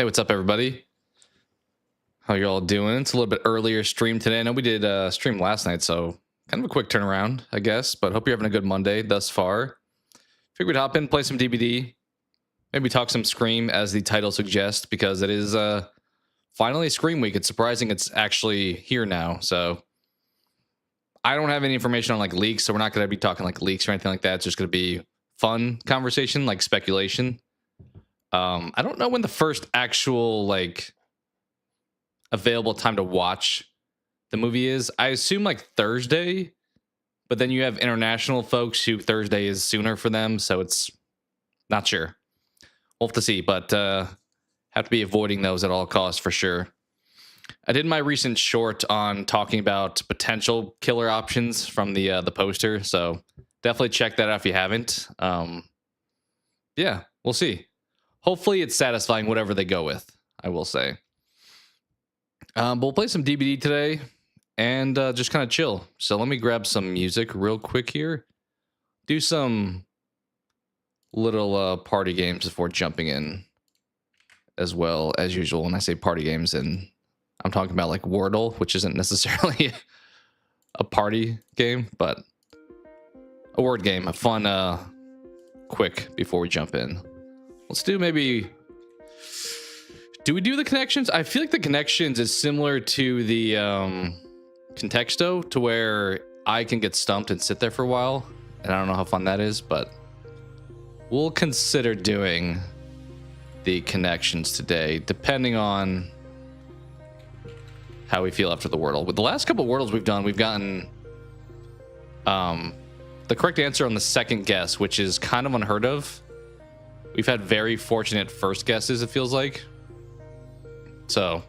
what's up, everybody? How you all doing? It's a little bit earlier stream today. I know we did stream last night, so kind of a quick turnaround, I guess. But hope you're having a good Monday thus far. Figured we'd hop in, play some DBD, maybe talk some Scream, as the title suggests, because it is finally Scream Week. It's surprising it's actually here now. So I don't have any information on like leaks, so we're not going to be talking like leaks or anything like that. It's just going to be fun conversation, like speculation. I don't know when the first actual like available time to watch the movie is. I assume like Thursday, but then you have international folks who Thursday is sooner for them, so it's not sure. We'll have to see, but have to be avoiding those at all costs for sure. I did my recent short on talking about potential killer options from the poster, so definitely check that out if you haven't. Yeah, we'll see. Hopefully it's satisfying whatever they go with, I will say. But we'll play some DBD today and just kind of chill. So let me grab some music real quick here. Do some little party games before jumping in as well as usual. When I say party games, and I'm talking about like Wordle, which isn't necessarily a party game, but a word game, a fun, quick before we jump in. Let's do maybe... Do we do the connections? I feel like the connections is similar to the Contexto, to where I can get stumped and sit there for a while. And I don't know how fun that is, but we'll consider doing the connections today, depending on how we feel after the Wordle. With the last couple of Wordles we've done, we've gotten the correct answer on the second guess, which is kind of unheard of. We've had very fortunate first guesses, it feels like. So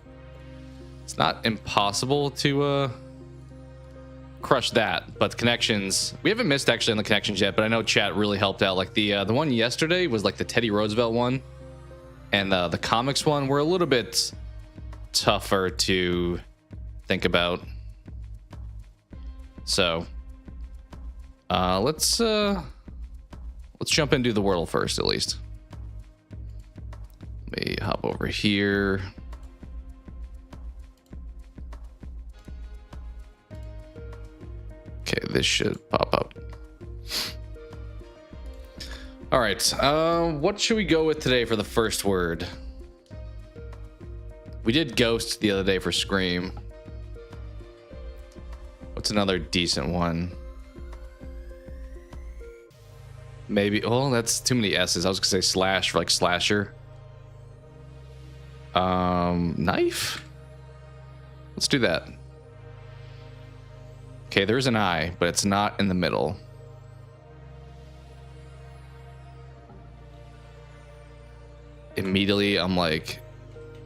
it's not impossible to crush that. But connections, we haven't missed actually on the connections yet, but I know chat really helped out. Like the one yesterday was like the Teddy Roosevelt one, and the comics one were a little bit tougher to think about. So let's jump into the Wordle first, at least. Let me hop over here. Okay, this should pop up. All right, what should we go with today for the first word? We did Ghost the other day for Scream. What's another decent one? Maybe, oh, that's too many S's. I was gonna say slash for like slasher. Knife? Let's do that. Okay, there's an I, but it's not in the middle. Immediately, I'm like,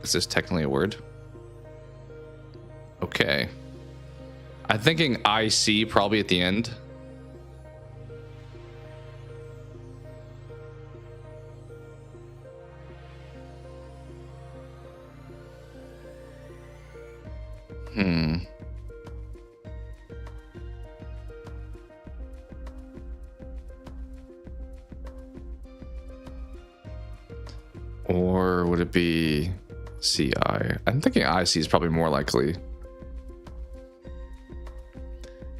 is this technically a word? Okay. I'm thinking IC probably at the end. Or would it be CI? I'm thinking IC is probably more likely.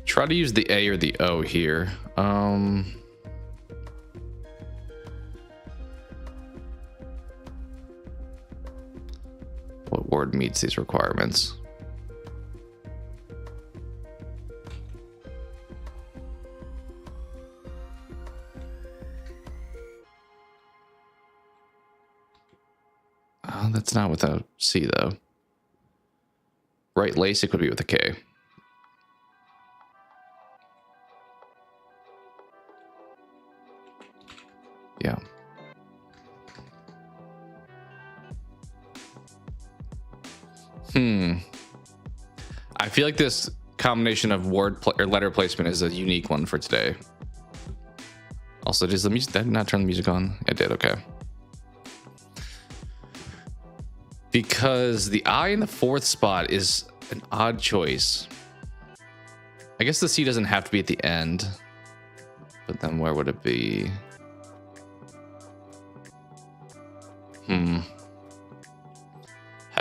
Try to use the A or the O here. What word meets these requirements? That's not with a C, though. Right, LASIK would be with a K. Yeah. I feel like this combination of or letter placement is a unique one for today. Also, does the music... Did I not turn the music on? I did, okay. Because the I in the fourth spot is an odd choice. I guess the C doesn't have to be at the end. But then where would it be?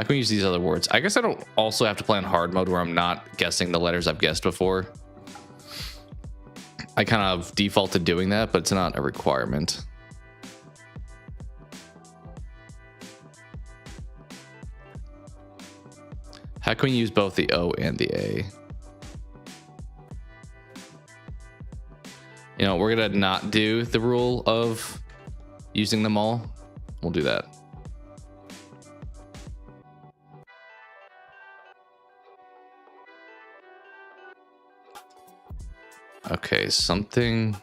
How can we use these other words? I guess I don't also have to play on hard mode where I'm not guessing the letters I've guessed before. I kind of default to doing that, but it's not a requirement. How can we use both the O and the A? You know, we're going to not do the rule of using them all. We'll do that. Okay, something.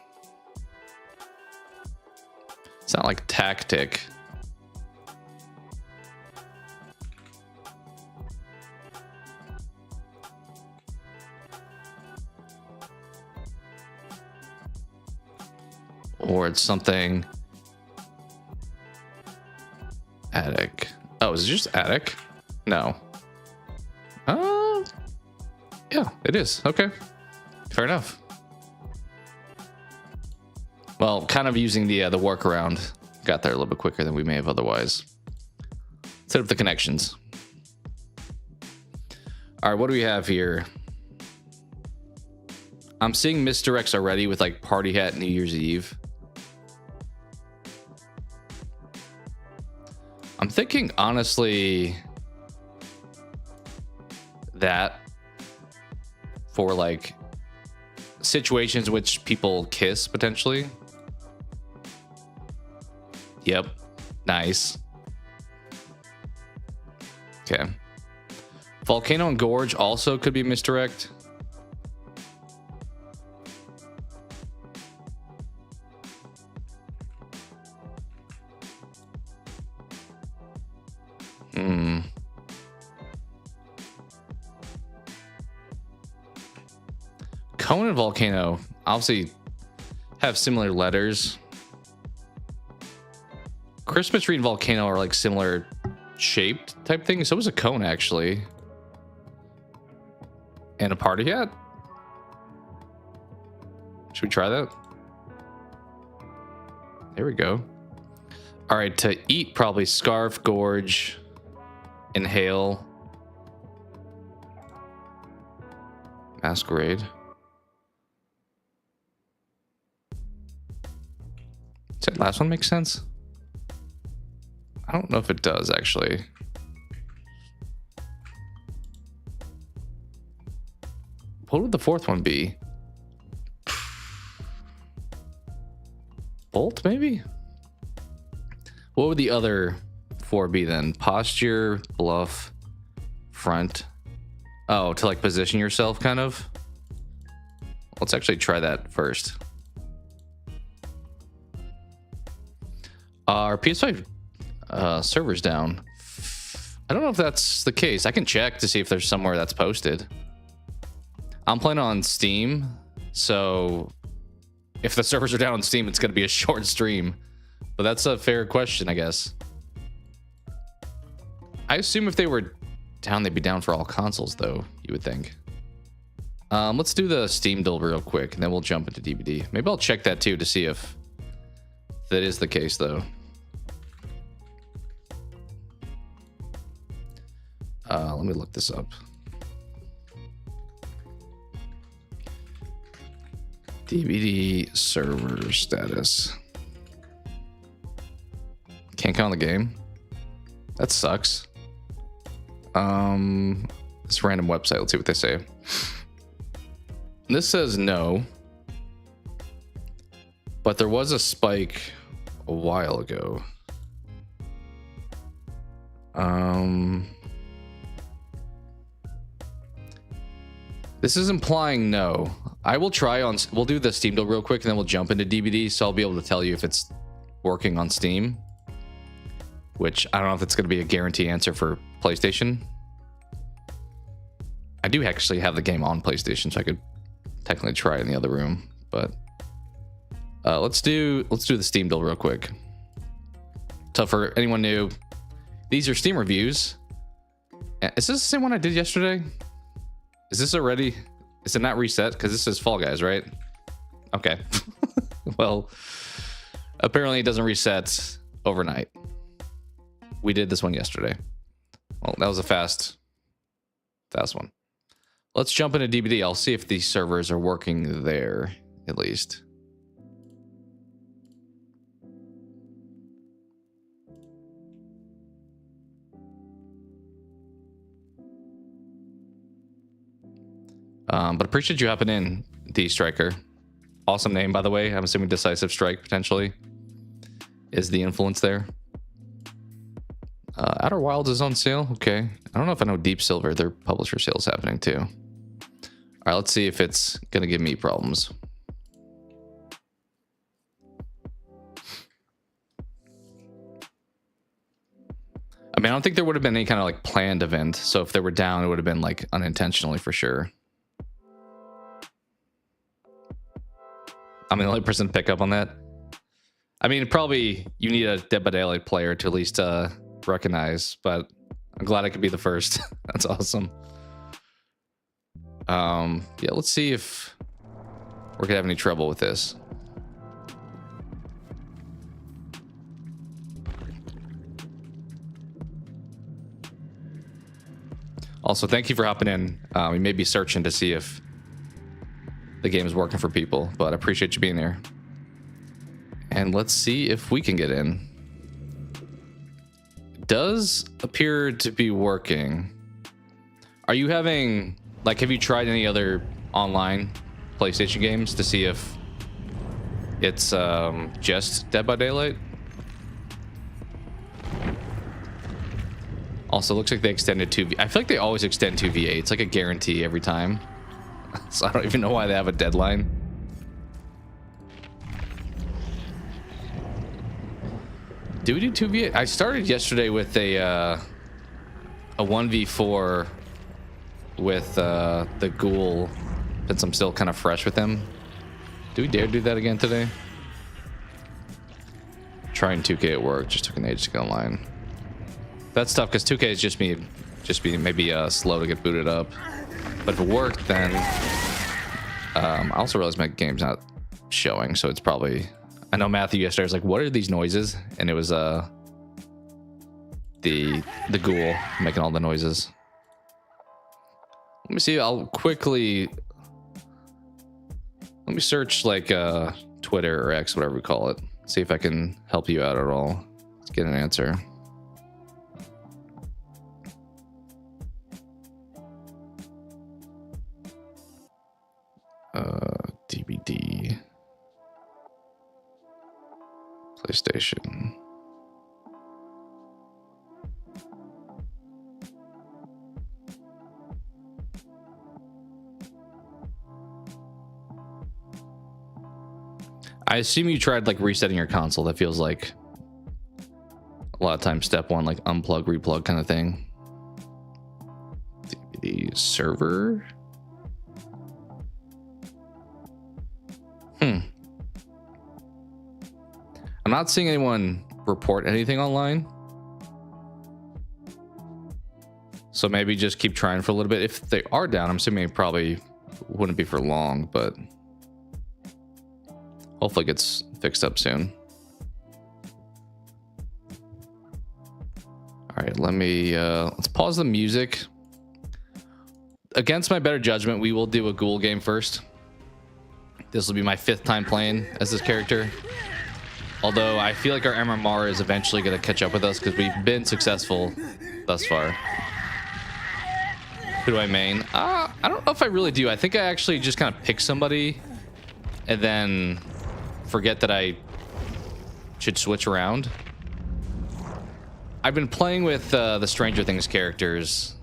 It's not like tactic. Or it's something. Attic. Oh, is it just attic? No. Yeah, it is. Okay. Fair enough. Well, kind of using the workaround. Got there a little bit quicker than we may have otherwise. Set up the connections. All right, what do we have here? I'm seeing misdirects already with like party hat New Year's Eve. I'm thinking honestly that for like situations in which people kiss potentially. Yep. Nice. Okay. Volcano and Gorge also could be misdirect. Cone and Volcano obviously have similar letters. Christmas tree and Volcano are like similar shaped type thing. So was a cone actually. And a party hat. Should we try that? There we go. All right, to eat probably scarf, gorge, inhale, masquerade. Does that last one make sense? I don't know if it does actually. What would the fourth one be? Bolt, maybe? What would the other four be then? Posture, bluff, front. Oh, to like position yourself kind of? Let's actually try that first. Our PS5 server's down. I don't know if that's the case. I can check to see if there's somewhere that's posted. I'm playing on Steam, so if the servers are down on Steam, it's going to be a short stream. But that's a fair question, I guess. I assume if they were down, they'd be down for all consoles, though, you would think. Let's do the Steam build real quick, and then we'll jump into DVD. Maybe I'll check that, too, to see if that is the case, though. Let me look this up. DVD server status. Can't count the game. That sucks. This random website. Let's see what they say. This says no, but there was a spike a while ago. This is implying no. I will try on. We'll do the Steam build real quick, and then we'll jump into DVD. So I'll be able to tell you if it's working on Steam. Which I don't know if it's going to be a guarantee answer for PlayStation. I do actually have the game on PlayStation, so I could technically try it in the other room. But let's do the Steam build real quick. So for anyone new, these are Steam reviews. Is this the same one I did yesterday? Is this already? Is it not reset? Because this is Fall Guys, right? Okay. Well, apparently it doesn't reset overnight. We did this one yesterday. Well, that was a fast one. Let's jump into DBD. I'll see if these servers are working there, at least. But appreciate you hopping in, D Striker. Awesome name, by the way. I'm assuming Decisive Strike, potentially, is the influence there. Outer Wilds is on sale. Okay. I don't know if I know Deep Silver. Their publisher sale is happening, too. All right, let's see if it's going to give me problems. I mean, I don't think there would have been any kind of like planned event. So if they were down, it would have been like unintentionally for sure. I'm the only person to pick up on that. I mean, probably you need a Dead by Daylight player to at least recognize, but I'm glad I could be the first. That's awesome. Yeah, let's see if we're gonna have any trouble with this. Also, thank you for hopping in. We may be searching to see if the game is working for people, but I appreciate you being there. And let's see if we can get in. It does appear to be working. Are you having, like, have you tried any other online PlayStation games to see if it's just Dead by Daylight? Also, looks like they extended 2V. I feel like they always extend 2v8. It's like a guarantee every time. So I don't even know why they have a deadline. Do we do 2v8? I started yesterday with a 1v4 with the ghoul, since I'm still kind of fresh with him. Do we dare do that again today? Trying 2K at work. Just took an age to get online. That's tough because 2K is just being maybe slow to get booted up. But if it worked, then I also realized my game's not showing, so it's probably. I know Matthew yesterday was like, "What are these noises?" And it was the ghoul making all the noises. Let me see. I'll quickly let me search like Twitter or X, whatever we call it. See if I can help you out at all. Let's get an answer. DVD, PlayStation. I assume you tried like resetting your console. That feels like a lot of times step one, like unplug, replug kind of thing. DVD server. I'm not seeing anyone report anything online. So maybe just keep trying for a little bit. If they are down, I'm assuming it probably wouldn't be for long, but hopefully it gets fixed up soon. All right, let's pause the music. Against my better judgment, we will do a ghoul game first. This will be my 5th time playing as this character. Although I feel like our MMR is eventually going to catch up with us because we've been successful thus far. Who do I main? I don't know if I really do. I think I actually just kind of pick somebody and then forget that I should switch around. I've been playing with the Stranger Things characters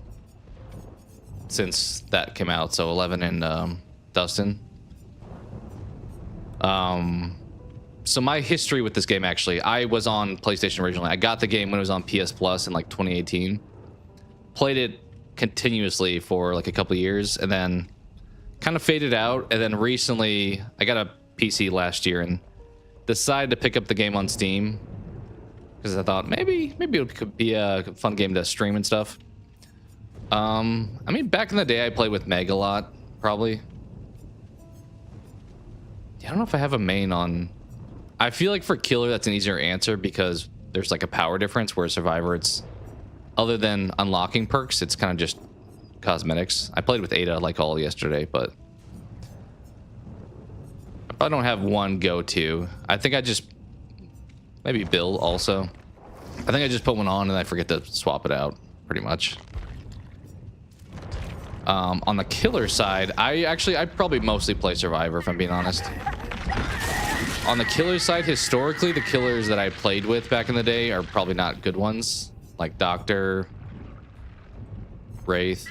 since that came out. So 11 and Dustin. So my history with this game, actually, I was on PlayStation originally. I got the game when it was on PS Plus in like 2018. Played it continuously for like a couple of years and then kind of faded out. And then recently I got a PC last year and decided to pick up the game on Steam because I thought maybe it could be a fun game to stream and stuff. I mean, back in the day I played with Meg a lot, probably. I don't know if I have a main on. I feel like for killer that's an easier answer because there's like a power difference, where Survivor it's Other than unlocking perks, it's kind of just cosmetics. I played with Ada like all yesterday, but I don't have one go-to. I think I just maybe Bill also. I think I just put one on and I forget to swap it out pretty much. On the killer side, I probably mostly play Survivor if I'm being honest. On the killer side, historically, the killers that I played with back in the day are probably not good ones, like Doctor, Wraith.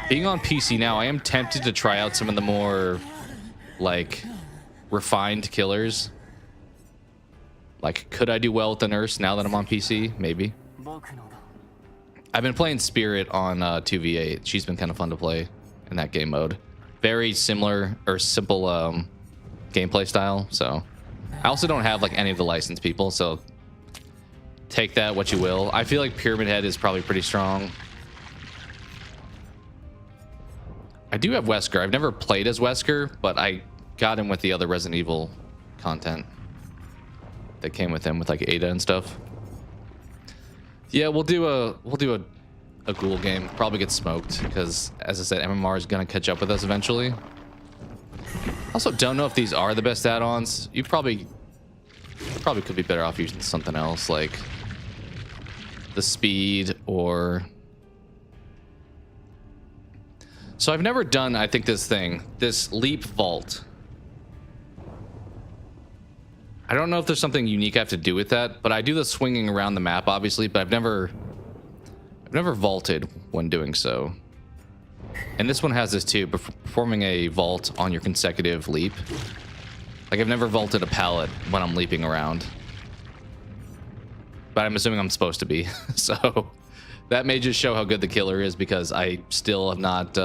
Being on PC now, I am tempted to try out some of the more like refined killers. Like, could I do well with the nurse now that I'm on PC? Maybe. I've been playing Spirit on 2v8. She's been kind of fun to play in that game mode. Very similar or simple gameplay style. So I also don't have like any of the licensed people, so take that what you will. I feel like Pyramid Head is probably pretty strong. I do have Wesker. I've never played as Wesker, but I got him with the other Resident Evil content that came with him with like Ada and stuff. Yeah, we'll do a ghoul game. Probably get smoked because, as I said, MMR is gonna catch up with us eventually. Also, don't know if these are the best add-ons. You probably could be better off using something else like the speed or. So I've never done, I think, this leap vault. I don't know if there's something unique I have to do with that, but I do the swinging around the map, obviously, but I've never vaulted when doing so. And this one has this too, performing a vault on your consecutive leap. Like, I've never vaulted a pallet when I'm leaping around. But I'm assuming I'm supposed to be, so that may just show how good the killer is because I still have not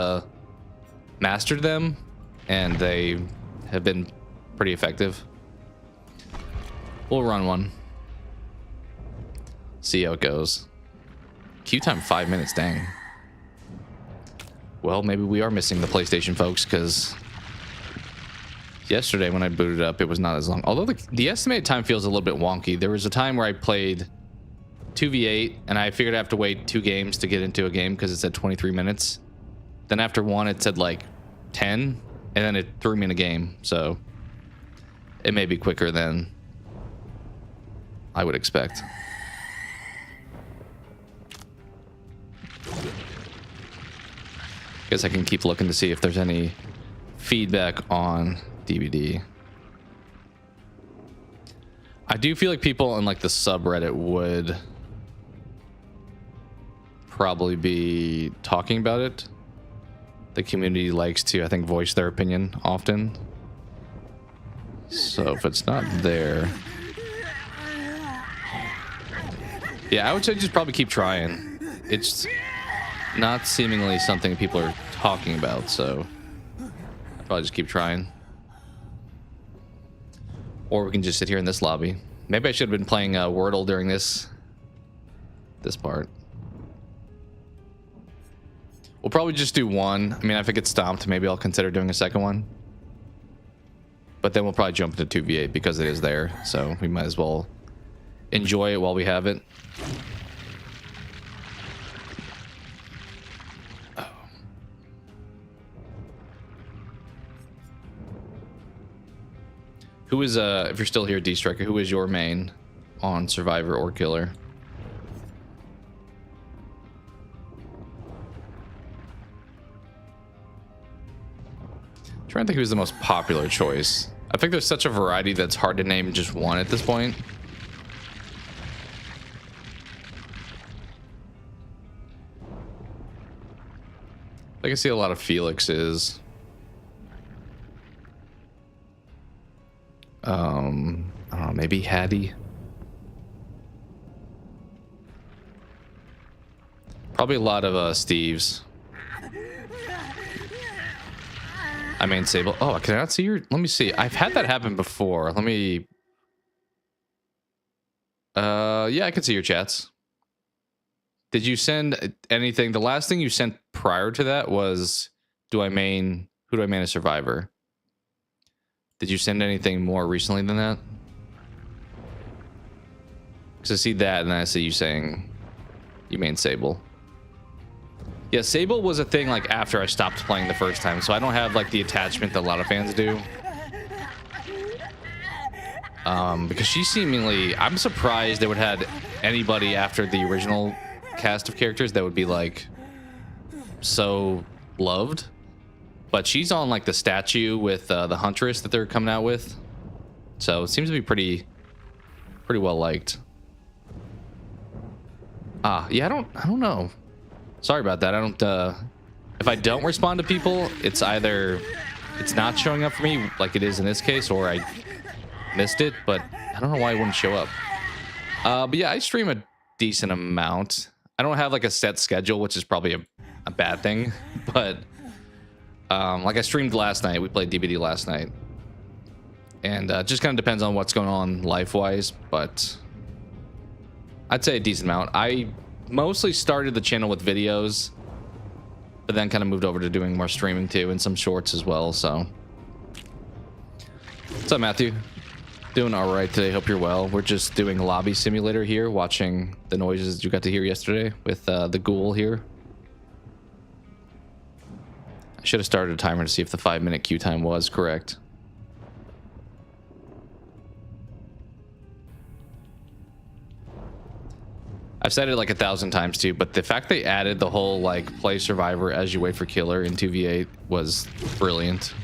mastered them, and they have been pretty effective. We'll run one. See how it goes. Queue time 5 minutes, dang. Well, maybe we are missing the PlayStation folks, because yesterday when I booted up, it was not as long. Although the estimated time feels a little bit wonky. There was a time where I played 2v8, and I figured I have to wait 2 games to get into a game because it said 23 minutes. Then after one, it said like 10, and then it threw me in a game. So it may be quicker than I would expect. Guess I can keep looking to see if there's any feedback on DVD. I do feel like people on like the subreddit would probably be talking about it. The community likes to, I think, voice their opinion often. So if it's not there, yeah, I would say just probably keep trying. It's not seemingly something people are talking about, so I'd probably just keep trying. Or we can just sit here in this lobby. Maybe I should have been playing Wordle during this part. We'll probably just do one. I mean, if it gets stomped, maybe I'll consider doing a second one. But then we'll probably jump into 2v8 because it is there, so we might as well enjoy it while we have it. Oh. Who is if you're still here, D-Striker, who is your main on Survivor or Killer? I'm trying to think who's the most popular choice. I think there's such a variety that's hard to name just one at this point. I can see a lot of Felix's. I don't know, maybe Hattie. Probably a lot of Steve's. I mean, Sable. Oh, can I not see your? Let me see. I've had that happen before. Let me. Yeah, I can see your chats. Did you send anything? The last thing you sent prior to that was, who do I main a Survivor? Did you send anything more recently than that? Because I see that, and then I see you saying you main Sable. Yeah, Sable was a thing like after I stopped playing the first time, so I don't have like the attachment that a lot of fans do. Because she seemingly, I'm surprised they would have had anybody after the original cast of characters that would be like so loved. But she's on like the statue with the Huntress that they're coming out with, so it seems to be pretty well liked. Yeah, I don't know. Sorry about that. I don't. If I don't respond to people, it's either it's not showing up for me like it is in this case, or I missed it. But I don't know why it wouldn't show up. But yeah, I stream a decent amount. I don't have like a set schedule, which is probably a bad thing. But like I streamed last night. We played DBD last night, and just kind of depends on what's going on life-wise. But I'd say a decent amount. I mostly started the channel with videos, but then kind of moved over to doing more streaming too, and some shorts as well. So what's up, Matthew? Doing all right today. Hope you're well. We're just doing lobby simulator here, watching the noises you got to hear yesterday with the ghoul here. I should have started a timer to see if the 5-minute queue time was correct. I've said it like 1,000 times too, but the fact they added the whole like play survivor as you wait for killer in 2v8 was brilliant.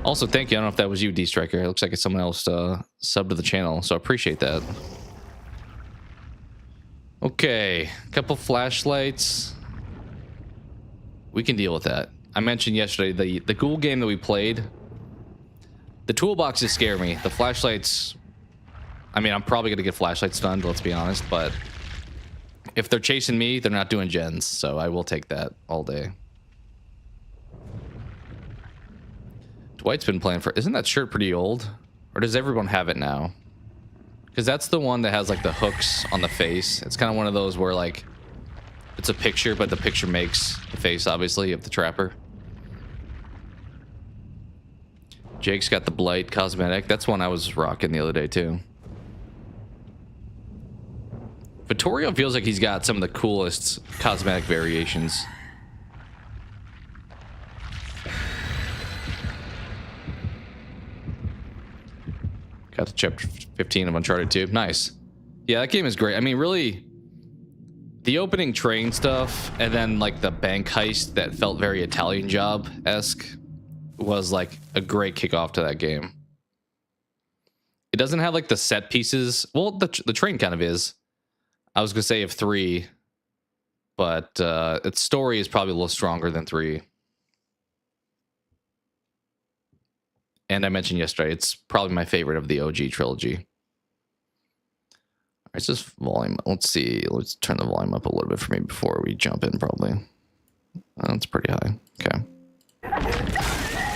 Also, thank you. I don't know if that was you, D-Striker. It looks like it's someone else subbed to the channel, so I appreciate that. Okay, a couple flashlights. We can deal with that. I mentioned yesterday the ghoul game that we played. The toolboxes scare me. The flashlights, I mean, I'm probably gonna get flashlights stunned, let's be honest, but if they're chasing me, they're not doing gens, so I will take that all day. Dwight's been playing for, isn't that shirt pretty old? Or does everyone have it now? Because that's the one that has like the hooks on the face. It's kind of one of those where like it's a picture, but the picture makes the face, obviously, of the trapper. Jake's got the Blight cosmetic. That's one I was rocking the other day too. Vittorio feels like he's got some of the coolest cosmetic variations. Got to chapter 15 of Uncharted 2. Nice. Yeah, that game is great. I mean, really, the opening train stuff and then like the bank heist that felt very Italian Job-esque was like a great kickoff to that game. It doesn't have like the set pieces. Well, the train kind of is. I was gonna say of 3, but its story is probably a little stronger than 3. And I mentioned yesterday, it's probably my favorite of the OG trilogy. All right, it's just volume. Let's see. Let's turn the volume up a little bit for me before we jump in, probably. That's pretty high. Okay.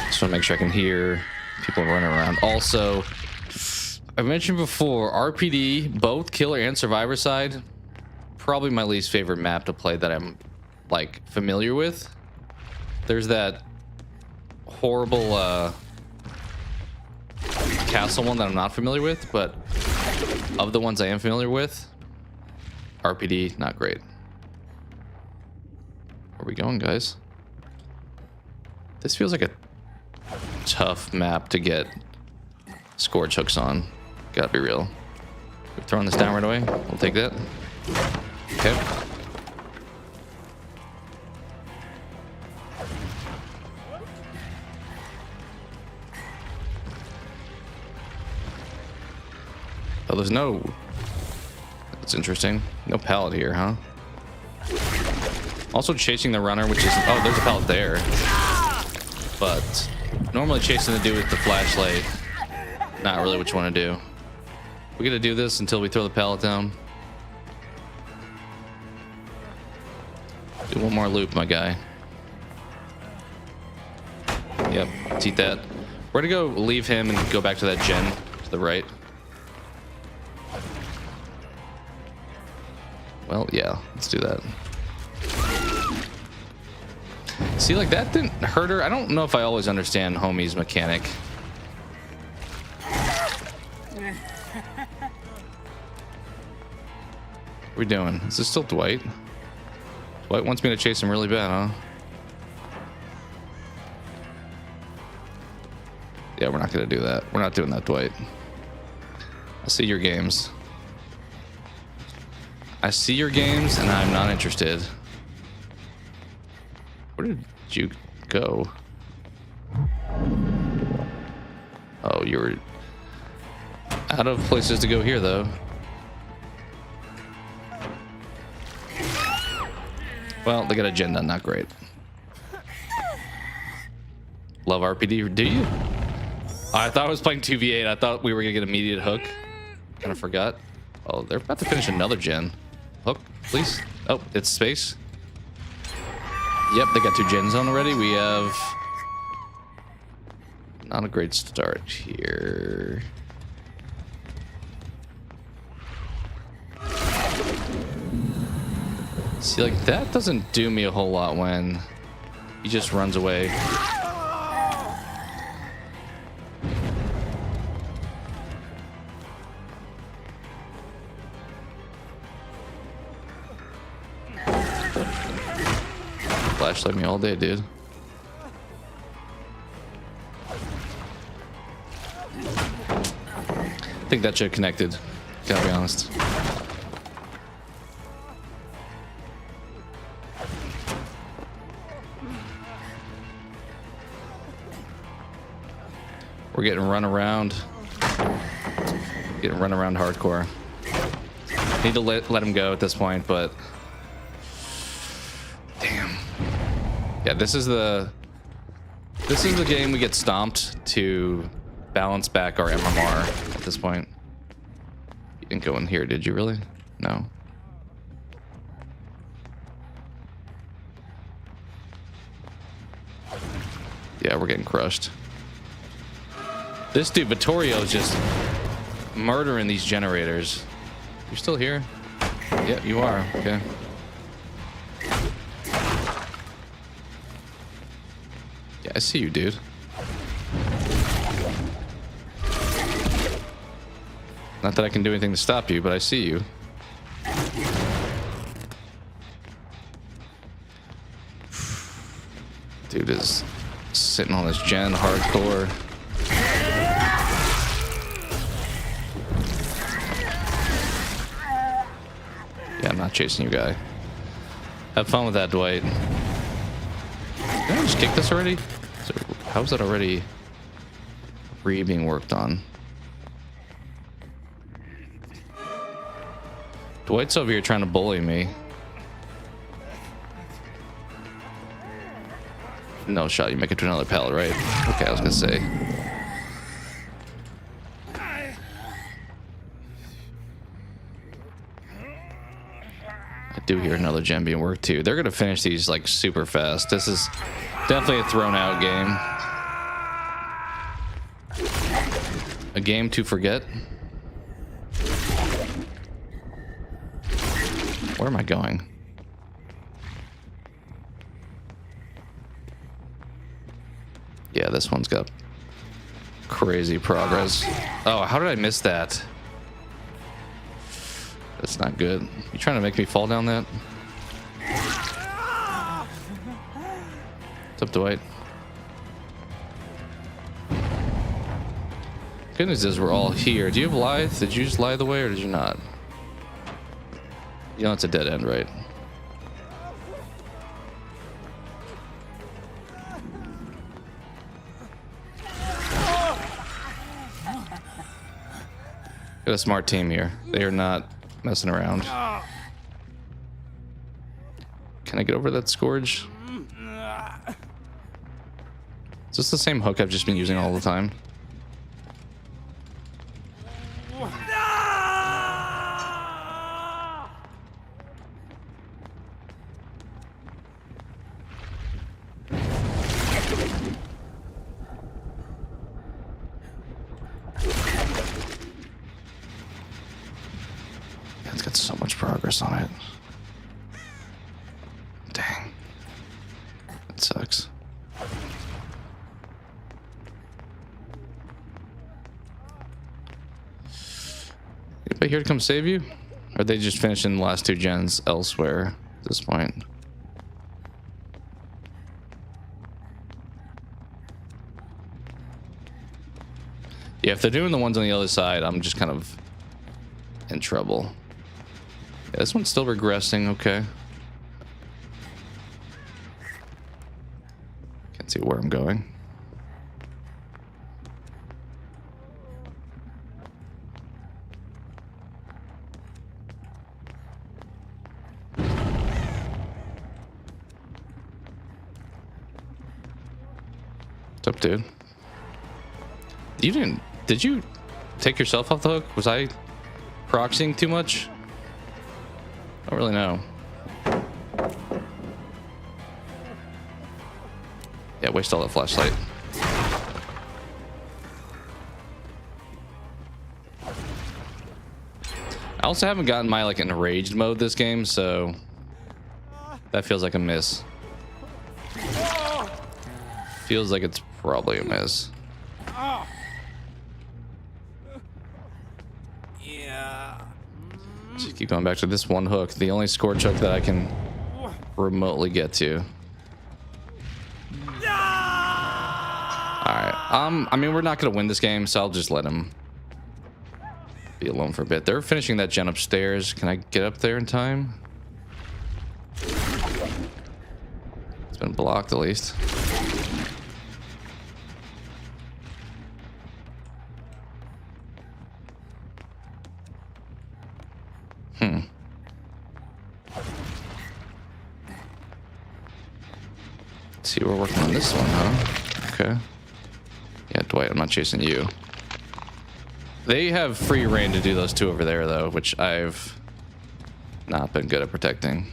Just want to make sure I can hear people running around. Also, I mentioned before, RPD, both killer and survivor side, probably my least favorite map to play that I'm like familiar with. There's that horrible castle one that I'm not familiar with, but of the ones I am familiar with, RPD, not great. Where are we going, guys? This feels like a tough map to get scourge hooks on. Gotta be real. We're throwing this down right away. We'll take that. Okay. Oh, there's no... That's interesting. No pallet here, huh? Also chasing the runner, which is... Oh, there's a pallet there. But normally chasing the dude with the flashlight, not really what you want to do. We gotta do this until we throw the pallet down. Do one more loop, my guy. Yep, let's eat that. We're gonna go leave him and go back to that gen to the right. Well, yeah, let's do that. See, like, that didn't hurt her. I don't know if I always understand homie's mechanic. What are we doing? Is this still Dwight? Dwight wants me to chase him really bad, huh? Yeah, we're not gonna do that. We're not doing that, Dwight. I see your games. I see your games, and I'm not interested. Where did you go? Oh, you're out of places to go here, though. Well, they got agenda, not great. Love RPD, do you? I thought I was playing 2v8. I thought we were gonna get immediate hook. Kind of forgot. Oh, they're about to finish another gen. Hook, please. Oh, it's space. Yep, they got 2 gens on already. We have not a great start here. See, like, that doesn't do me a whole lot when he just runs away. Flashlight me all day, dude. I think that should have connected. Gotta be honest. We're getting run around. Getting run around hardcore. Need to let him go at this point, but damn. Yeah, this is the game we get stomped to balance back our MMR at this point. You didn't go in here, did you really? No. Yeah, we're getting crushed. This dude, Vittorio, is just murdering these generators. You're still here? Yeah, you are. Okay. Yeah, I see you, dude. Not that I can do anything to stop you, but I see you. Dude is sitting on this gen hardcore. Yeah, I'm not chasing you, guy. Have fun with that, Dwight. Did I just kick this already? So how's that already being worked on? Dwight's over here trying to bully me. No shot, you make it to another pallet, right? Okay, I was gonna say. I do hear another gen being worked too. They're gonna finish these like super fast. This is definitely a thrown out game. A game to forget. Where am I going? Yeah, this one's got crazy progress. Oh, how did I miss that? That's not good. You trying to make me fall down that? What's up, Dwight? Good news is we're all here. Do you have lithe? Did you just lie the way or did you not? You know it's a dead end, right? Got a smart team here. They are not messing around. Can I get over that Scourge? Is this the same hook I've just been using all the time? It's got so much progress on it. Dang. That sucks. Anybody here to come save you? Or are they just finishing the last 2 gens elsewhere at this point? Yeah, if they're doing the ones on the other side, I'm just kind of in trouble. Yeah, this one's still regressing. Okay. Can't see where I'm going. What's up, dude? Did you take yourself off the hook? Was I proxying too much? I don't really know. Yeah, waste all that flashlight. I also haven't gotten my like enraged mode this game, so that feels like a miss. Feels like it's probably a miss. Just keep going back to this one hook, the only scorch hook that I can remotely get to. Alright, I mean, we're not gonna win this game, so I'll just let him be alone for a bit. They're finishing that gen upstairs. Can I get up there in time? It's been blocked at least. See, we're working on this one, huh? Okay. Yeah, Dwight, I'm not chasing you. They have free reign to do those 2 over there, though, which I've not been good at protecting.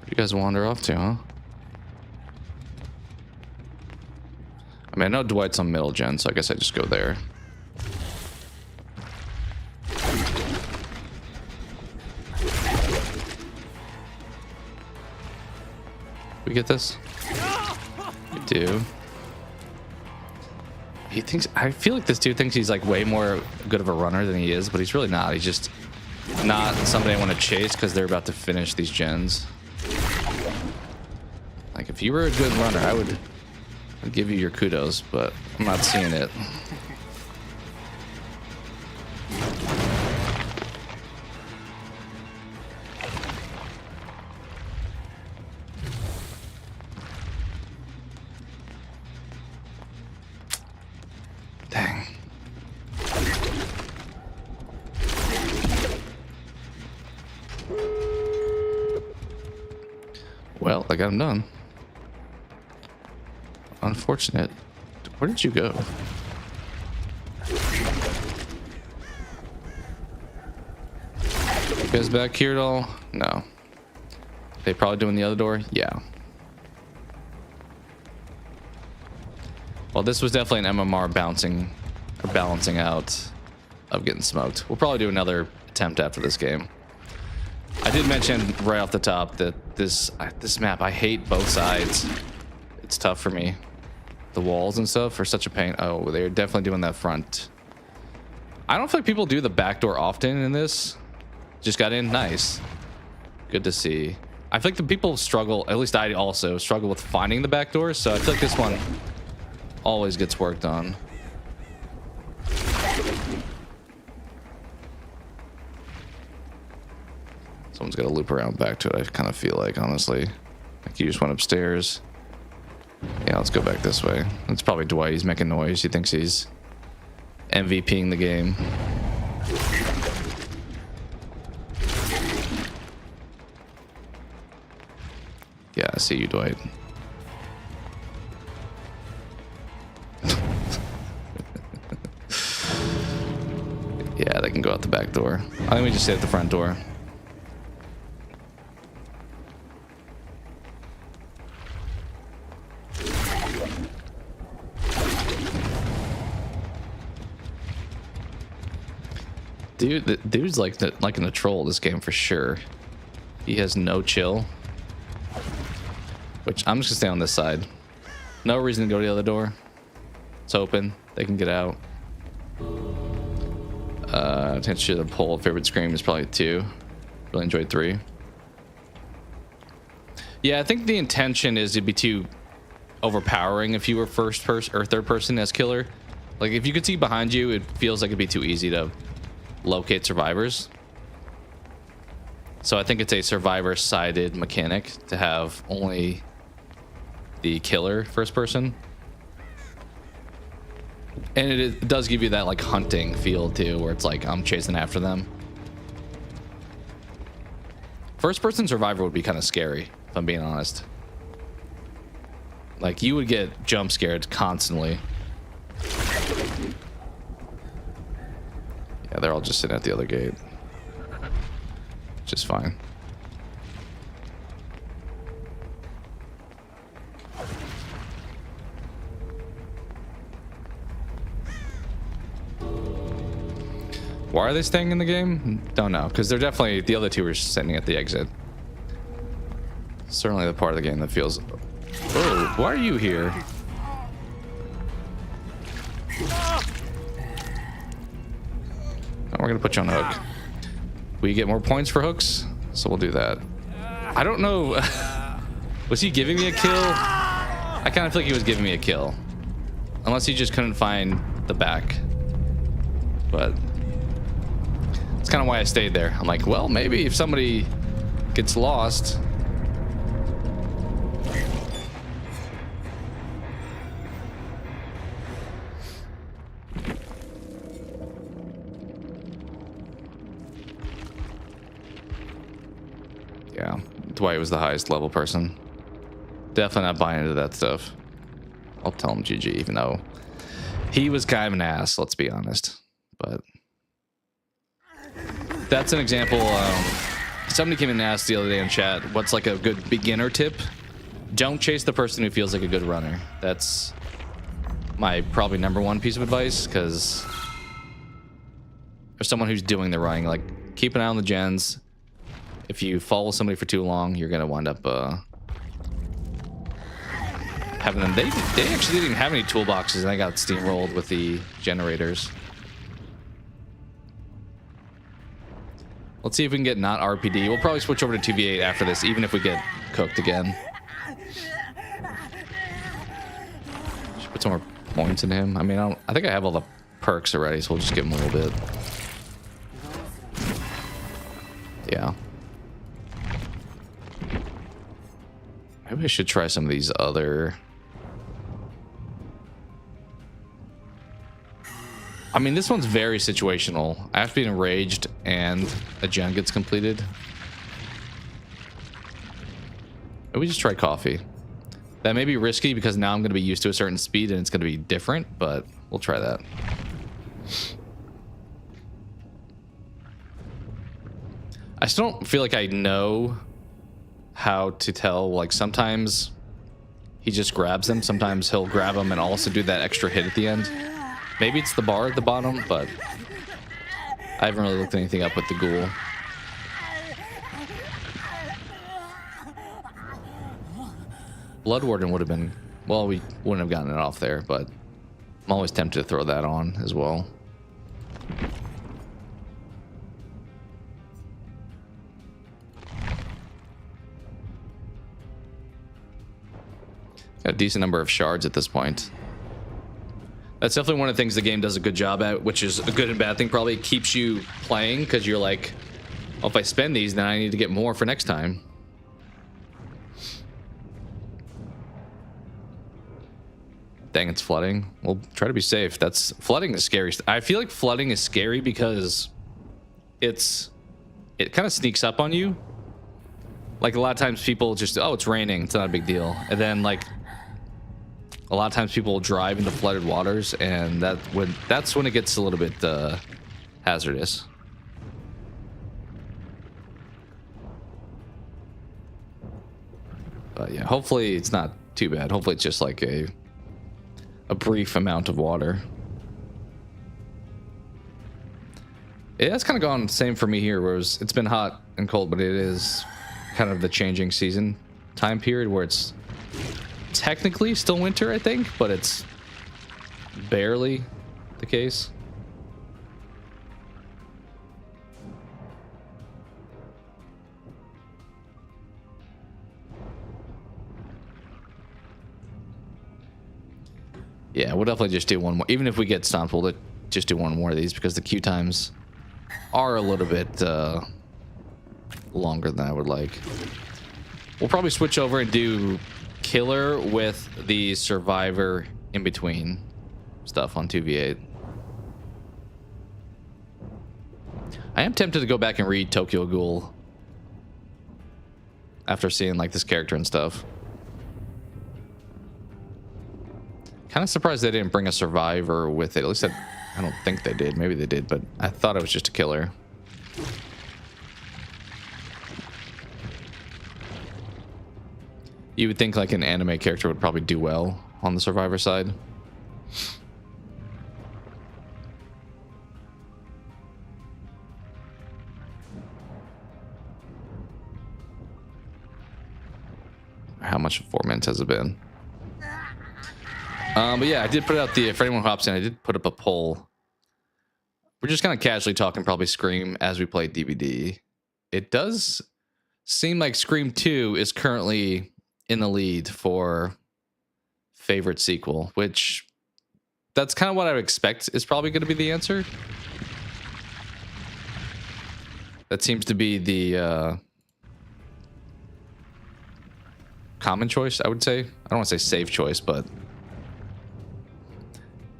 You guys wander off to, huh? I mean, I know Dwight's on middle gen, so I guess I just go there. We get this? We do. He thinks, I feel like this dude thinks he's like way more good of a runner than he is, but he's really not. He's just not somebody I want to chase because they're about to finish these gens. Like, if you were a good runner, I'd give you your kudos, but I'm not seeing it. Dang. Well, I got him done. Unfortunate. Where did you go? You guys back here at all? No. They probably doing the other door? Yeah. Well, this was definitely an MMR balancing out of getting smoked. We'll probably do another attempt after this game. I did mention right off the top that this map, I hate both sides. It's tough for me. The walls and stuff are such a pain. Oh, they're definitely doing that front. I don't feel like people do the back door often in this. Just got in. Nice. Good to see. I feel like the people struggle, at least I also struggle with finding the back door, so I feel like this one always gets worked on. Someone's got to loop around back to it, I kind of feel like, honestly. Like you just went upstairs. Yeah, let's go back this way. It's probably Dwight. He's making noise. He thinks he's MVPing the game. Yeah, I see you, Dwight. Yeah, they can go out the back door. I think we just stay at the front door. The dude's like a troll this game for sure. He has no chill. Which I'm just gonna stay on this side. No reason to go to the other door. It's open. They can get out. Attention to the poll. Favorite scream is probably 2. Really enjoyed 3. Yeah, I think the intention is it'd be too overpowering if you were first person or third person as killer. Like if you could see behind you, it feels like it'd be too easy to locate survivors. So I think it's a survivor sided mechanic to have only the killer first person. And it does give you that like hunting feel too, where it's like I'm chasing after them. First person survivor would be kind of scary, if I'm being honest. Like you would get jump scared constantly. Yeah, they're all just sitting at the other gate. Which is fine. Why are they staying in the game? Don't know, because they're definitely, the other two are sitting at the exit. Certainly the part of the game that feels... Oh, why are you here? Oh, we're gonna put you on a hook. We get more points for hooks, so we'll do that. I don't know. Was he giving me a kill? I kind of feel like he was giving me a kill. Unless he just couldn't find the back. But that's kind of why I stayed there. I'm like, well, maybe if somebody gets lost. Yeah, Dwight was the highest level person. Definitely not buying into that stuff. I'll tell him GG, even though he was kind of an ass, let's be honest. But that's an example. Somebody came in and asked the other day in chat, what's like a good beginner tip? Don't chase the person who feels like a good runner. That's my probably #1 piece of advice, because there's someone who's doing the running. Like, keep an eye on the gens. If you follow somebody for too long, you're gonna wind up having them. They actually didn't even have any toolboxes, and I got steamrolled with the generators. Let's see if we can get not RPD. We'll probably switch over to 2v8 after this, even if we get cooked again. Should put some more points in him. I mean, I think I have all the perks already, so we'll just give him a little bit. Yeah. Maybe I should try some of these other... I mean, this one's very situational. I have to be enraged and a gen gets completed. Maybe we just try coffee. That may be risky because now I'm going to be used to a certain speed and it's going to be different, but we'll try that. I still don't feel like I know how to tell. Like, sometimes he just grabs them, sometimes he'll grab them and also do that extra hit at the end. Maybe it's the bar at the bottom, but I haven't really looked anything up with the ghoul. Blood Warden would have been, well, we wouldn't have gotten it off there, but I'm always tempted to throw that on as well. Got a decent number of shards at this point. That's definitely one of the things the game does a good job at, which is a good and bad thing. Probably keeps you playing because you're like, oh, if I spend these, then I need to get more for next time. Dang, it's flooding. We'll try to be safe. That's flooding is scary. I feel like flooding is scary because it kind of sneaks up on you. Like, a lot of times people just, oh, it's raining, it's not a big deal. And then, like, a lot of times people will drive into flooded waters, and that's when it gets a little bit hazardous. But yeah, hopefully it's not too bad. Hopefully it's just like a brief amount of water. Yeah, it's kind of gone same for me here, where it's been hot and cold, but it is kind of the changing season time period where it's technically still winter, I think, but it's barely the case. Yeah, we'll definitely just do one more. Even if we get stomped, we'll just do one more of these because the queue times are a little bit longer than I would like. We'll probably switch over and do killer with the survivor in between stuff on 2v8. I am tempted to go back and read Tokyo Ghoul after seeing like this character and stuff. Kind of surprised they didn't bring a survivor with it. At least I don't think they did. Maybe they did, but I thought it was just a killer. You would think like an anime character would probably do well on the survivor side. How much of 4 minutes has it been? But yeah, I did put out for anyone who hops in, I did put up a poll. We're just kind of casually talking probably Scream as we play DVD. It does seem like Scream 2 is currently in the lead for favorite sequel, which that's kind of what I would expect is probably going to be the answer. That seems to be the common choice, I would say. I don't want to say safe choice, but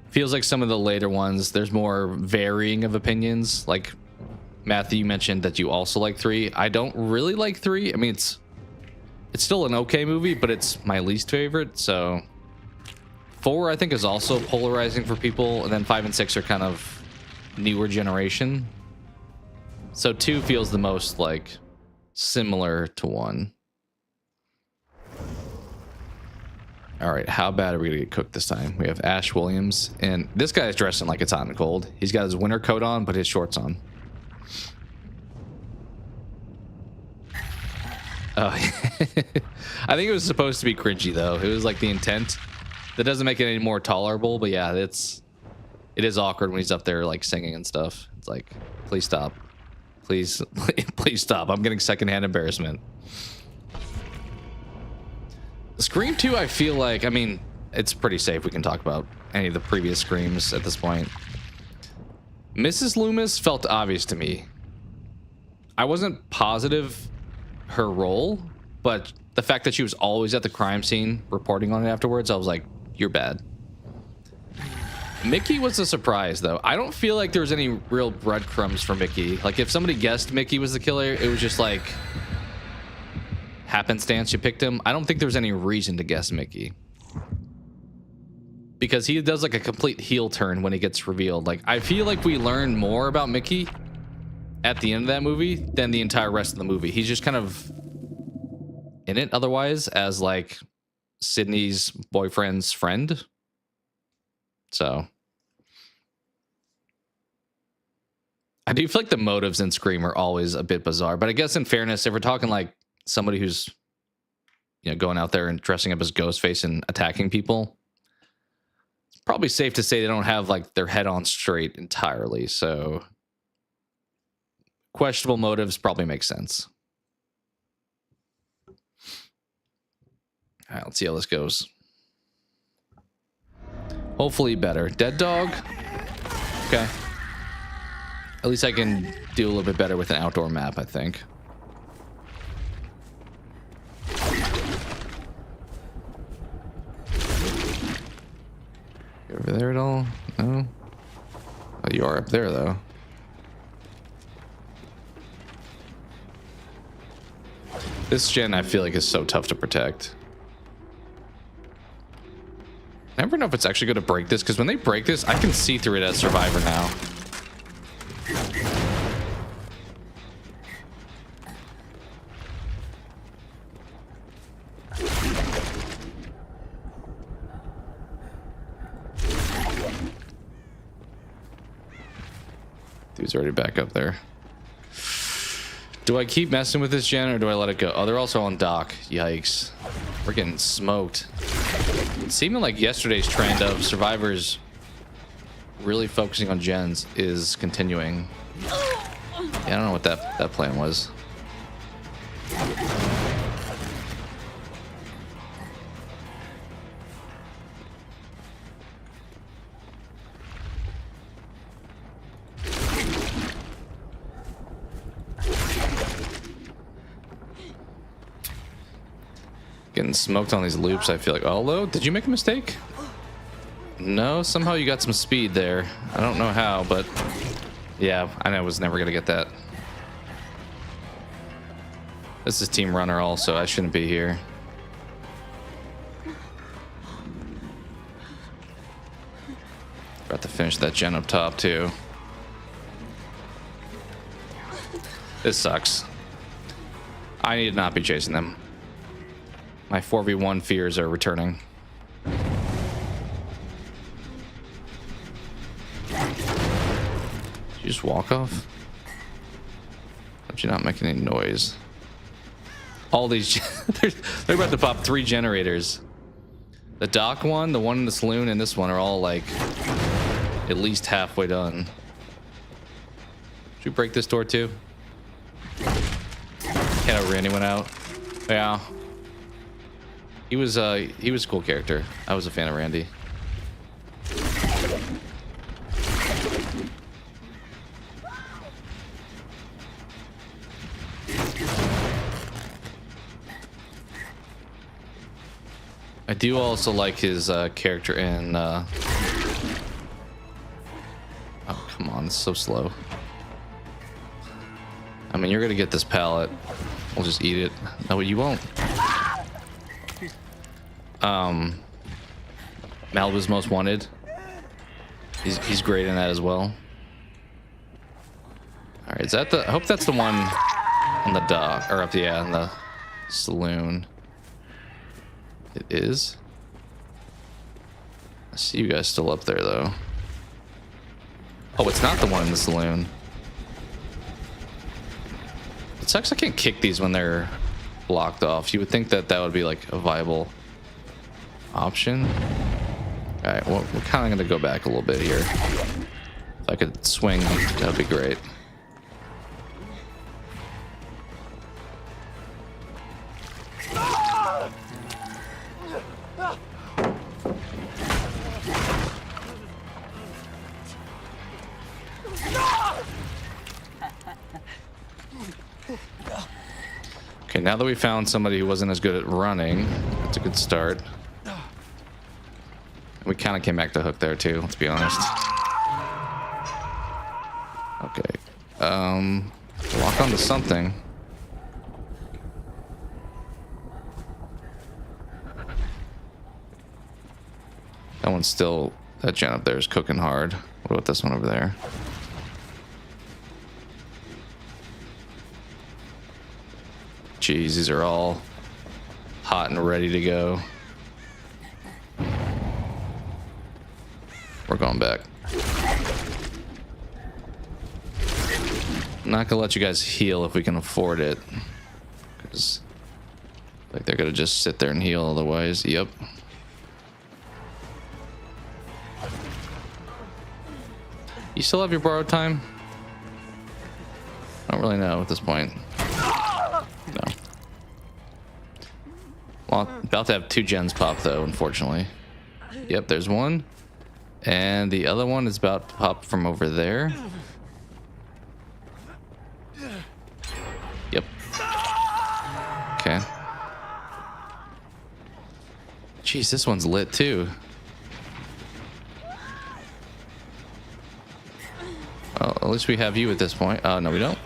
feels like some of the later ones, there's more varying of opinions. Like Matthew, you mentioned that you also like 3. I don't really like 3. I mean, it's still an okay movie, but it's my least favorite. So 4, I think, is also polarizing for people, and then 5 and 6 are kind of newer generation. So 2 feels the most like similar to 1. All right, how bad are we gonna get cooked this time? We have Ash Williams, and this guy is dressing like it's hot and cold. He's got his winter coat on, but his shorts on. Oh, I think it was supposed to be cringy though. It was like the intent. That doesn't make it any more tolerable, but yeah, it is awkward when he's up there like singing and stuff. It's like, please stop, please, please stop. I'm getting secondhand embarrassment. Scream 2, I feel like, I mean, it's pretty safe. We can talk about any of the previous Screams at this point. Mrs. Loomis felt obvious to me. I wasn't positive her role, but the fact that she was always at the crime scene reporting on it afterwards, I was like, you're bad. Mickey was a surprise, though. I don't feel like there was any real breadcrumbs for Mickey. Like, if somebody guessed Mickey was the killer, it was just like happenstance you picked him. I don't think there's any reason to guess Mickey, because he does like a complete heel turn when he gets revealed. Like, I feel like we learn more about Mickey at the end of that movie than the entire rest of the movie. He's just kind of in it otherwise as like Sydney's boyfriend's friend. So I do feel like the motives in Scream are always a bit bizarre, but I guess in fairness, if we're talking like somebody who's, you know, going out there and dressing up as Ghostface and attacking people, it's probably safe to say they don't have like their head on straight entirely. So questionable motives probably make sense. All right, let's see how this goes. Hopefully better. Dead dog. Okay. At least I can do a little bit better with an outdoor map, I think. You over there at all? No? Oh, you are up there, though. This gen, I feel like, is so tough to protect. I never know if it's actually going to break this, because when they break this, I can see through it as Survivor now. He's already back up there. Do I keep messing with this gen or do I let it go? Oh, they're also on dock. Yikes. We're getting smoked. It's seeming like yesterday's trend of survivors really focusing on gens is continuing. Yeah, I don't know what that plan was. Getting smoked on these loops, I feel like. Although, did you make a mistake? No, somehow you got some speed there. I don't know how, but yeah, I know I was never gonna get that. This is team runner also, I shouldn't be here. About to finish that gen up top too. This sucks. I need to not be chasing them. My 4v1 fears are returning. Did you just walk off? How'd you not make any noise? All these... they're about to pop 3 generators. The dock one, the one in the saloon, and this one are all like at least halfway done. Should we break this door too? Can't over anyone out. Yeah. He was a cool character. I was a fan of Randy. I do also like his character in oh, come on, it's so slow. I mean, you're gonna get this pallet. We'll just eat it. No, you won't. Malibu's Most Wanted. He's great in that as well. All right, is that the? I hope that's the one on the dock or up the in the saloon. It is. I see you guys still up there though. Oh, it's not the one in the saloon. It sucks I can't kick these when they're blocked off. You would think that that would be like a viable option. All right, well, we're kind of going to go back a little bit here. If I could swing, that would be great. Okay, now that we found somebody who wasn't as good at running, that's a good start. We kind of came back to hook there too, let's be honest. Okay. Lock onto something. That one's still, that gen up there is cooking hard. What about this one over there? Jeez, these are all hot and ready to go. We're going back. I'm not gonna let you guys heal if we can afford it, because like they're gonna just sit there and heal otherwise. Yep. You still have your borrowed time? I don't really know at this point. No. Well, about to have 2 gens pop though, unfortunately. Yep, there's one. And the other one is about to pop from over there. Yep. Okay. Jeez, this one's lit too. Well, at least we have you at this point. No, we don't.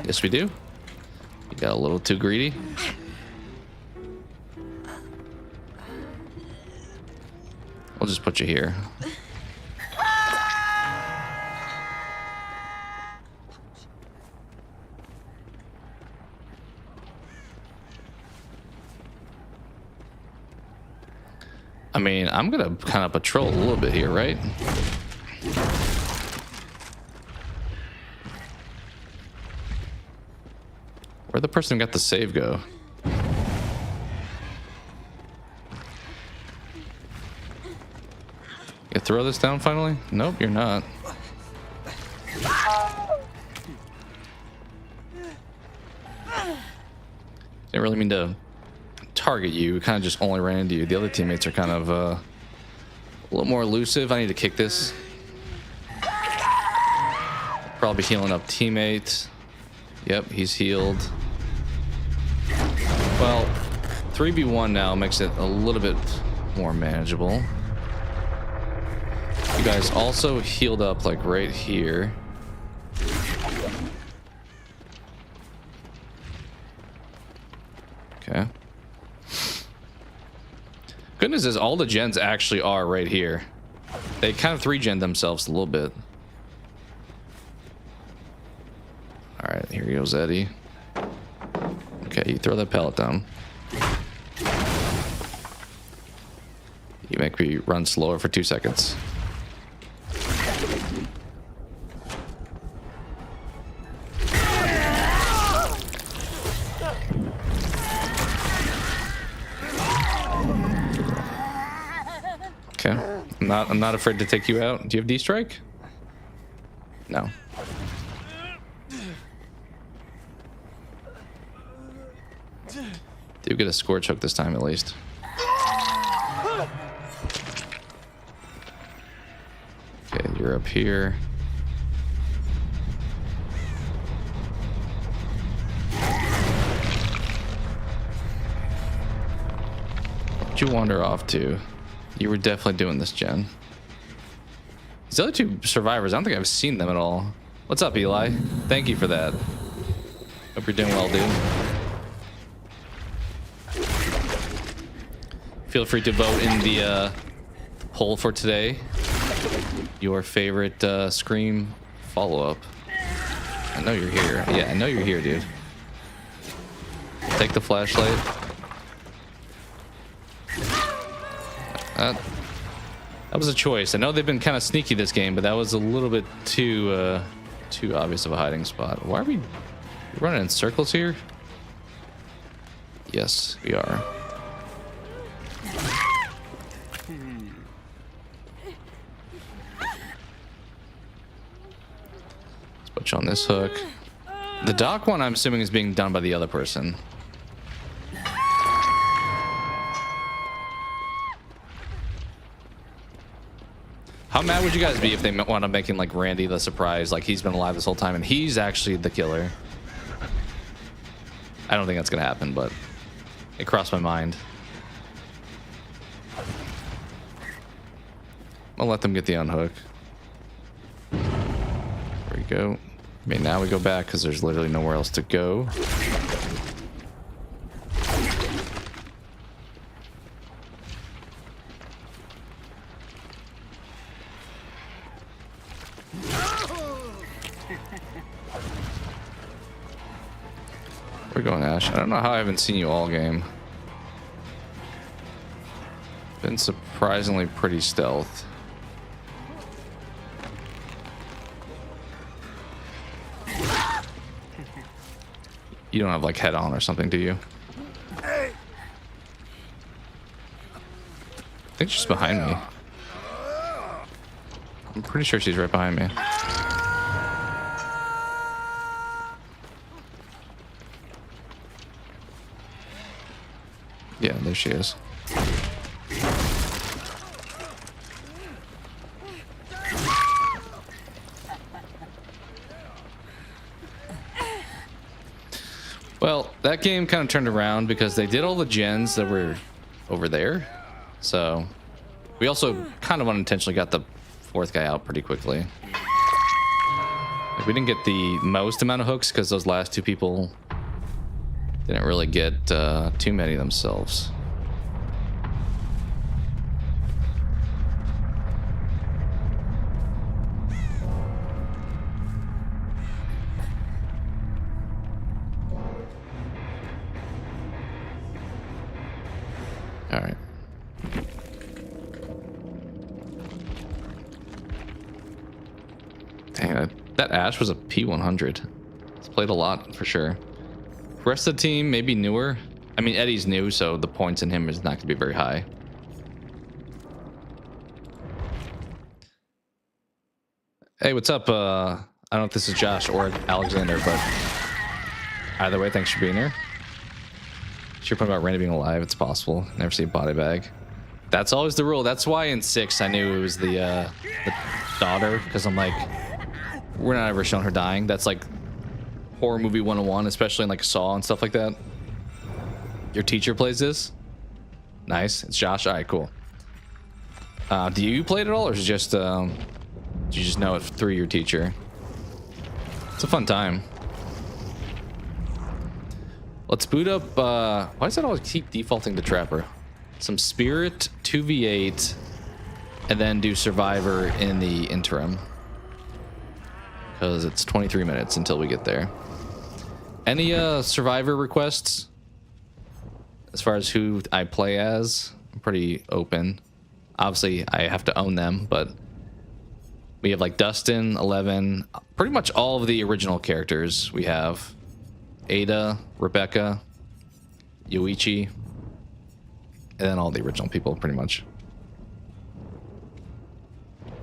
Yes, we do. You got a little too greedy. We'll just put you here. I mean, I'm gonna kind of patrol a little bit here, right? Where'd the person who got the save go? You throw this down finally? Nope, you're not. Didn't really mean to target you. Kind of just only ran into you. The other teammates are kind of a little more elusive. I need to kick this. Probably healing up teammate. Yep, he's healed. Well, 3v1 now makes it a little bit more manageable. You guys also healed up like right here. Okay. Good news is all the gens actually are right here. They kind of 3-gen themselves a little bit. All right, here goes Eddie. Okay, you throw that pellet down. You make me run slower for 2 seconds. Okay, I'm not afraid to take you out. Do you have D-strike? No. Do get a scorch hook this time at least. Okay, you're up here. Where'd you wander off to? You were definitely doing this, Jen. These other 2 survivors, I don't think I've seen them at all. What's up, Eli? Thank you for that. Hope you're doing well, dude. Feel free to vote in the poll for today. Your favorite Scream follow-up. I know you're here. Yeah, I know you're here, dude. Take the flashlight. That was a choice. I know they've been kind of sneaky this game, but that was a little bit too obvious of a hiding spot. Why are we running in circles here? Yes, we are. Let's put you on this hook. The dock one, I'm assuming, is being done by the other person. How mad would you guys be if they wound up making like Randy the surprise, like he's been alive this whole time and he's actually the killer? I don't think that's gonna happen, but it crossed my mind. I'll let them get the unhook. There we go. I mean, now we go back because there's literally nowhere else to go. We're going Ash. I don't know how I haven't seen you all game. Been surprisingly pretty stealth. You don't have like head on or something, do you? I think she's behind me. I'm pretty sure she's right behind me. Yeah, there she is. Well, that game kind of turned around because they did all the gens that were over there. So we also kind of unintentionally got the 4th guy out pretty quickly. Like, we didn't get the most amount of hooks because those last 2 people didn't really get too many themselves. All right. Dang, that Ash was a P100. It's played a lot for sure. Rest of the team, maybe newer. I mean, Eddie's new, so the points in him is not going to be very high. Hey, what's up? I don't know if this is Josh or Alexander, but either way, thanks for being here. Sure, point about Randy being alive. It's possible. Never see a body bag. That's always the rule. That's why in 6 I knew it was the daughter, because I'm like, we're not ever showing her dying. That's like horror movie 101, especially in like Saw and stuff like that. Your teacher plays this? Nice. It's Josh. All right, cool. Do you play it at all, or is it just do you just know it through your teacher? It's a fun time. Let's boot up. Why does it always keep defaulting to Trapper? Some Spirit, 2v8, and then do Survivor in the interim. Because it's 23 minutes until we get there. Any Survivor requests? As far as who I play as, I'm pretty open. Obviously, I have to own them, but we have like Dustin, 11, pretty much all of the original characters we have. Ada, Rebecca, Yoichi, and then all the original people, pretty much.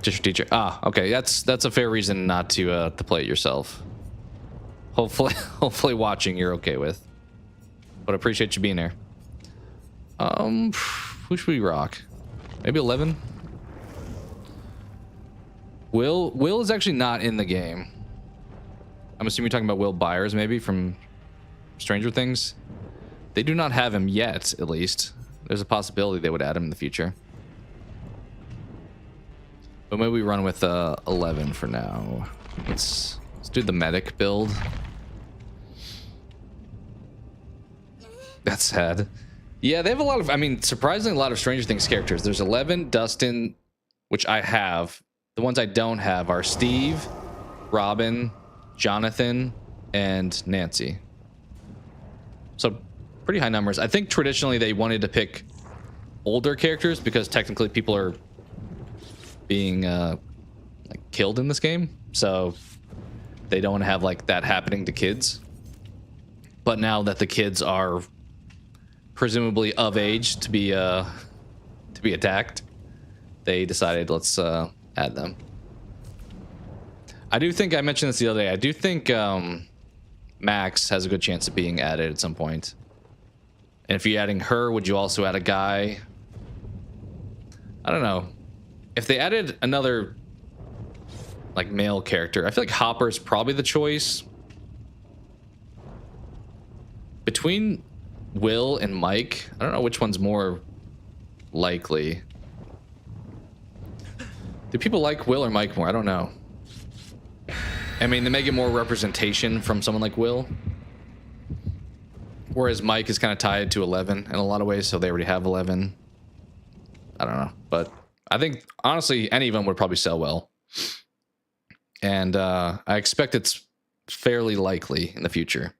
Just your teacher. Ah, okay, that's a fair reason not to play it yourself. Hopefully watching you're okay with. But I appreciate you being there. Who should we rock? Maybe 11? Will is actually not in the game. I'm assuming you're talking about Will Byers, maybe, from Stranger Things. They do not have him yet, at least. There's a possibility they would add him in the future. But maybe we run with 11 for now. Let's do the medic build. That's sad. Yeah, they have a lot of, I mean, surprisingly, a lot of Stranger Things characters. There's 11, Dustin, which I have. The ones I don't have are Steve, Robin, Jonathan, and Nancy. So pretty high numbers. I think traditionally they wanted to pick older characters because technically people are being like killed in this game. So they don't want to have like that happening to kids. But now that the kids are presumably of age to be attacked, they decided let's add them. I do think I mentioned this the other day. I do think Max has a good chance of being added at some point. And if you're adding her, would you also add a guy? I don't know. If they added another like male character, I feel like Hopper's probably the choice. Between Will and Mike, I don't know which one's more likely. Do people like Will or Mike more? I don't know. I mean, they may get more representation from someone like Will. Whereas Mike is kind of tied to 11 in a lot of ways, so they already have 11. I don't know. But I think, honestly, any of them would probably sell well. And I expect it's fairly likely in the future.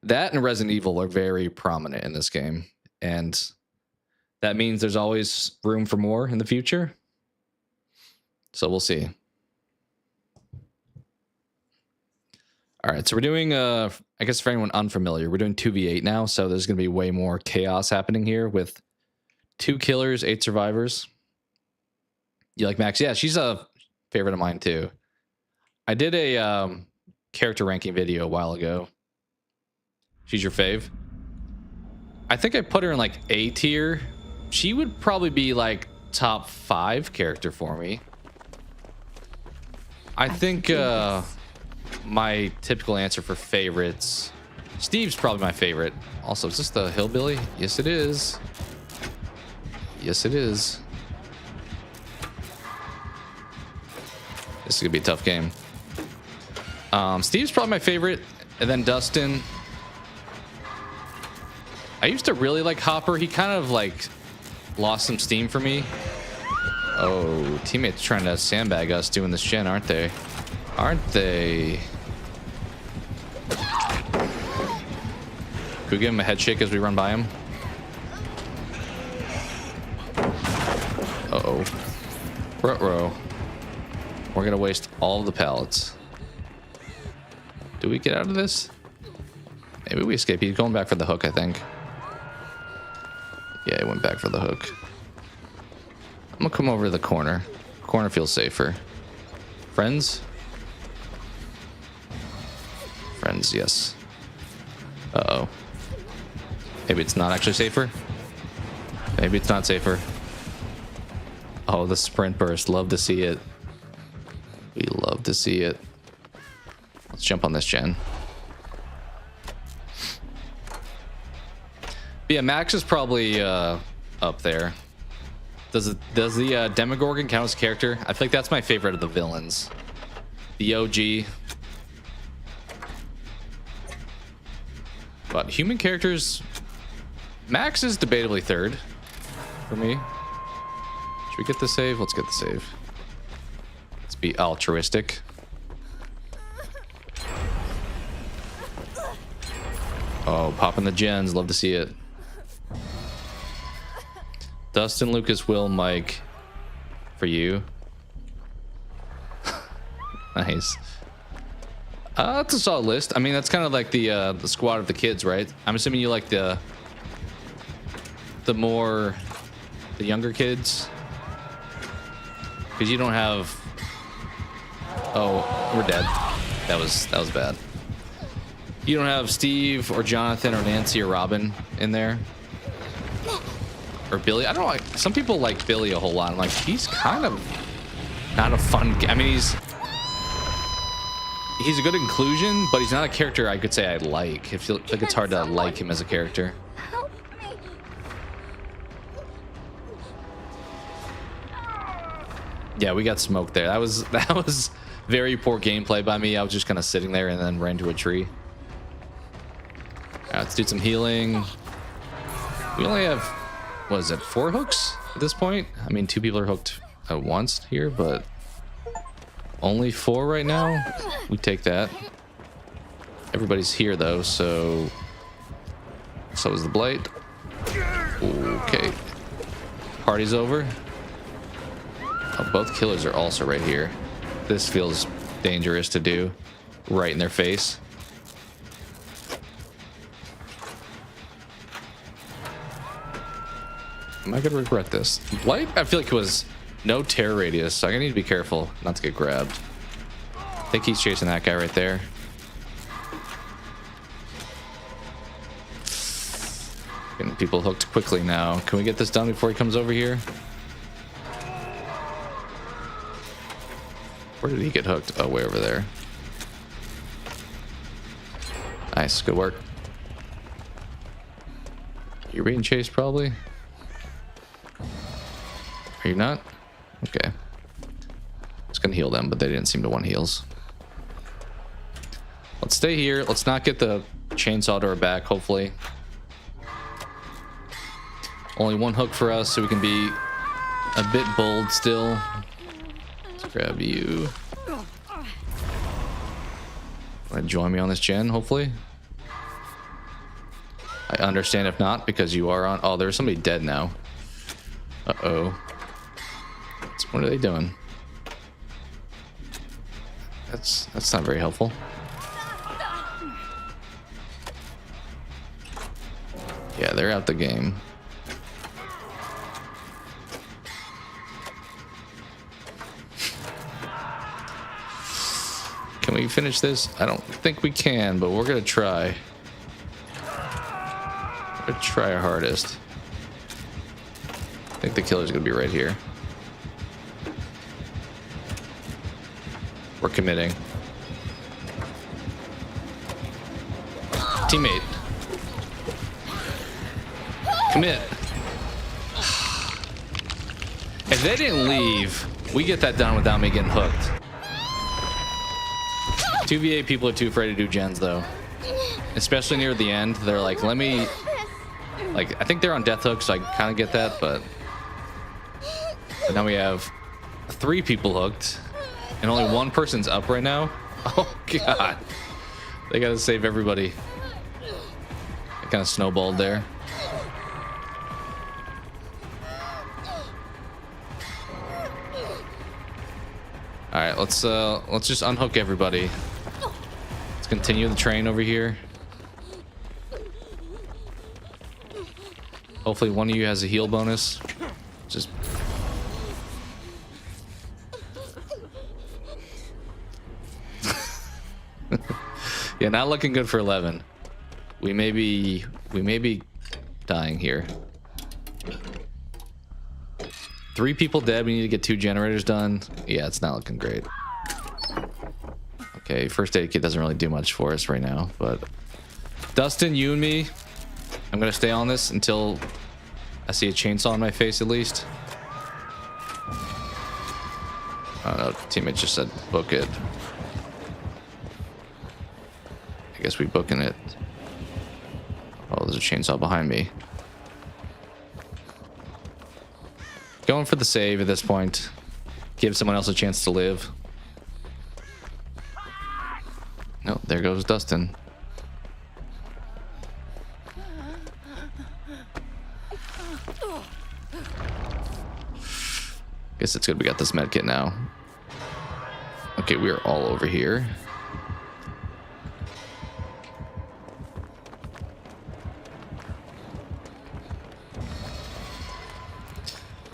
That and Resident Evil are very prominent in this game. And that means there's always room for more in the future. So we'll see. All right, so we're doing, I guess for anyone unfamiliar, we're doing 2v8 now. So there's going to be way more chaos happening here with 2 killers, 8 survivors. You like Max? Yeah, she's a favorite of mine too. I did a character ranking video a while ago. She's your fave? I think I put her in like A tier. She would probably be like top 5 character for me. I think my typical answer for favorites, Steve's probably my favorite. Also, is this the hillbilly? Yes, it is. Yes, it is. This is gonna be a tough game. Steve's probably my favorite, and then Dustin. I used to really like Hopper. He kind of like lost some steam for me. Oh, teammates trying to sandbag us doing this gen, aren't they? Aren't they? Could we give him a head shake as we run by him? Uh-oh. Ruh-roh. We're gonna waste all of the pallets. Do we get out of this? Maybe we escape. He's going back for the hook, I think. Yeah, he went back for the hook. I'm gonna come over to the corner. Corner feels safer. Friends? Friends, yes. Uh-oh. Maybe it's not actually safer? Maybe it's not safer. Oh, the sprint burst. Love to see it. We love to see it. Let's jump on this gen. But yeah, Max is probably up there. Does the Demogorgon count as a character? I feel like that's my favorite of the villains. The OG. But human characters, Max is debatably third for me. Should we get the save? Let's get the save. Let's be altruistic. Oh, popping the gens. Love to see it. Dustin, Lucas, Will, Mike, for you. Nice. That's a solid list. I mean, that's kind of like the squad of the kids, right? I'm assuming you like the younger kids, because you don't have. Oh, we're dead. That was bad. You don't have Steve or Jonathan or Nancy or Robin in there. Or Billy. I don't know. Like, some people like Billy a whole lot. I'm like, he's kind of not a fun. I mean, he's a good inclusion, but he's not a character I could say I like. I feel like it's hard to like him as a character. Help me. Yeah, we got smoked there. That was very poor gameplay by me. I was just kind of sitting there and then ran to a tree. All right, let's do some healing. We only have, what is it, 4 hooks at this point? I mean, 2 people are hooked at once here, but only 4 right now. We take that. Everybody's here though, so is the blight. Okay, party's over. Oh, both killers are also right here. This feels dangerous to do, right in their face. Am I gonna regret this? Blight, I feel like it was no terror radius, so I need to be careful not to get grabbed. I think he's chasing that guy right there. Getting people hooked quickly now. Can we get this done before he comes over here? Where did he get hooked? Oh, way over there. Nice, good work. You're being chased probably? Are you not? Okay. Just gonna heal them, but they didn't seem to want heals. Let's stay here. Let's not get the chainsaw to our back, hopefully. Only 1 hook for us, so we can be a bit bold still. Let's grab you. Want to join me on this gen, hopefully? I understand if not, because you are on... Oh, there's somebody dead now. Uh-oh. What are they doing? That's not very helpful. Yeah, they're out the game. Can we finish this? I don't think we can, but we're gonna try. We're gonna try our hardest. I think the killer's gonna be right here. We're committing. Teammate. Commit. If they didn't leave, we get that done without me getting hooked. 2v8 people are too afraid to do gens though. Especially near the end. They're like, let me... Like, I think they're on death hook, so I kind of get that, but now we have 3 people hooked. And only 1 person's up right now. Oh god, they gotta save everybody. It kind of snowballed there. All right, let's just unhook everybody. Let's continue the train over here. Hopefully one of you has a heal bonus. Just yeah, not looking good for 11. We may be dying here. 3 people dead. We need to get 2 generators done. Yeah, it's not looking great. Okay, first aid kit doesn't really do much for us right now, but Dustin, you and me, I'm gonna stay on this until I see a chainsaw on my face at least. Oh no, teammate just said book it. I guess we booking it. Oh, there's a chainsaw behind me. Going for the save at this point. Give someone else a chance to live. No, there goes Dustin. Guess it's good we got this med kit now. Okay, we are all over here.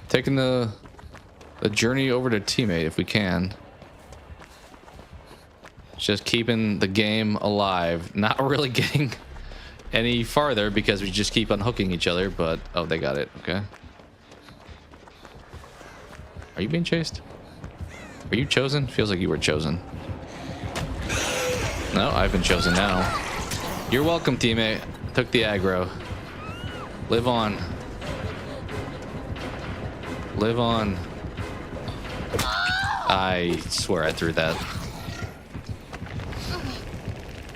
Taking the journey over to teammate if we can. Just keeping the game alive. Not really getting any farther because we just keep unhooking each other, but oh, they got it. Okay. Are you being chased? Are you chosen? Feels like you were chosen. No, I've been chosen now. You're welcome, teammate. Took the aggro. Live on. Live on. I swear I threw that.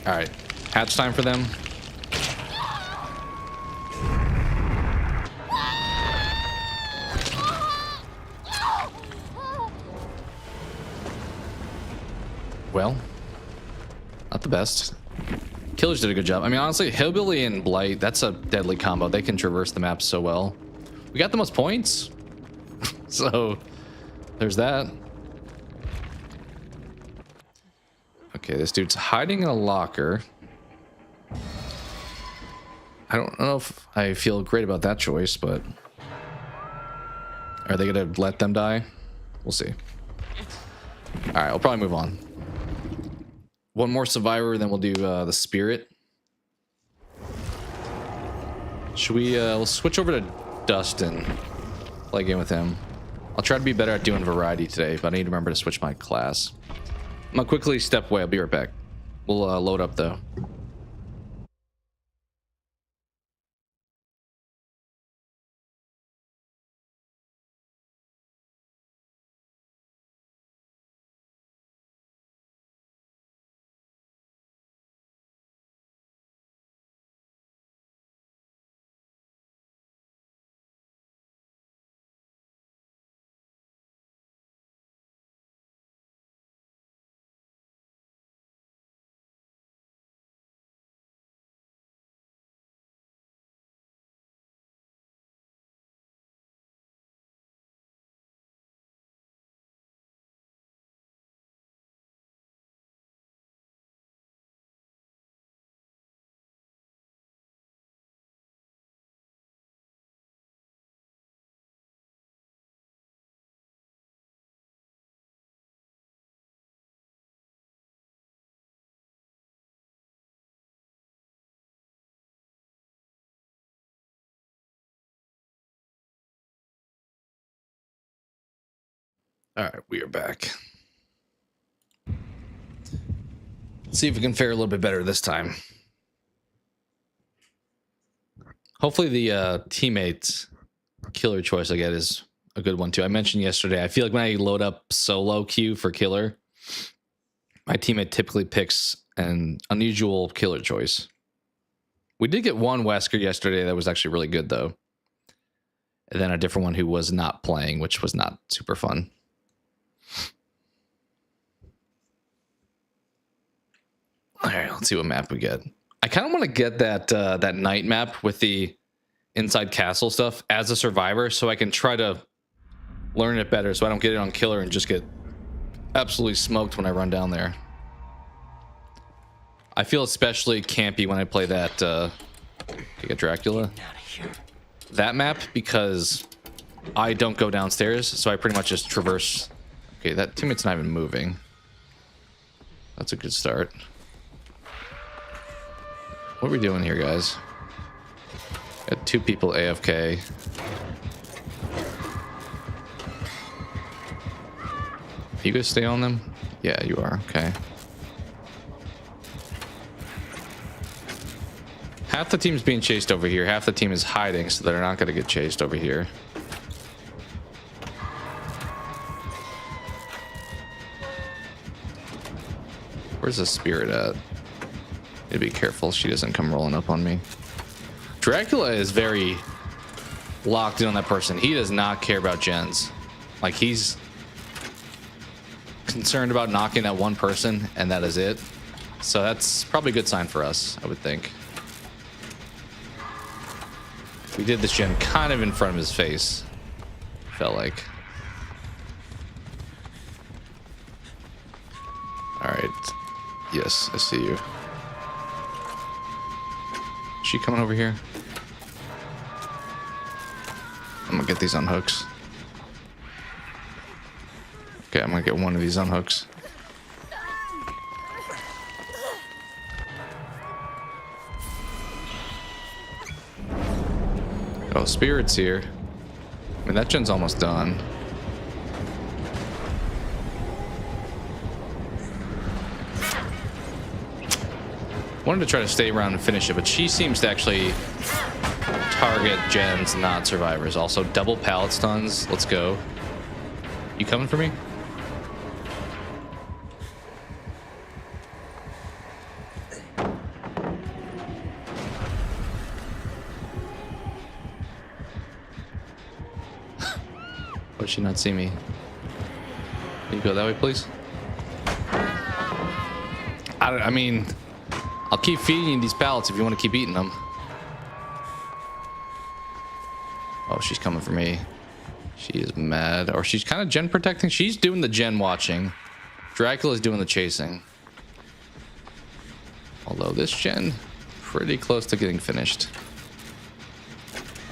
Alright. Hatch time for them. Well, not the best. Killers did a good job. I mean, honestly, Hillbilly and Blight, that's a deadly combo. They can traverse the map so well. We got the most points. So, there's that. Okay, this dude's hiding in a locker. I don't know if I feel great about that choice, but... Are they gonna let them die? We'll see. Alright, I'll probably move on. One more survivor, then we'll do the spirit. Should we, we'll switch over to Dustin. Play a game with him. I'll try to be better at doing variety today, but I need to remember to switch my class. I'm gonna quickly step away. I'll be right back. We'll load up though. All right, we are back. Let's see if we can fare a little bit better this time. Hopefully the teammates killer choice I get is a good one too. I mentioned yesterday, I feel like when I load up solo queue for killer, my teammate typically picks an unusual killer choice. We did get one Wesker yesterday that was actually really good though. And then a different one who was not playing, which was not super fun. All right, let's see what map we get. I kind of want to get that that night map with the inside castle stuff as a survivor, so I can try to learn it better, so I don't get it on killer and just get absolutely smoked when I run down there. I feel especially campy when I play that. Take a Dracula. that map because I don't go downstairs, so I pretty much just traverse. Okay, that teammate's not even moving. That's a good start. What are we doing here, guys? Got 2 people AFK. You guys stay on them? Yeah, you are. Okay. Half the team's being chased over here. Half the team is hiding, so they're not going to get chased over here. Where's the spirit at? Need to be careful she doesn't come rolling up on me. Dracula is very locked in on that person. He does not care about gens. Like, he's concerned about knocking that one person, and that is it. So that's probably a good sign for us, I would think. We did this gen kind of in front of his face, felt like. All right. Yes, I see you. Is she coming over here? I'm gonna get these on hooks. Okay, I'm gonna get one of these on hooks. Oh, spirit's here. I mean, that gen's almost done. Wanted to try to stay around and finish it, but she seems to actually target gens, not survivors. Also, double pallet stuns. Let's go. You coming for me? Why does she not see me? Can you go that way, please? I mean, I'll keep feeding you these pallets if you want to keep eating them. Oh, she's coming for me. She is mad. Or she's kind of gen protecting. She's doing the gen watching. Dracula's doing the chasing. Although this gen, pretty close to getting finished.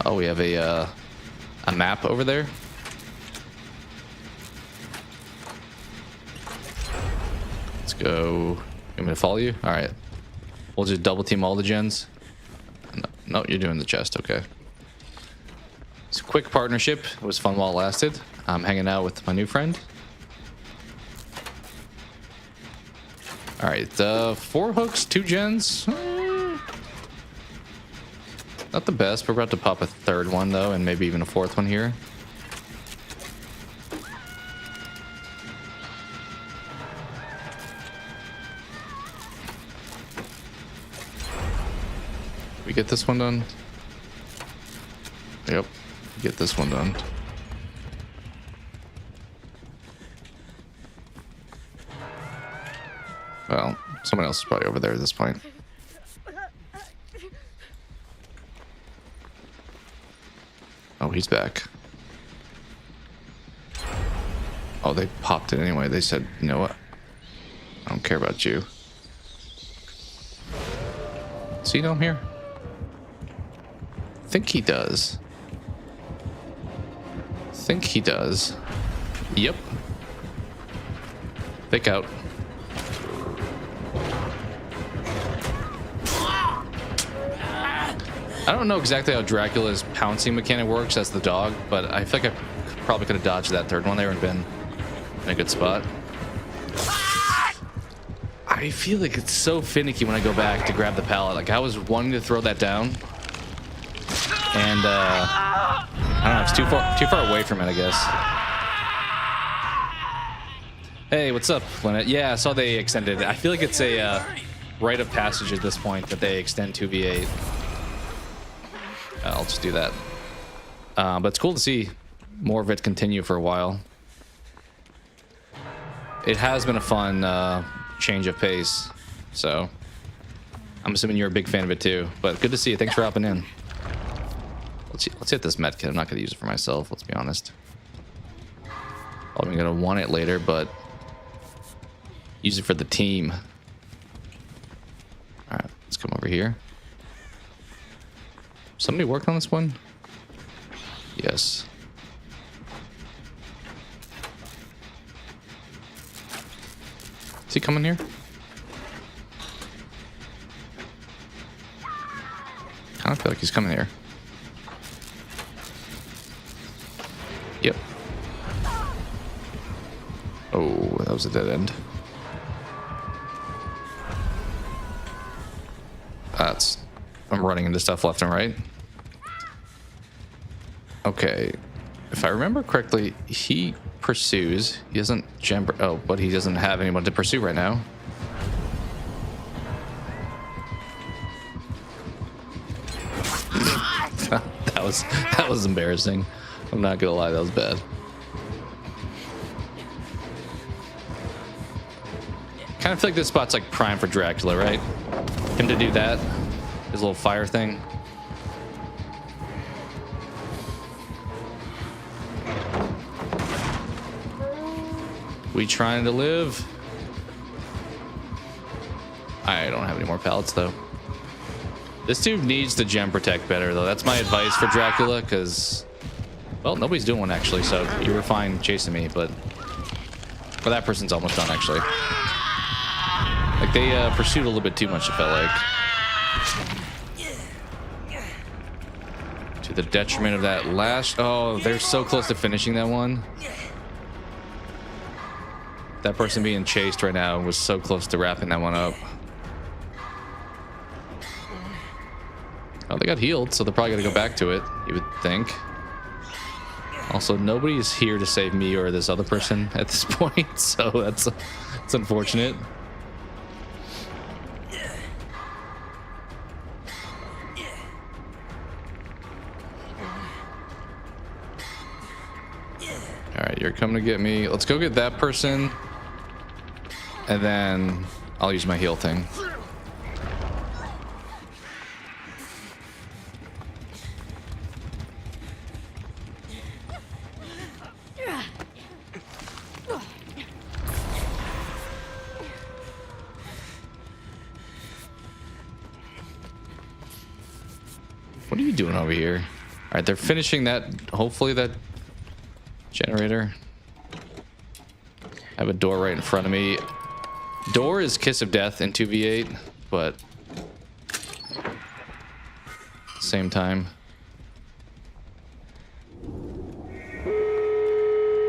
Oh, we have a map over there. Let's go. You want me to follow you? All right. We'll just double team all the gens. No, you're doing the chest. Okay. It's a quick partnership. It was fun while it lasted. I'm hanging out with my new friend. All right. 4 hooks, 2 gens. Not the best. We're about to pop a 3rd one, though, and maybe even a 4th one here. We get this one done. Yep, get this one done. Well, someone else is probably over there at this point. Oh, he's back. Oh, they popped it anyway. They said, you know what? I don't care about you. See, no, I'm here. Think he does. Think he does. Yep. Fake out. I don't know exactly how Dracula's pouncing mechanic works as the dog, but I feel like I probably could have dodged that 3rd one there and been in a good spot. I feel like it's so finicky when I go back to grab the pallet. Like, I was wanting to throw that down, and I don't know, it's too far away from it, I guess. Hey, what's up, Lynette? Yeah, I saw they extended it. I feel like it's a rite of passage at this point that they extend 2v8. I'll just do that. But it's cool to see more of it continue for a while. It has been a fun change of pace, so I'm assuming you're a big fan of it too. But good to see you. Thanks for hopping in. Let's hit this med kit. I'm not going to use it for myself, let's be honest. Probably going to want it later, but use it for the team. All right, let's come over here. Somebody worked on this one? Yes. Is he coming here? I don't feel like he's coming here. Yep. Oh, that was a dead end. I'm running into stuff left and right. Okay. If I remember correctly, he pursues. He doesn't jump. Oh, but he doesn't have anyone to pursue right now. that was embarrassing. I'm not gonna lie, that was bad. Kind of feel like this spot's like prime for Dracula, right? Him to do that, his little fire thing. We trying to live? I don't have any more pallets though. This dude needs to gem protect better though. That's my advice for Dracula, because, well, nobody's doing one actually, so you were fine chasing me, but that person's almost done actually. Like they pursued a little bit too much, it felt like. To the detriment of that last. Oh, they're so close to finishing that one. That person being chased right now was so close to wrapping that one up. Oh, they got healed, so they're probably gonna go back to it, you would think. Also, nobody's here to save me or this other person at this point, so it's unfortunate. All right, you're coming to get me. Let's go get that person, and then I'll use my heal thing. What are you doing over here? All right, they're finishing that. Hopefully that generator. I have a door right in front of me. Door is Kiss of Death in 2v8, but same time.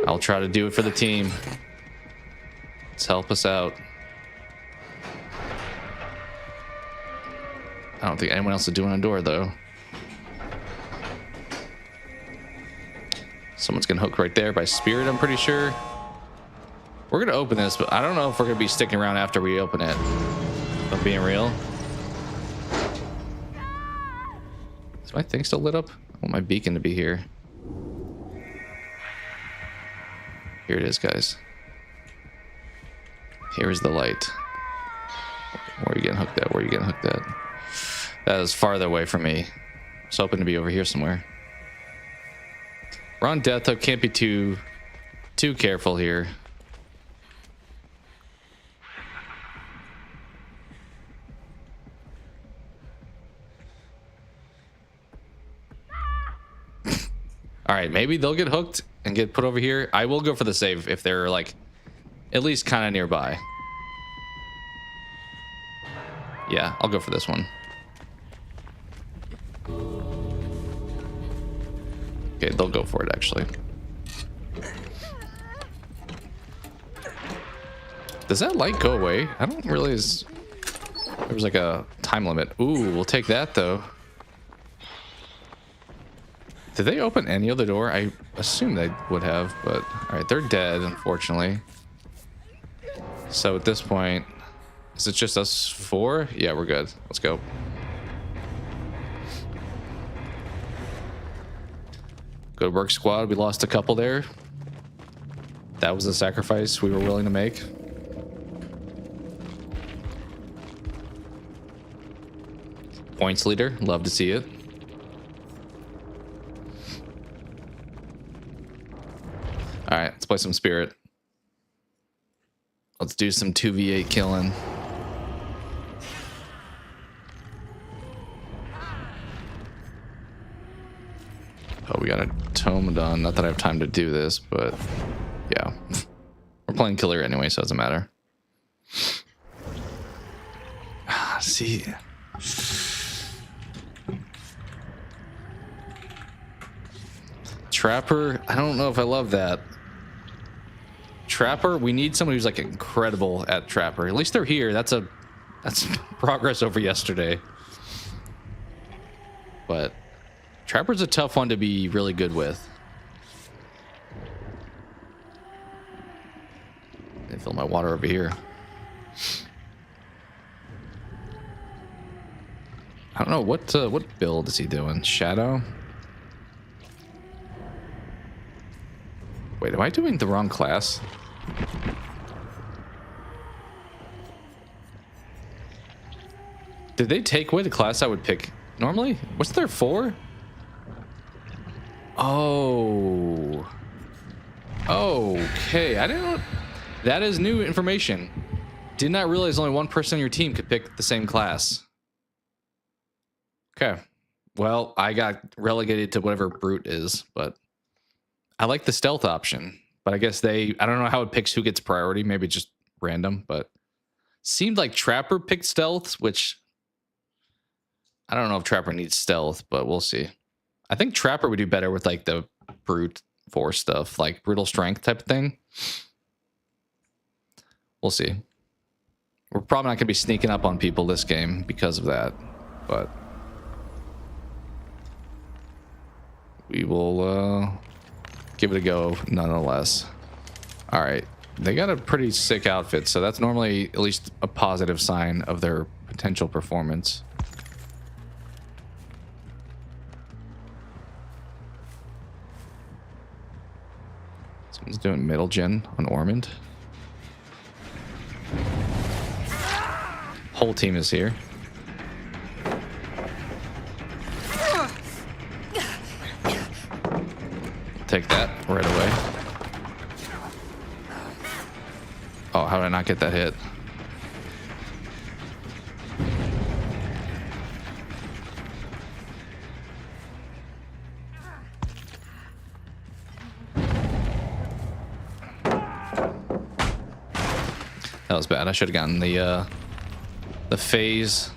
I'll try to do it for the team. Let's help us out. I don't think anyone else is doing a door though. Someone's gonna hook right there by spirit, I'm pretty sure. We're gonna open this, but I don't know if we're gonna be sticking around after we open it. If I'm being real. Is my thing still lit up? I want my beacon to be here. Here it is, guys. Here is the light. Where are you getting hooked at? Where are you getting hooked at? That is farther away from me. I was hoping to be over here somewhere. We're on death hook. Can't be too careful here. All right, maybe they'll get hooked and get put over here. I will go for the save if they're like at least kind of nearby. Yeah, I'll go for this one. Okay, they'll go for it actually. Does that light go away? I don't realize there was like a time limit. Ooh, we'll take that though. Did they open any other door? I assume they would have, but all right, they're dead, unfortunately. So at this point, is it just us four? Yeah, we're good. Let's go. Good work, squad. We lost a couple there. That was a sacrifice we were willing to make. Points leader. Love to see it. All right, let's play some spirit. Let's do some 2v8 killing. Oh, we got a tome done. Not that I have time to do this, but yeah. We're playing killer anyway, so it doesn't matter. See. Trapper, I don't know if I love that. Trapper, we need someone who's like incredible at Trapper. At least they're here. That's progress over yesterday. But Trapper's a tough one to be really good with. I fill my water over here. I don't know what build is he doing? Shadow? Wait, am I doing the wrong class? Did they take away the class I would pick normally? What's there for? Oh. Okay, I didn't know. That is new information. Did not realize only one person on your team could pick the same class. Okay. Well, I got relegated to whatever brute is, but I like the stealth option. But I guess I don't know how it picks who gets priority. Maybe just random, but seemed like Trapper picked stealth, which I don't know if Trapper needs stealth, but we'll see. I think Trapper would do better with like the brute force stuff, like brutal strength type of thing. We'll see. We're probably not going to be sneaking up on people this game because of that, but we will give it a go nonetheless. All right. They got a pretty sick outfit, so that's normally at least a positive sign of their potential performance. Someone's doing middle gen on Ormond. Whole team is here. Take that right away. Oh, how did I not get that hit? That was bad. I should have gotten the phase.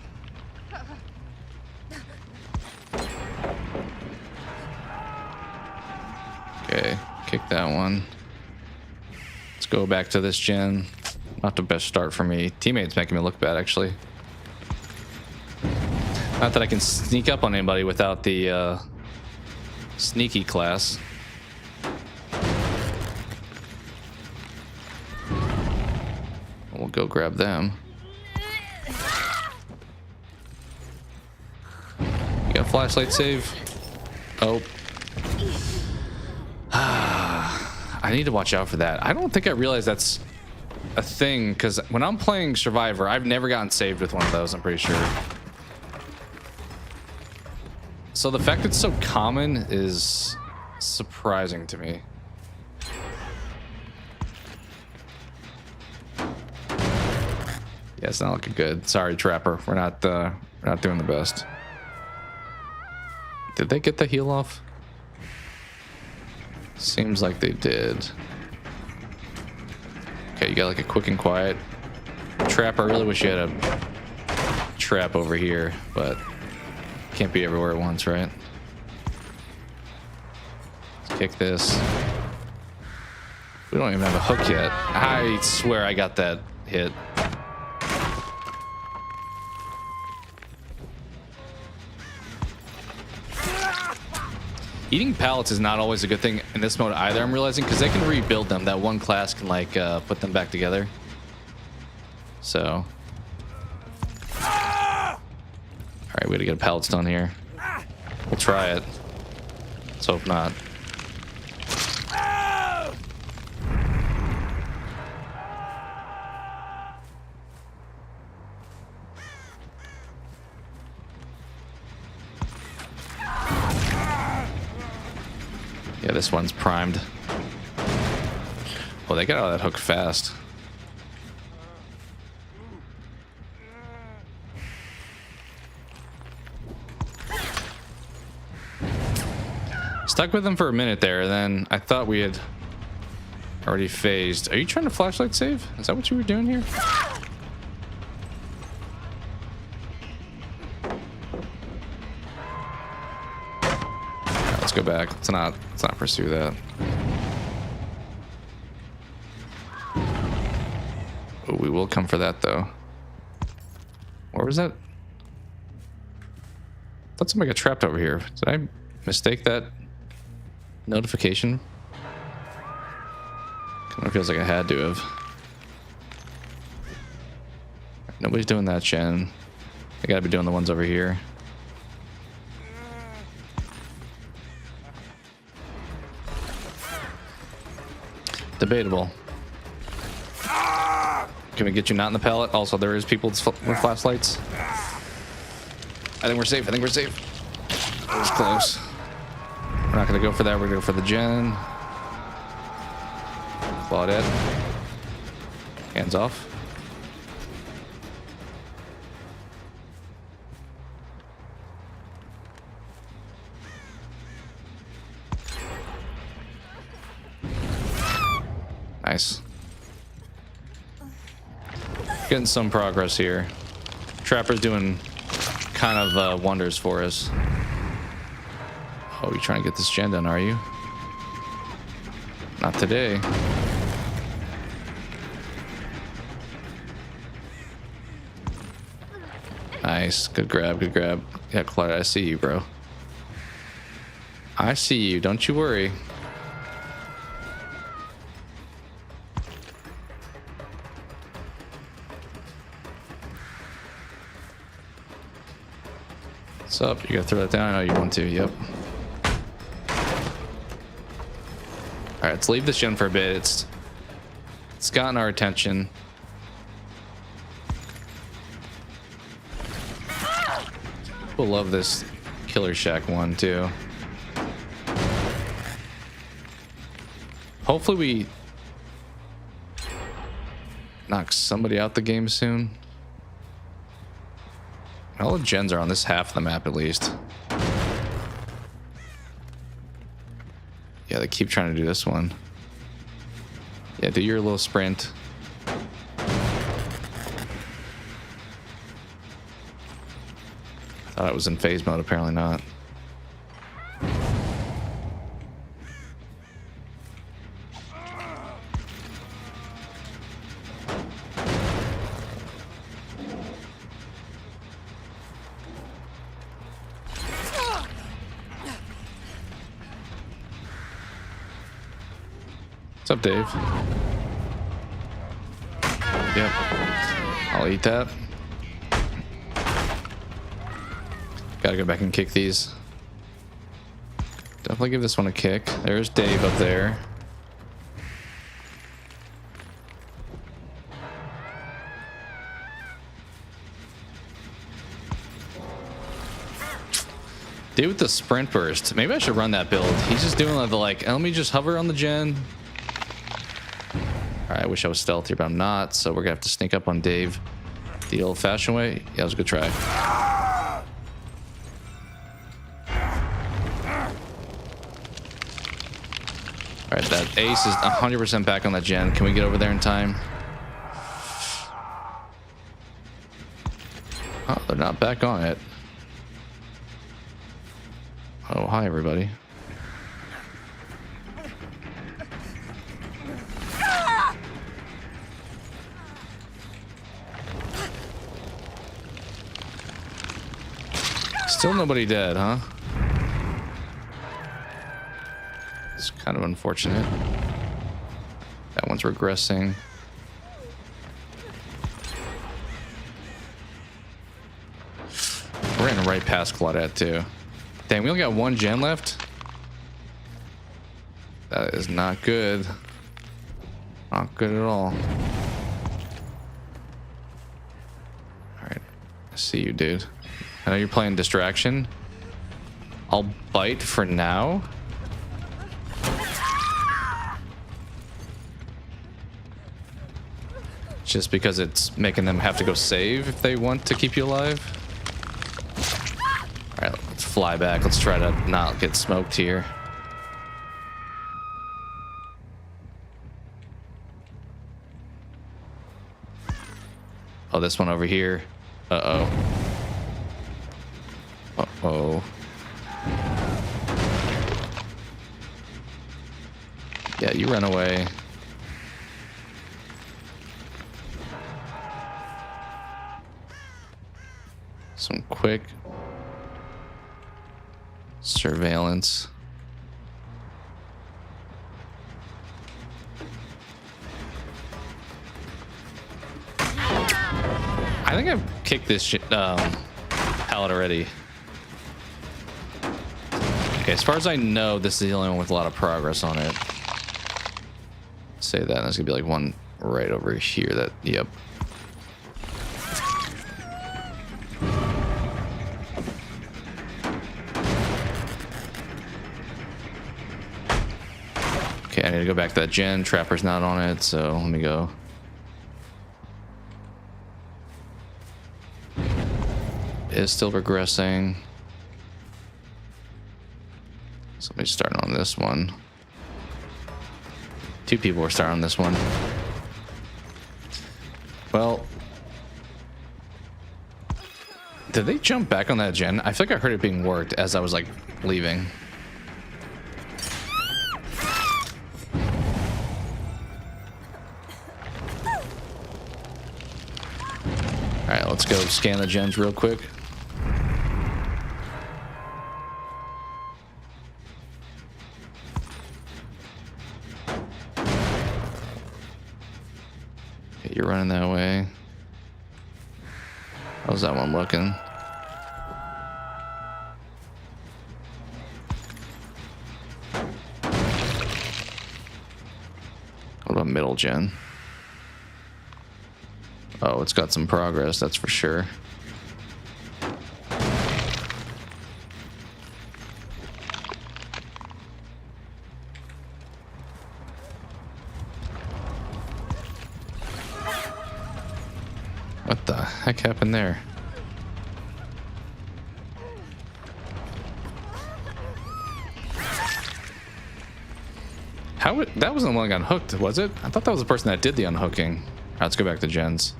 Okay, kick that one. Let's go back to this gen. Not the best start for me. Teammates making me look bad, actually. Not that I can sneak up on anybody without the sneaky class. We'll go grab them. You got a flashlight save? Oh. I need to watch out for that. I don't think I realized that's a thing, because when I'm playing Survivor, I've never gotten saved with one of those, I'm pretty sure. So the fact it's so common is surprising to me. Yeah, it's not looking good. Sorry, Trapper. We're not doing the best. Did they get the heal off? Seems like they did. Okay, you got like a quick and quiet trap. I really wish you had a trap over here, but can't be everywhere at once, right? Let's kick this. We don't even have a hook yet. I swear I got that hit. Eating pallets is not always a good thing in this mode either, I'm realizing, because they can rebuild them. That one class can like put them back together. So. Alright, we gotta get a pallet stone here. We'll try it. Let's hope not. Yeah, this one's primed. Well, they got out of that hook fast. Stuck with him for a minute there, and then I thought we had already phased. Are you trying to flashlight save? Is that what you were doing here? Right, let's go back. Let's not pursue that. Oh, we will come for that though. Where was that? I thought somebody got trapped over here. Did I mistake that notification? Kind of feels like I had to have. Nobody's doing that, Shannon. I gotta be doing the ones over here. Debatable. Can we get you not in the pallet? Also, there is people with flashlights. I think we're safe. I think we're safe. That was close. We're not gonna go for that. We're gonna go for the gen. Claudette. Hands off. Nice. Getting some progress here. Trapper's doing kind of wonders for us. Oh, you trying to get this gen done, are you? Not today. Nice. Good grab, good grab. Yeah, Clyde, I see you, bro. I see you. Don't you worry. What's up? You gotta throw that down? I know you want to. Yep. Alright, let's leave this gen for a bit. It's gotten our attention. People love this Killer Shack one too. Hopefully we knock somebody out the game soon. All the gens are on this half of the map at least. Yeah, they keep trying to do this one. Yeah, do your little sprint. Thought it was in phase mode, apparently not. What's up, Dave? Yep. I'll eat that. Gotta go back and kick these. Definitely give this one a kick. There's Dave up there. Dude with the sprint burst. Maybe I should run that build. He's just doing the like, let me just hover on the gen. Alright, I wish I was stealthier, but I'm not, so we're gonna have to sneak up on Dave the old-fashioned way. Yeah, it was a good try. Alright, that ace is 100% back on that gen. Can we get over there in time? Oh, they're not back on it. Oh, hi, everybody. Still nobody dead, huh? It's kind of unfortunate. That one's regressing. We're in right past Claudette, too. Dang, we only got one gen left? That is not good. Not good at all. Alright. I see you, dude. I know you're playing distraction. I'll bite for now. Just because it's making them have to go save if they want to keep you alive. Alright, let's fly back. Let's try to not get smoked here. Oh, this one over here. Uh-oh. Uh-oh. Yeah, you run away. Some quick surveillance. I think I've kicked this pallet already. Okay, as far as I know, this is the only one with a lot of progress on it. Say that, and there's gonna be like one right over here that, yep. Okay, I need to go back to that gen. Trapper's not on it, so let me go. Is still regressing. Somebody's starting on this one. Two people were starting on this one. Well, did they jump back on that gen? I feel like I heard it being worked as I was like leaving. All right, let's go scan the gens real quick. Okay, you're running that way. How's that one looking? What about middle gen? Oh, it's got some progress, that's for sure. What the heck happened there? That wasn't the one that got hooked, was it? I thought that was the person that did the unhooking. All right, let's go back to gens.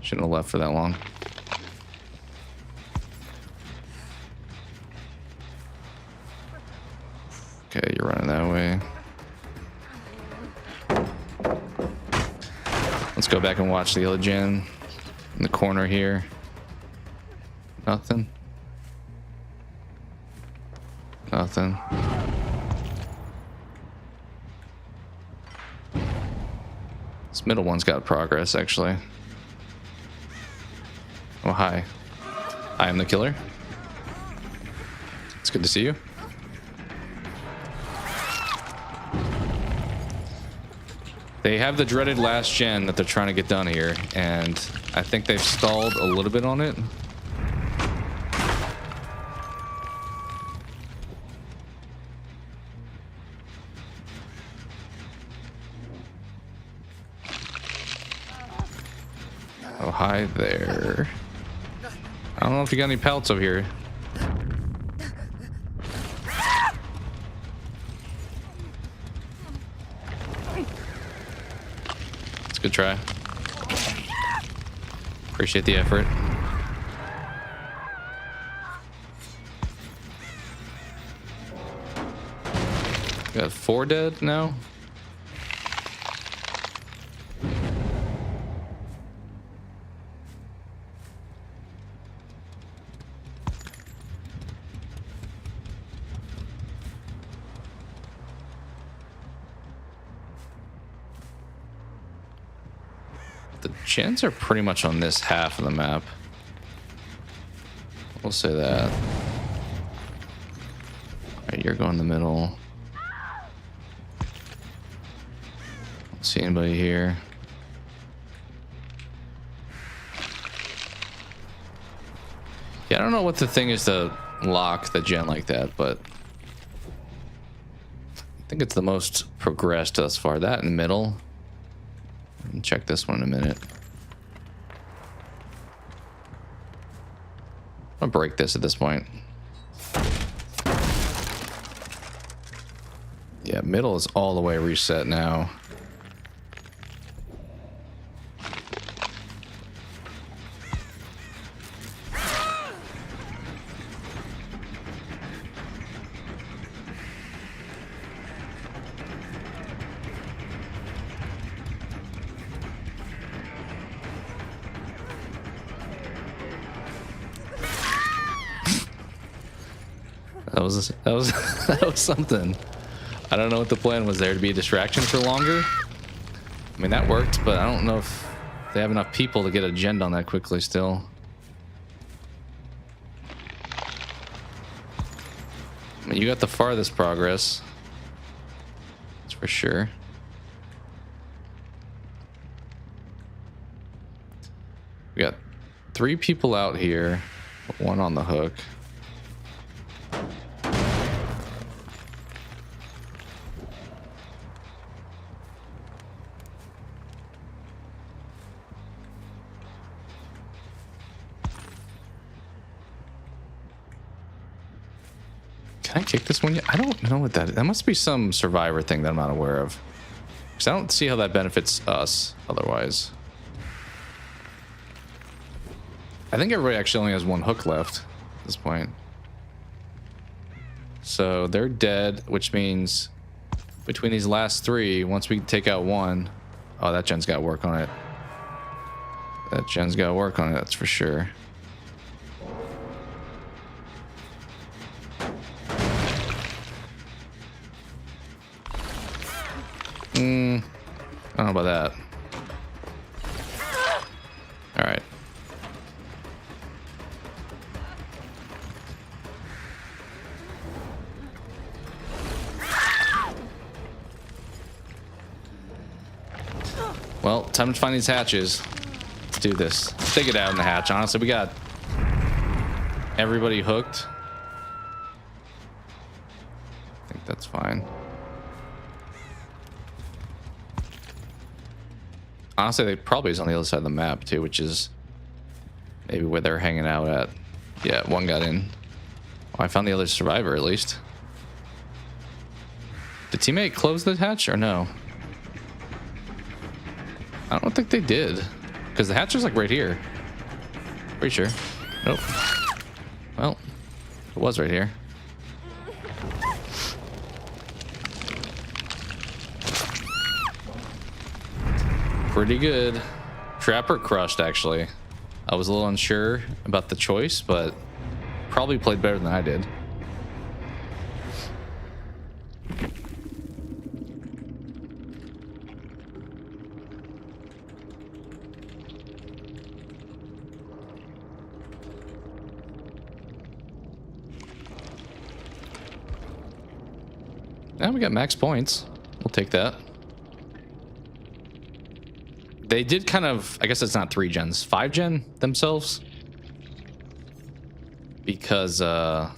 Shouldn't have left for that long. Okay, you're running that way. Let's go back and watch the other gen in the corner here. Nothing. Nothing. This middle one's got progress, actually. Oh, hi. I am the killer. It's good to see you. They have the dreaded last gen that they're trying to get done here, and I think they've stalled a little bit on it. Oh, hi there. I don't know if you got any pellets over here. It's a good try. Appreciate the effort. Got 4 dead now. The gens are pretty much on this half of the map. We'll say that. Alright, you're going the middle. Don't see anybody here. Yeah, I don't know what the thing is to lock the gen like that, but I think it's the most progressed thus far. That in the middle. Check this one in a minute. I'll break this at this point. Yeah, middle is all the way reset now. was that was something. I don't know what the plan was there, to be a distraction for longer. I mean, that worked, but I don't know if they have enough people to get a gen on that quickly still. I mean, you got the farthest progress. That's for sure. We got 3 people out here, 1 on the hook. Can I kick this one yet? I don't know what that is. That must be some survivor thing that I'm not aware of. Because I don't see how that benefits us otherwise. I think everybody actually only has 1 hook left at this point. So they're dead, which means between these last 3, once we take out 1... Oh, that gen's got to work on it. That gen's got to work on it, that's for sure. I don't know about that. All right. Well, time to find these hatches. Let's do this. Let's take it out in the hatch. Honestly, we got everybody hooked. I think that's fine. Honestly, they probably is on the other side of the map too, which is maybe where they're hanging out at. Yeah, 1 got in. Oh, I found the other survivor at least. Did teammate close the hatch or no? I don't think they did, because the hatch is like right here. Pretty sure. Nope. Well, it was right here. Pretty good. Trapper crushed, actually. I was a little unsure about the choice, but probably played better than I did. Now we got max points. We'll take that. They did kind of, I guess it's not 3 gens, 5 gen themselves. Because the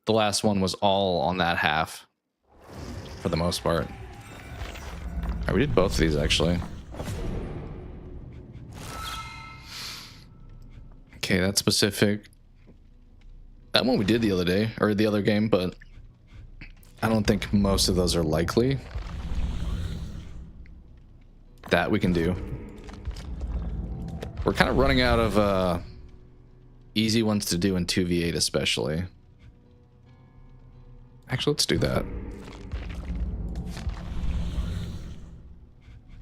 last one was all on that half for the most part. All right, we did both of these actually. Okay, that's specific. That one we did the other day, or the other game, but I don't think most of those are likely. That we can do. We're kind of running out of easy ones to do in 2v8 especially. Actually, let's do that.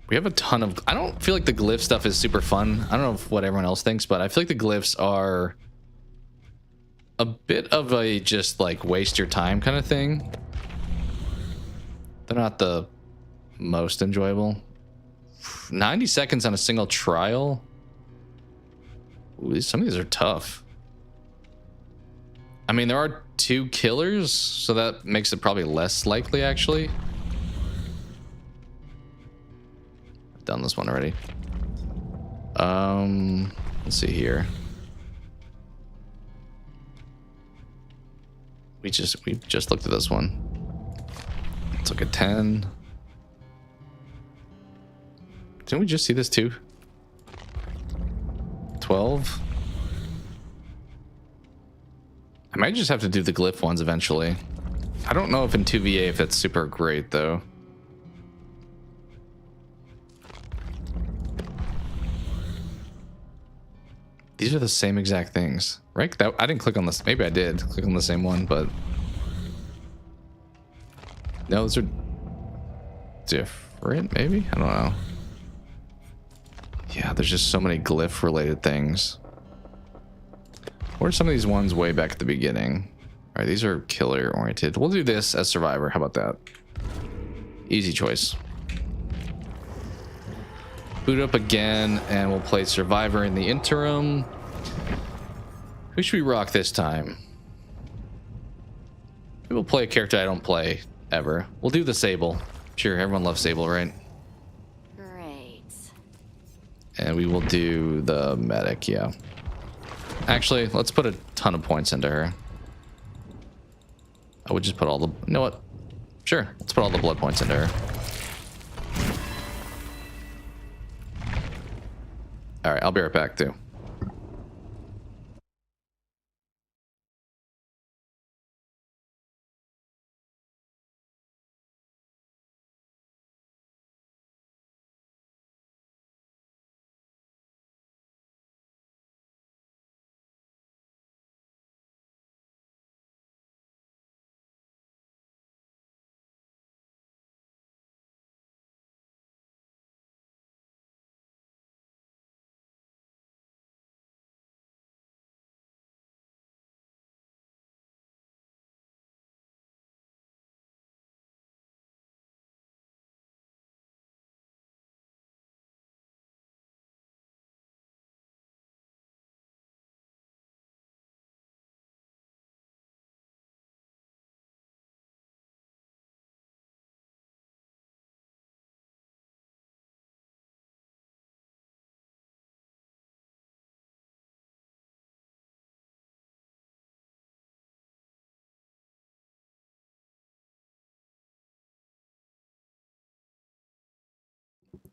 We have a ton of... I don't feel like the glyph stuff is super fun. I don't know what everyone else thinks, but I feel like the glyphs are a bit of a just like waste your time kind of thing. They're not the most enjoyable. 90 seconds on a single trial. Ooh, some of these are tough. I mean, there are 2 killers, so that makes it probably less likely, actually. I've done this one already. Let's see here. We just looked at this one. Let's look at 10. Didn't we just see this too? 12. I might just have to do the glyph ones eventually. I don't know if in 2v8 if that's super great though. These are the same exact things, right? That, I didn't click on this. Maybe I did click on the same one, but no, those are different. Maybe, I don't know. Yeah, there's just so many glyph related things. What are some of these ones way back at the beginning? All right, these are killer oriented. We'll do this as survivor. How about that? Easy choice. Boot up again, and we'll play survivor in the interim. Who should we rock this time? Maybe we'll play a character I don't play ever. We'll do the Sable. Sure, everyone loves Sable, right? Great. And we will do the medic, yeah. Actually, let's put a ton of points into her. I would just put all the... You know what? Sure, let's put all the blood points into her. Alright, I'll be right back, too.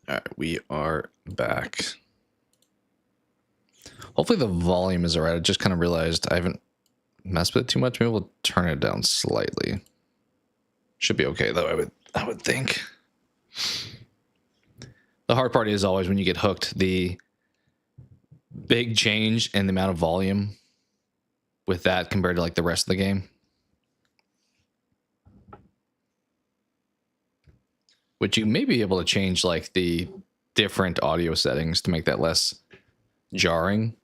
All right, we are back. Hopefully the volume is all right. I just kind of realized I haven't messed with it too much. Maybe we'll turn it down slightly. Should be okay though, I would think. The hard part is always when you get hooked, the big change in the amount of volume with that compared to like the rest of the game. Which you may be able to change like the different audio settings to make that less jarring.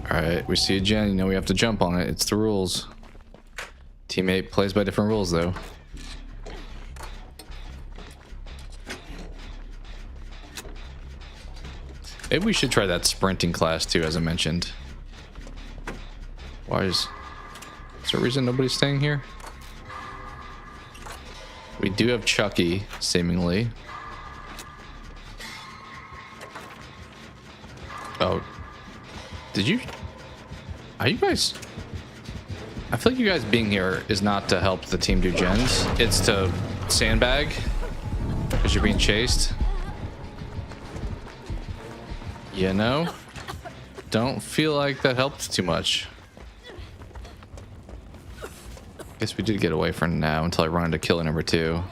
All right, we see a gen. You know we have to jump on it. It's the rules. Teammate plays by different rules though. Maybe we should try that sprinting class too, as I mentioned. Why is there a reason nobody's staying here? We do have Chucky, seemingly. Oh. Did you... Are you guys... I feel like you guys being here is not to help the team do gens. It's to sandbag. Because you're being chased. You know? Don't feel like that helped too much. Guess we did get away for now until I run into killer number 2.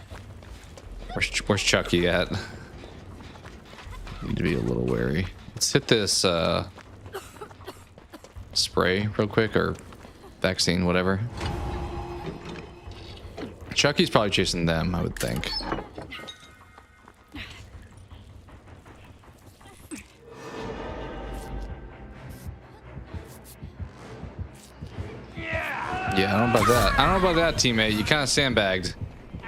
Where's Chucky at? Need to be a little wary. Let's hit this spray real quick, or vaccine, whatever. Chucky's probably chasing them, I would think. Yeah, I don't know about that. I don't know about that, teammate. You kind of sandbagged.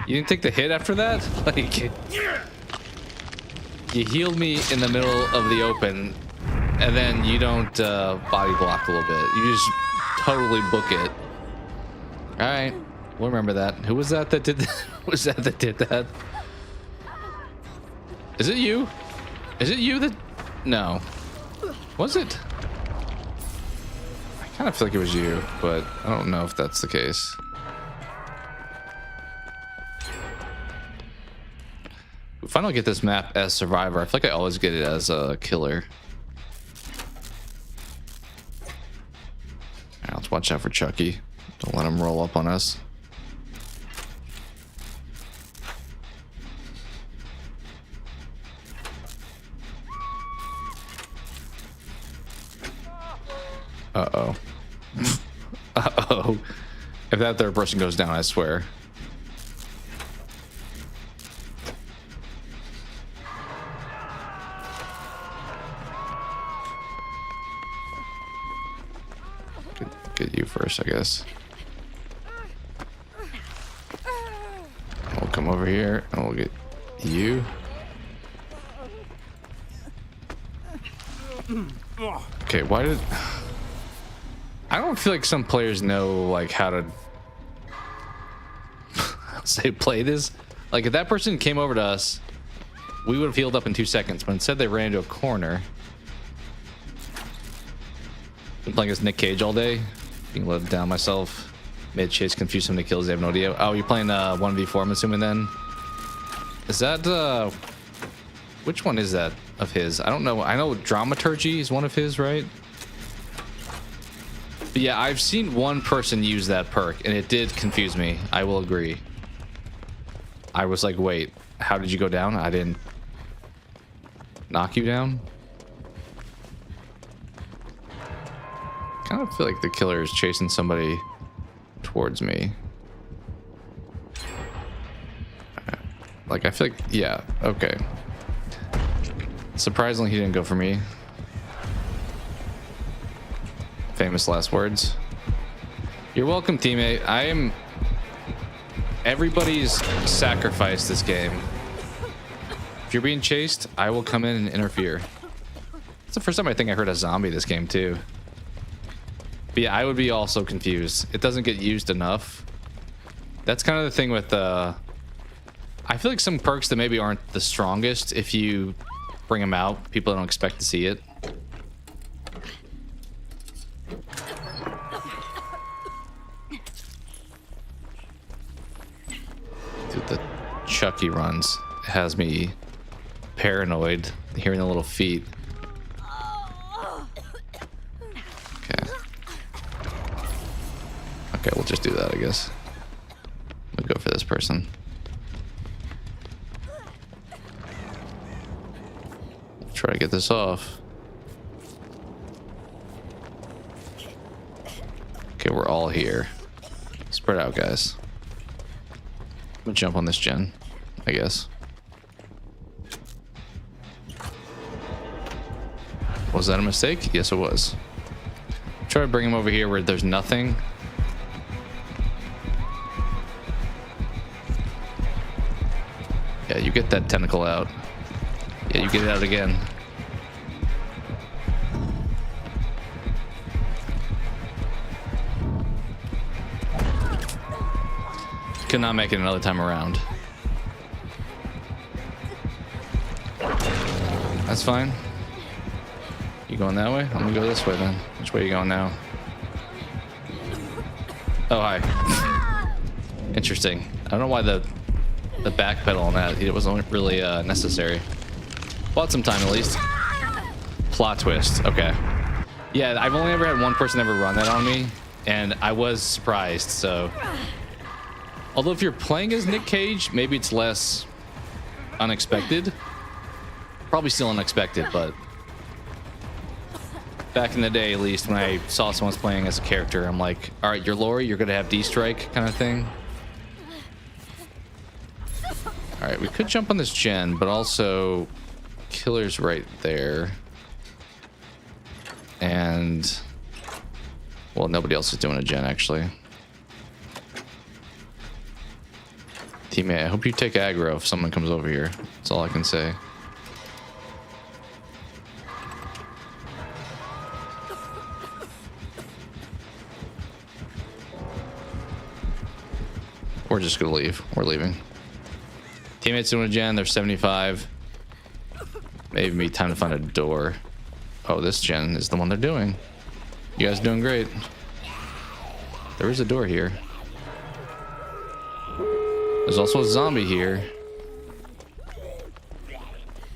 You didn't take the hit after that? Like, you healed me in the middle of the open, and then you don't body block a little bit. You just totally book it. All right, we'll remember that. Who was that that did that? Who was that that did that? Is it you? Is it you that... No. Was it? I kind of feel like it was you, but I don't know if that's the case. We finally get this map as survivor. I feel like I always get it as a killer. All right, let's watch out for Chucky. Don't let him roll up on us. Uh-oh. So if that third person goes down, I swear. Get you first, I guess. We'll come over here and we'll get you. Okay, why did... I don't feel like some players know like how to say play this. Like if that person came over to us, we would have healed up in 2 seconds, but instead they ran into a corner. Been playing as Nick Cage all day. Being let down myself. Mid chase, confused, so many kills, they have no idea. Oh, you're playing 1v4, I'm assuming then. Is that which one is that of his? I don't know. I know Dramaturgy is one of his, right? But yeah, I've seen one person use that perk and it did confuse me. I will agree. I was like, wait, how did you go down? I didn't knock you down. Kind of feel like the killer is chasing somebody towards me. Like I feel like, yeah, okay. Surprisingly, he didn't go for me. Famous last words. You're welcome, teammate. I am everybody's sacrifice this game. If you're being chased, I will come in and interfere. It's the first time I think I heard a zombie this game too. But yeah, I would be also confused. It doesn't get used enough. That's kind of the thing with I feel like some perks that maybe aren't the strongest, if you bring them out, people don't expect to see it. Dude, the Chucky runs has me paranoid hearing the little feet. Okay. Okay, we'll just do that, I guess. We'll go for this person. Try to get this off. Okay, we're all here. Spread out, guys. I'm gonna jump on this gen, I guess. Was that a mistake? Yes, it was. Try to bring him over here where there's nothing. Yeah, you get that tentacle out. Yeah, you get it out again. Could not make it another time around. That's fine. You going that way? I'm gonna go this way then. Which way are you going now? Oh, hi. Interesting. I don't know why the back pedal on that, it wasn't really necessary. Bought some time at least. Plot twist. Okay. Yeah, I've only ever had one person ever run that on me, and I was surprised. So, although if you're playing as Nick Cage, maybe it's less unexpected. Probably still unexpected, but back in the day, at least, when I saw someone's playing as a character, I'm like, all right, you're Lori, you're gonna have D-strike kind of thing. All right, we could jump on this gen, but also killer's right there. And, well, nobody else is doing a gen, actually. Teammate, I hope you take aggro if someone comes over here. That's all I can say. We're just gonna leave. We're leaving. Teammates doing a gen. They're 75. Maybe time to find a door. Oh, this gen is the one they're doing. You guys doing great. There is a door here. There's also a zombie here.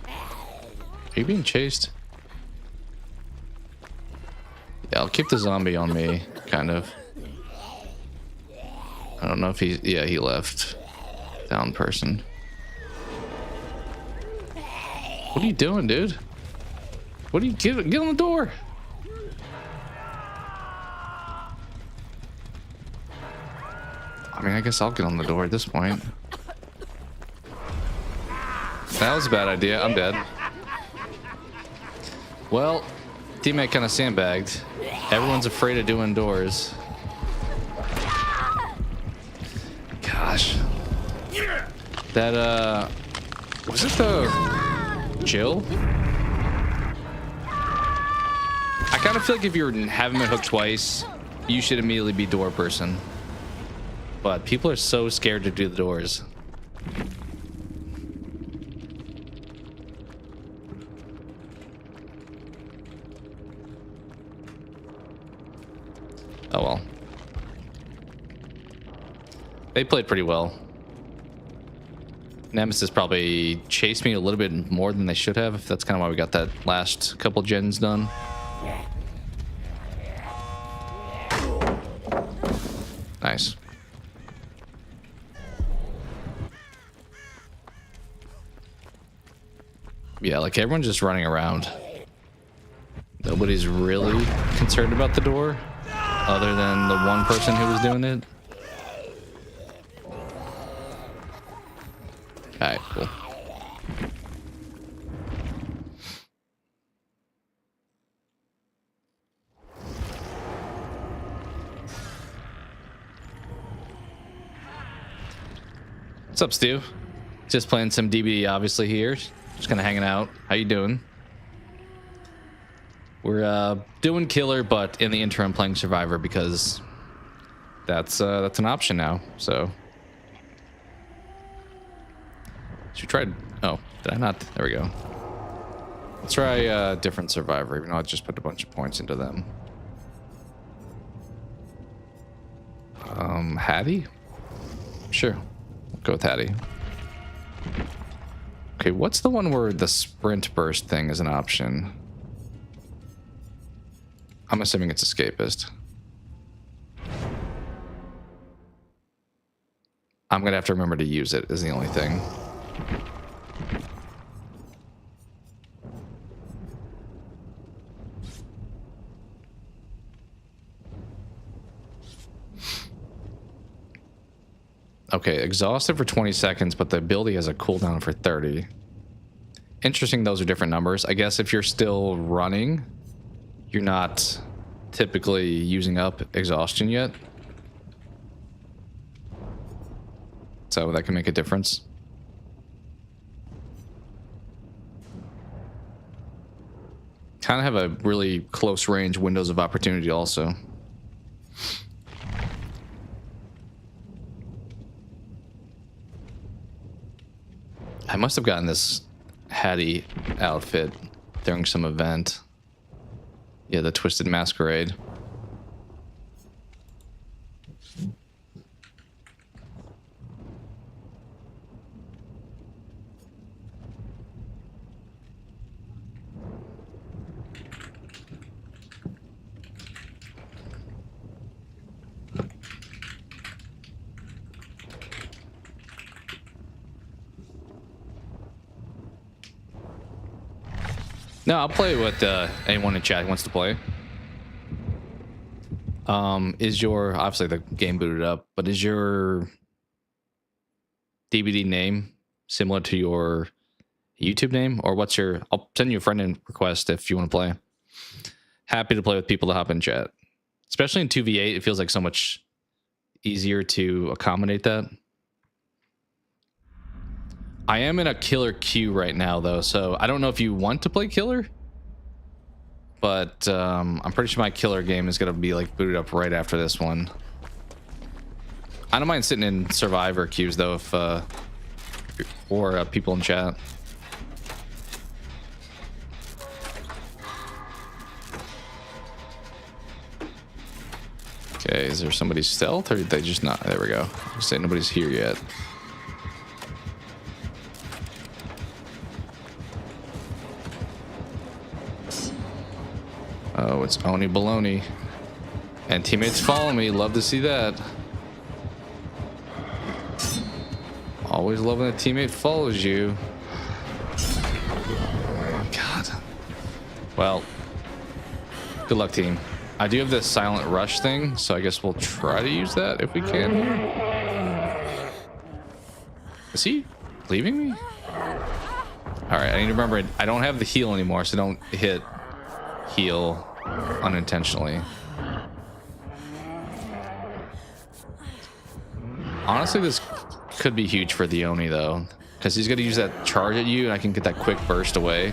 Are you being chased? Yeah, I'll keep the zombie on me, kind of. I don't know if he... Yeah, he left. Down person. What are you doing, dude? What are you... Get on the door! I mean, I guess I'll get on the door at this point. That was a bad idea. I'm dead. Well, teammate kind of sandbagged. Everyone's afraid of doing doors. Gosh. That, was it the Jill? I kind of feel like if you're having been hooked twice, you should immediately be door person. But people are so scared to do the doors. Oh well. They played pretty well. Nemesis probably chased me a little bit more than they should have. That's kind of why we got that last couple gens done. Nice. Yeah, like everyone's just running around. Nobody's really concerned about the door other than the one person who was doing it. Alright, cool. What's up, Stu? Just playing some DBD obviously here. Just kind of hanging out. How you doing? We're doing killer, but in the interim playing survivor because that's an option now. So should we try? Oh, did I not? There we go. Let's try different survivor, even though I just put a bunch of points into them. Hattie? Sure, we'll go with Hattie. Okay, what's the one where the sprint burst thing is an option? I'm assuming it's escapist. I'm gonna have to remember to use it is the only thing. Okay, exhausted for 20 seconds, but the ability has a cooldown for 30. Interesting, those are different numbers. I guess if you're still running, you're not typically using up exhaustion yet. So that can make a difference. Kind of have a really close range windows of opportunity also. I must have gotten this Hattie outfit during some event. Yeah, the Twisted Masquerade. No, I'll play with anyone in chat who wants to play. Is your, obviously the game booted up, but is your DBD name similar to your YouTube name? Or what's your, I'll send you a friend request if you want to play. Happy to play with people to hop in chat. Especially in 2v8, it feels like so much easier to accommodate that. I am in a killer queue right now, though, so I don't know if you want to play killer, but I'm pretty sure my killer game is going to be like booted up right after this one. I don't mind sitting in survivor queues, though, if or people in chat. Okay, is there somebody stealth, or did they just not? There we go. I say nobody's here yet. Oh, it's Oni Baloney. And teammates follow me. Love to see that. Always love when a teammate follows you. Oh, God. Well, good luck, team. I do have this silent rush thing, so I guess we'll try to use that if we can. Is he leaving me? All right, I need to remember I don't have the heal anymore, so don't hit heal unintentionally. Honestly, this could be huge for the Oni though, because he's gonna use that charge at you, and I can get that quick burst away.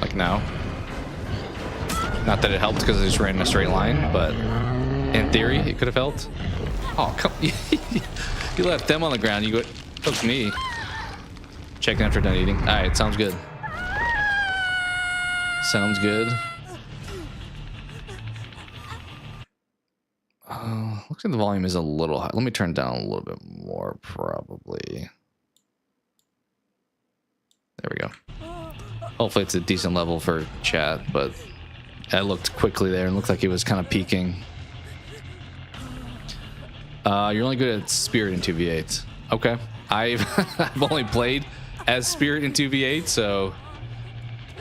Like now. Not that it helped because I just ran in a straight line, but in theory, it could have helped. Oh, come! You left them on the ground. You took me. Checking after done eating. All right, sounds good. Sounds good. Looks like the volume is a little high. Let me turn it down a little bit more, probably. There we go. Hopefully it's a decent level for chat, but I looked quickly there and looked like it was kind of peaking. You're only good at Spirit in 2v8. Okay. I've only played as Spirit in 2v8, so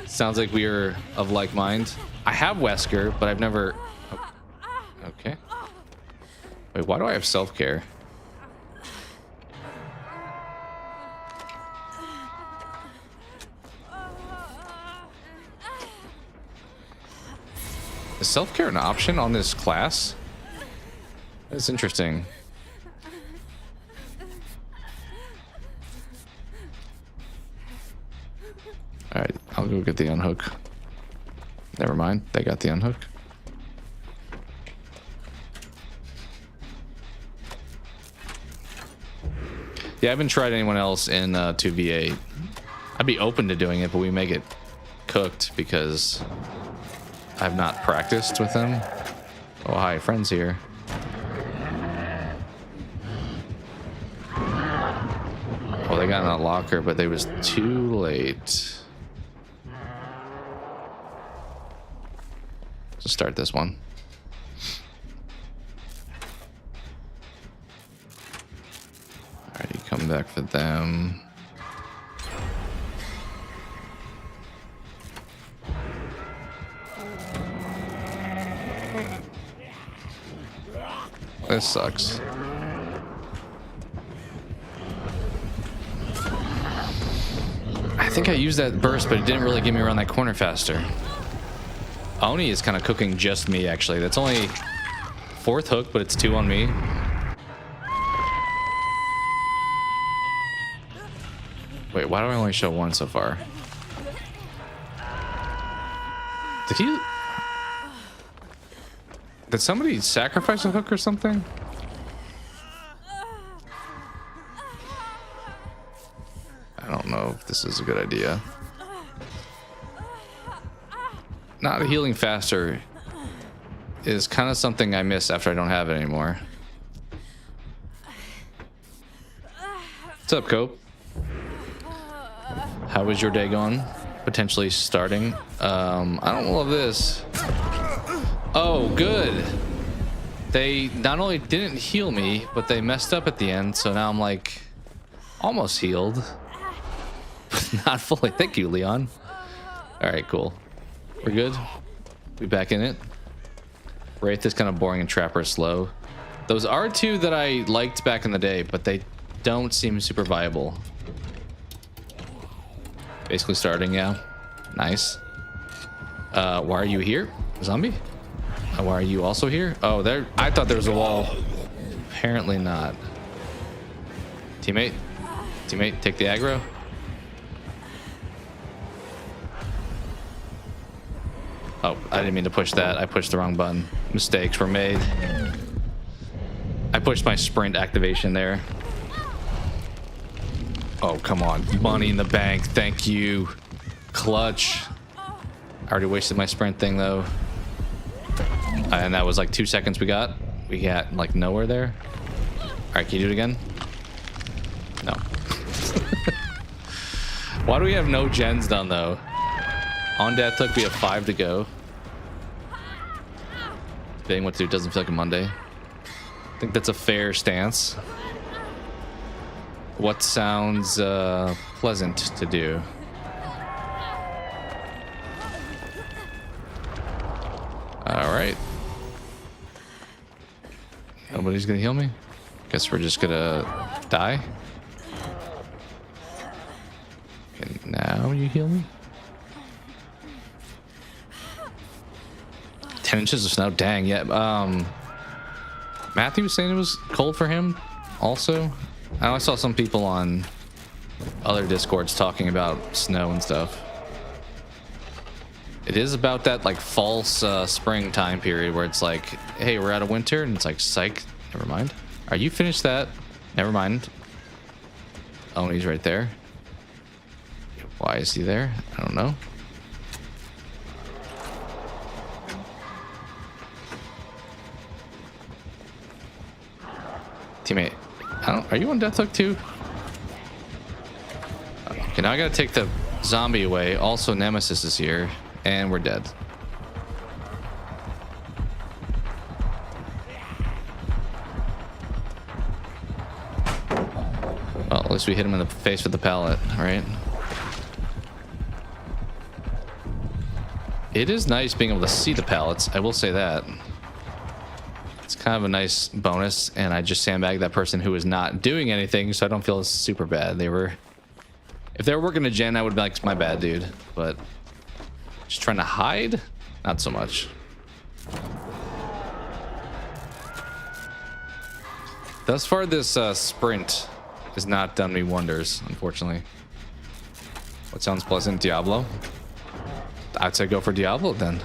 sounds like we are of like mind. I have Wesker, but I've never... Okay. Wait, why do I have self-care? Is self-care an option on this class? That's interesting. Alright, I'll go get the unhook. Never mind, they got the unhook. Yeah, I haven't tried anyone else in 2v8. I'd be open to doing it, but we may get cooked because I've not practiced with them. Oh, hi, friends here. Oh, they got in that locker, but they was too late. Let's start this one. Alrighty, come back for them. This sucks. I think I used that burst, but it didn't really get me around that corner faster. Oni is kind of cooking just me, actually. That's only 4th hook, but it's 2 on me. Wait, why do I only show 1 so far? Did somebody sacrifice a hook or something? I don't know if this is a good idea. Not healing faster is kind of something I miss after I don't have it anymore. What's up, Cope? How was your day going? Potentially starting. I don't love this. Oh, good. They not only didn't heal me, but they messed up at the end, so now I'm like almost healed. But not fully. Thank you, Leon. Alright, cool. We're good. We back in it. Wraith is kind of boring and Trapper is slow. Those are 2 that I liked back in the day, but they don't seem super viable. Basically starting, yeah. Nice. Why are you here? Zombie? Why are you also here? Oh, there. I thought there was a wall. Apparently not. Teammate? Teammate, take the aggro. Oh, I didn't mean to push that. I pushed the wrong button. Mistakes were made. I pushed my sprint activation there. Oh, come on. Money in the bank. Thank you. Clutch. I already wasted my sprint thing, though. And that was like 2 seconds we got. We got like nowhere there. All right, can you do it again? No. Why do we have no gens done, though? On death hook, we have 5 to go. Debating what to do doesn't feel like a Monday. I think that's a fair stance. What sounds pleasant to do? All right. Nobody's gonna heal me. Guess we're just gonna die. Okay, now you heal me. 10 inches of snow. Dang, yeah. Matthew was saying it was cold for him also. I saw some people on other discords talking about snow and stuff. It is about that like false spring time period where it's like, hey, we're out of winter, and it's like, psych, never mind. Are you finished that? Never mind. Oh, and he's right there. Why is he there? I don't know. Teammate, are you on death hook too? Okay, now I gotta take the zombie away. Also, Nemesis is here, and we're dead. Well, at least we hit him in the face with the pallet, right? It is nice being able to see the pallets, I will say that. It's kind of a nice bonus, and I just sandbagged that person who was not doing anything, so I don't feel super bad. If they were working a gen, I would be like, my bad, dude. But just trying to hide? Not so much. Thus far, this sprint has not done me wonders, unfortunately. What sounds pleasant? Diablo? I'd say go for Diablo then.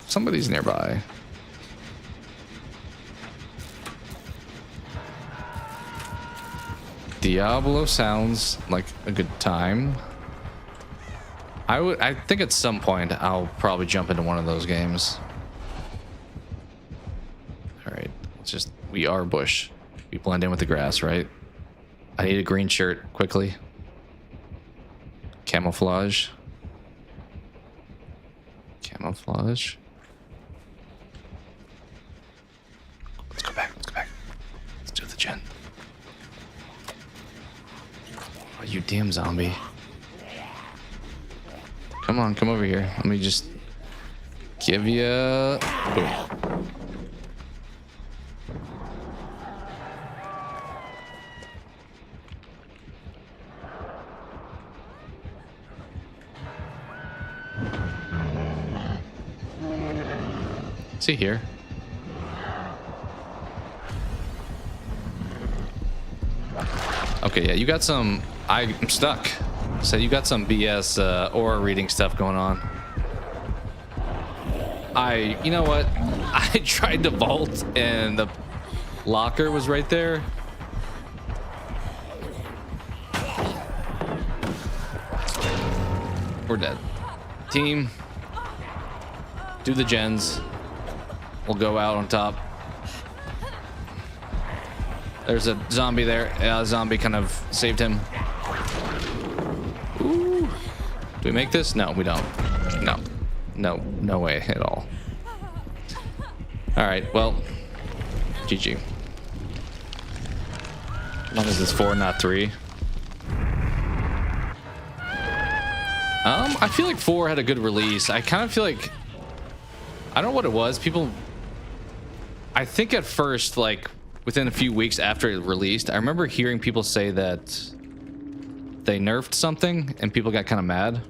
Somebody's nearby. Diablo sounds like a good time. I think at some point I'll probably jump into one of those games. All right, we are bush. We blend in with the grass, right? I need a green shirt quickly. Camouflage. Camouflage. Let's go back. Let's do the gen. Oh, you damn zombie. Come on, come over here. Let me just give you... Boom. See here. Okay, yeah, you got some... I'm stuck. So you got some BS aura reading stuff going on. You know what? I tried to vault and the locker was right there. We're dead. Team, do the gens. We'll go out on top. There's a zombie there. Yeah, zombie kind of saved him. Ooh. Do we make this? No, we don't. No way at all. All right, well, GG. As long as it's 4, not 3. I feel like 4 had a good release. I kind of feel like, I don't know what it was. People, I think at first, like within a few weeks after it released, I remember hearing people say that they nerfed something and people got kind of mad.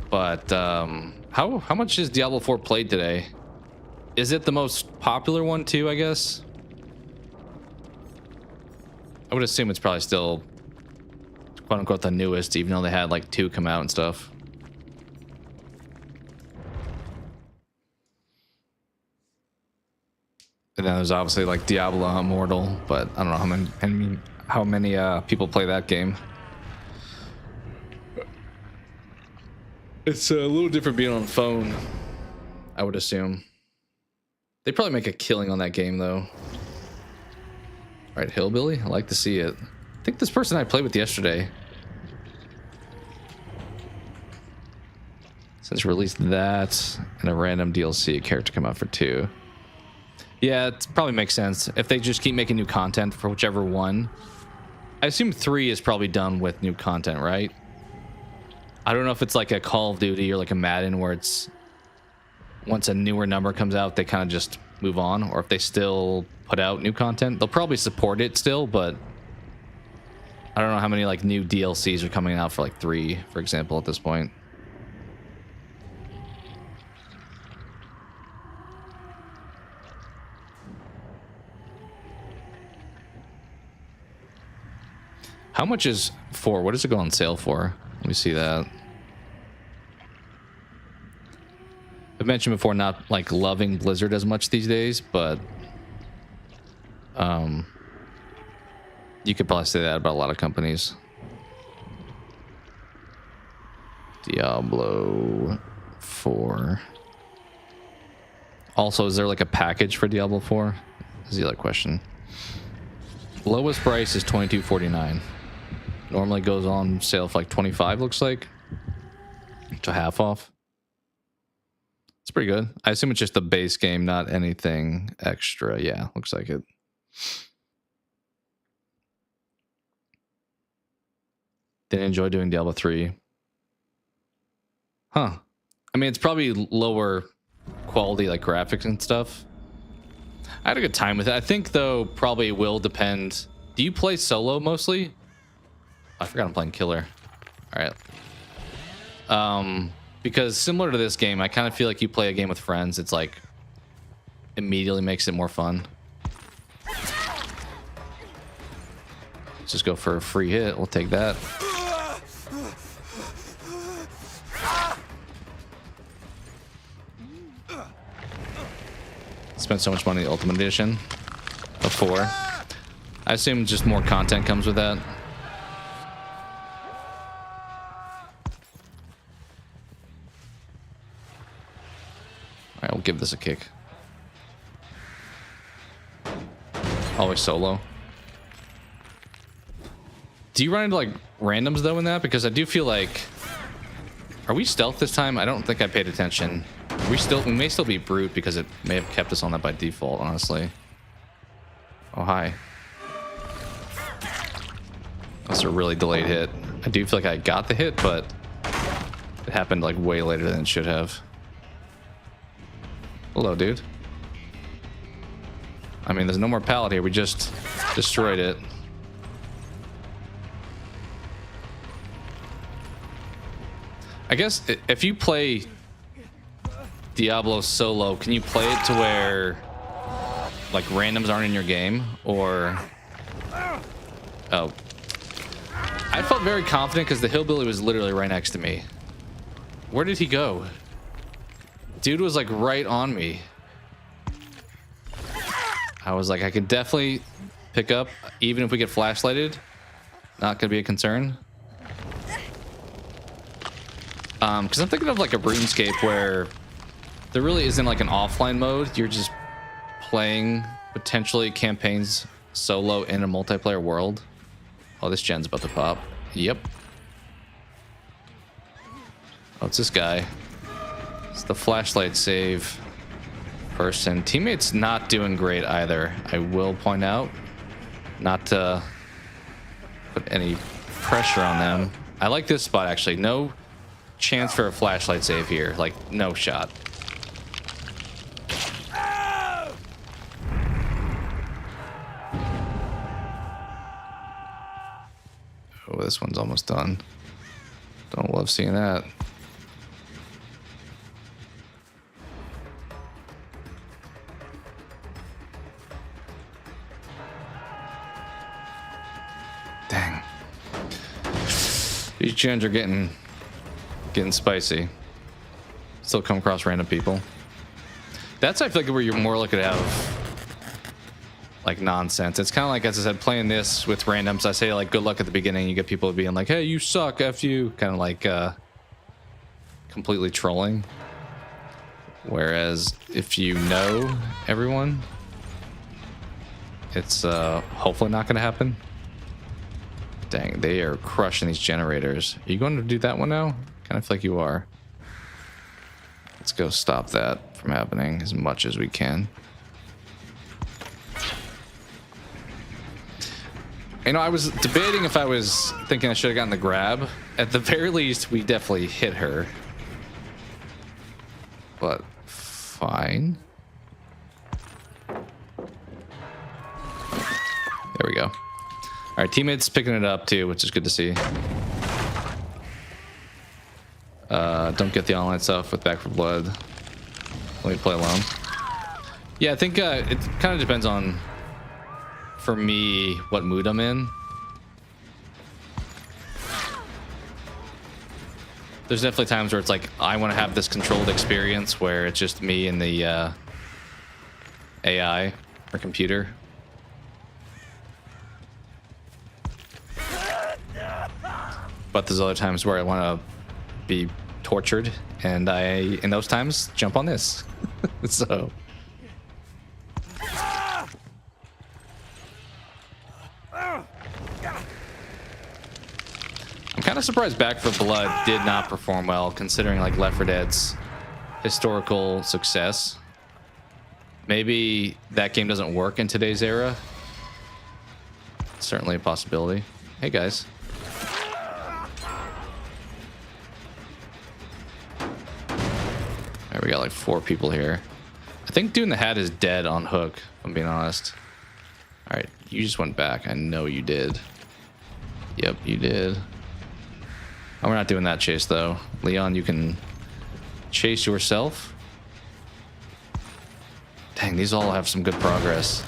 But how much is Diablo 4 played today? Is it the most popular one too, I guess? I would assume it's probably still quote unquote the newest, even though they had like 2 come out and stuff. And then there's obviously like Diablo Immortal, but I don't know how many people play that game. It's a little different being on phone, I would assume. They probably make a killing on that game though. All right, Hillbilly, I like to see it. I think this person I played with yesterday since released that and a random DLC character come out for 2. Yeah, it probably makes sense if they just keep making new content for whichever one. I assume 3 is probably done with new content, right? I don't know if it's like a Call of Duty or like a Madden where it's once a newer number comes out, they kind of just move on, or if they still put out new content, they'll probably support it still, but I don't know how many like new DLCs are coming out for like 3, for example, at this point. How much is 4? What does it go on sale for? Let me see that. I've mentioned before not like loving Blizzard as much these days, but you could probably say that about a lot of companies. Diablo 4. Also, is there like a package for Diablo 4? Is the other question. Lowest price is $22.49. Normally goes on sale for like $25, looks like. To half off. It's pretty good. I assume it's just the base game, not anything extra. Yeah, looks like it. Didn't enjoy doing Diablo 3. Huh. I mean, it's probably lower quality, like graphics and stuff. I had a good time with it. I think, though, probably will depend. Do you play solo mostly? I forgot I'm playing killer. All right. Because similar to this game, I kind of feel like you play a game with friends. It's like immediately makes it more fun. Let's just go for a free hit. We'll take that. Spent so much money in the Ultimate Edition of 4. I assume just more content comes with that. All right, we'll give this a kick. Always solo. Do you run into like randoms though in that? Because I do feel like, are we stealth this time? I don't think I paid attention. We may still be brute because it may have kept us on that by default, honestly. Oh, hi. That's a really delayed hit. I do feel like I got the hit, but it happened like way later than it should have. Hello, dude. I mean, there's no more pallet here. We just destroyed it. I guess if you play Diablo solo, can you play it to where like randoms aren't in your game? Or oh, I felt very confident because the hillbilly was literally right next to me. Where did he go? Dude was like right on me. I was like, I could definitely pick up even if we get flashlighted. Not gonna be a concern. Because I'm thinking of like a RuneScape where there really isn't like an offline mode. You're just playing potentially campaigns solo in a multiplayer world. Oh, this gen's about to pop. Yep. Oh, it's this guy. It's the flashlight save person. Teammates not doing great either. I will point out. Not to put any pressure on them. I like this spot actually. No chance for a flashlight save here. Like, no shot. Oh, this one's almost done. Don't love seeing that. Dang. These gens are getting spicy. Still come across random people. That's, I feel like, where you're more likely to have like nonsense. It's kind of like, as I said, playing this with randoms. I say like good luck at the beginning. You get people being like, hey, you suck, F you. Kind of like completely trolling. Whereas if you know everyone, it's hopefully not going to happen. Dang, they are crushing these generators. Are you going to do that one now? Kind of feel like you are. Let's go stop that from happening as much as we can. You know, I was debating if I was thinking I should have gotten the grab. At the very least, we definitely hit her. But fine. There we go. All right, teammates picking it up too, which is good to see. Don't get the online stuff with Back for Blood. Let me play alone. Yeah, I think it kind of depends on, for me, what mood I'm in. There's definitely times where it's like, I want to have this controlled experience where it's just me and the AI or computer. But there's other times where I want to be tortured, and in those times, jump on this. So... I'm kind of surprised Back for Blood did not perform well, considering like Left 4 Dead's historical success. Maybe that game doesn't work in today's era. It's certainly a possibility. Hey guys. Alright, we got like 4 people here. I think Doing the Hat is dead on Hook, if I'm being honest. Alright, you just went back. I know you did. Yep, you did. Oh, we're not doing that chase though. Leon, you can chase yourself. Dang, these all have some good progress.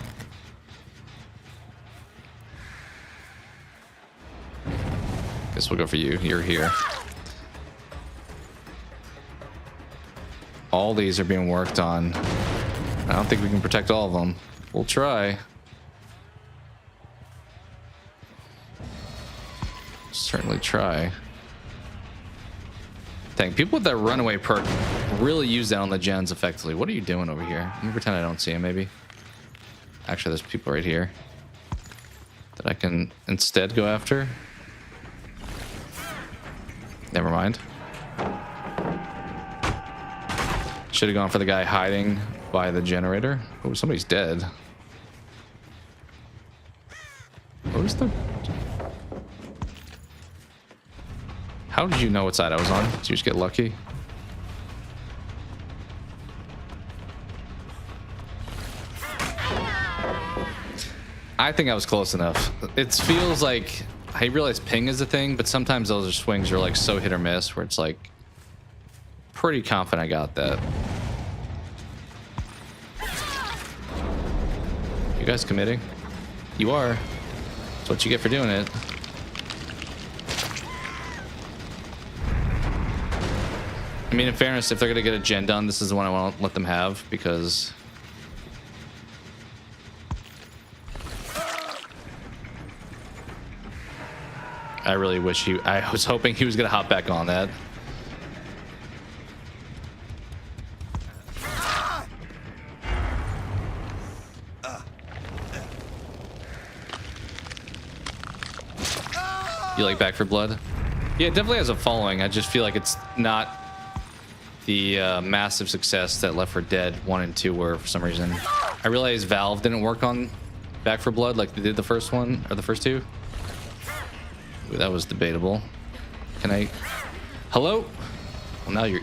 Guess we'll go for you. You're here. All these are being worked on. I don't think we can protect all of them. We'll try. Certainly try. Dang, people with that runaway perk really use that on the gens effectively. What are you doing over here? Let me pretend I don't see him, maybe. Actually, there's people right here that I can instead go after. Never mind. Should have gone for the guy hiding by the generator. Oh, somebody's dead. Where's the... How did you know what side I was on? Did you just get lucky? I think I was close enough. It feels like... I realize ping is a thing, but sometimes those swings are like so hit or miss where it's like... Pretty confident I got that. You guys committing? You are. That's what you get for doing it. I mean, in fairness, if they're going to get a gen done, this is the one I want to let them have, because... I really wish he... I was hoping he was going to hop back on that. You like Back for Blood? Yeah, it definitely has a following. I just feel like it's not the massive success that Left 4 Dead 1 and 2 were for some reason. I realize Valve didn't work on Back for Blood like they did the first one, or the first two. Ooh, that was debatable. Can I... Hello? Well, now you're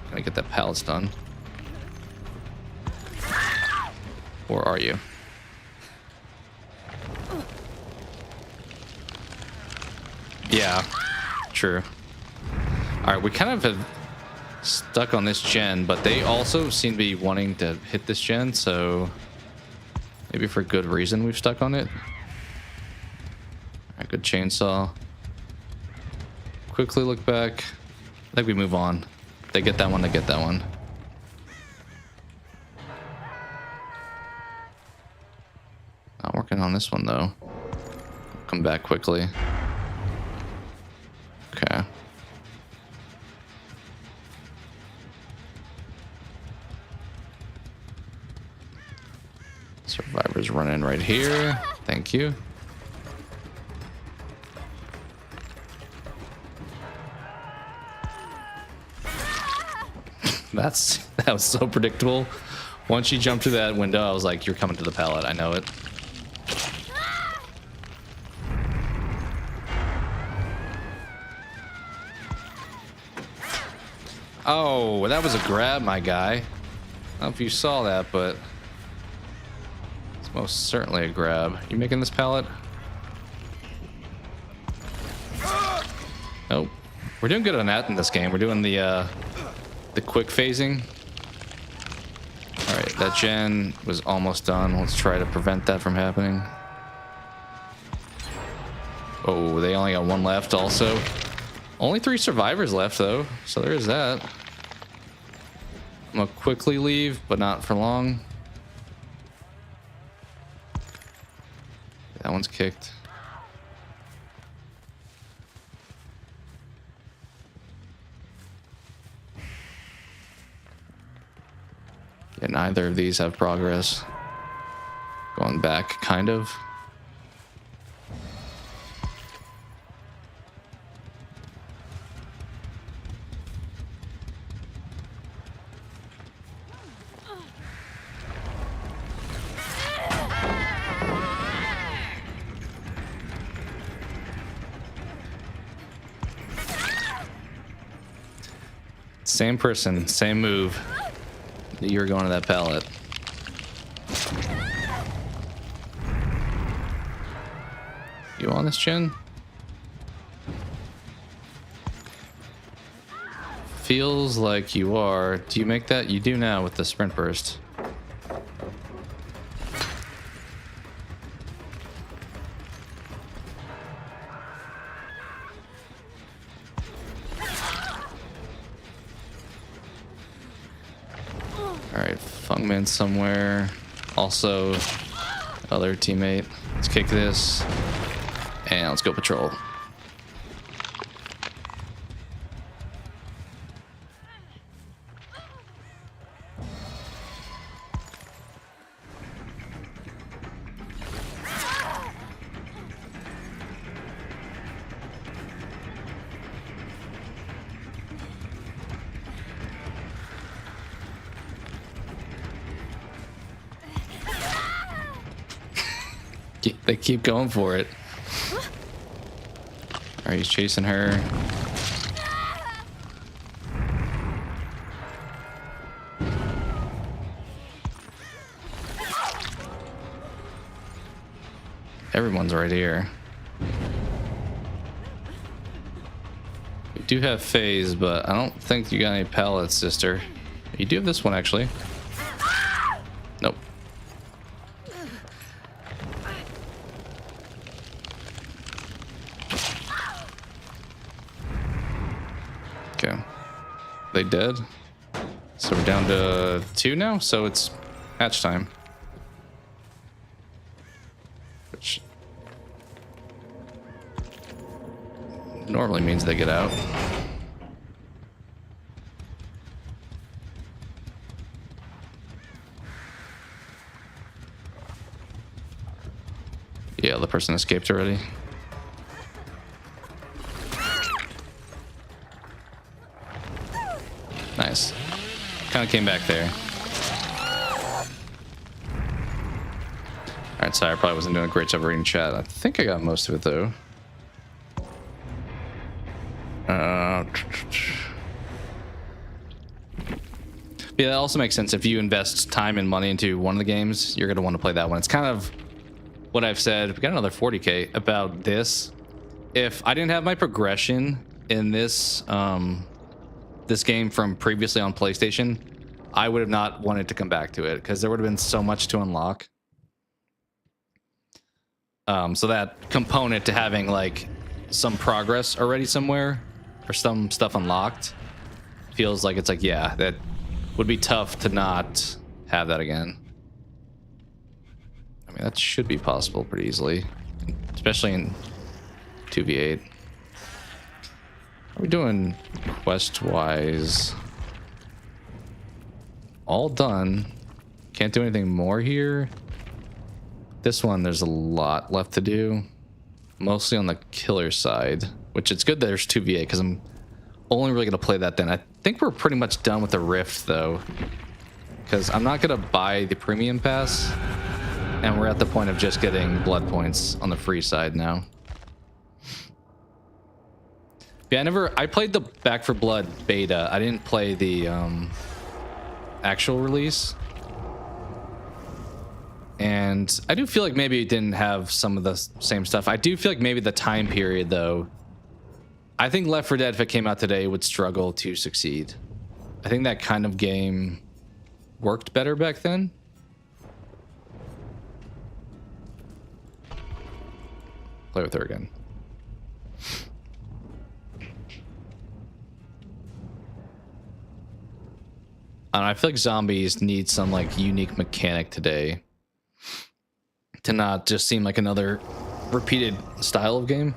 gonna get that pallets done. Or are you? Yeah, true. All right, we kind of have stuck on this gen, but they also seem to be wanting to hit this gen, so maybe for good reason we've stuck on it. All right, good chainsaw. Quickly look back. I think we move on. They get that one, they get that one. Not working on this one though. Come back quickly. Okay. Survivor's running right here. Thank you. That was so predictable. Once you jumped through that window, I was like, you're coming to the pallet. I know it. Oh, that was a grab, my guy. don't know if you saw that, but it's most certainly a grab. You making this pallet? Nope. We're doing good on that in this game. We're doing the quick phasing. All right, that gen was almost done. Let's try to prevent that from happening. Oh, they only got one left also. Only 3 survivors left though, so there is that. I'm gonna quickly leave, but not for long. That one's kicked. Yeah, neither of these have progress. Going back, kind of. Same person, same move. You were going to that pallet. You on this, Jen? Feels like you are. Do you make that? You do now with the sprint burst. Alright, Fungman somewhere. Also, other teammate. Let's kick this. And let's go patrol. They keep going for it. Alright, he's chasing her. Everyone's right here. We do have phase, but I don't think you got any pallets, sister. You do have this one, actually. Nope. Okay. They dead? So we're down to 2 now, so it's hatch time. Which normally means they get out. Yeah, the person escaped already. Nice. Kind of came back there. Alright, sorry, I probably wasn't doing a great job of reading chat. I think I got most of it, though. Yeah, that also makes sense. If you invest time and money into one of the games, you're going to want to play that one. It's kind of what I've said. We got another 40k about this. If I didn't have my progression in this this game from previously on PlayStation, I would have not wanted to come back to it because there would have been so much to unlock. So that component to having like some progress already somewhere or some stuff unlocked feels like it's like, yeah, that would be tough to not have that again. I mean, that should be possible pretty easily, especially in 2v8. Are we doing quest-wise? All done. Can't do anything more here. This one, there's a lot left to do. Mostly on the killer side, which it's good that there's 2v8 because I'm only really going to play that then. I think we're pretty much done with the Rift, though, because I'm not going to buy the premium pass, and we're at the point of just getting blood points on the free side now. Yeah, I played the Back 4 Blood beta. I didn't play the actual release. And I do feel like maybe it didn't have some of the same stuff. I do feel like maybe the time period, though. I think Left 4 Dead, if it came out today, would struggle to succeed. I think that kind of game worked better back then. Play with her again. I feel like zombies need some like unique mechanic today to not just seem like another repeated style of game.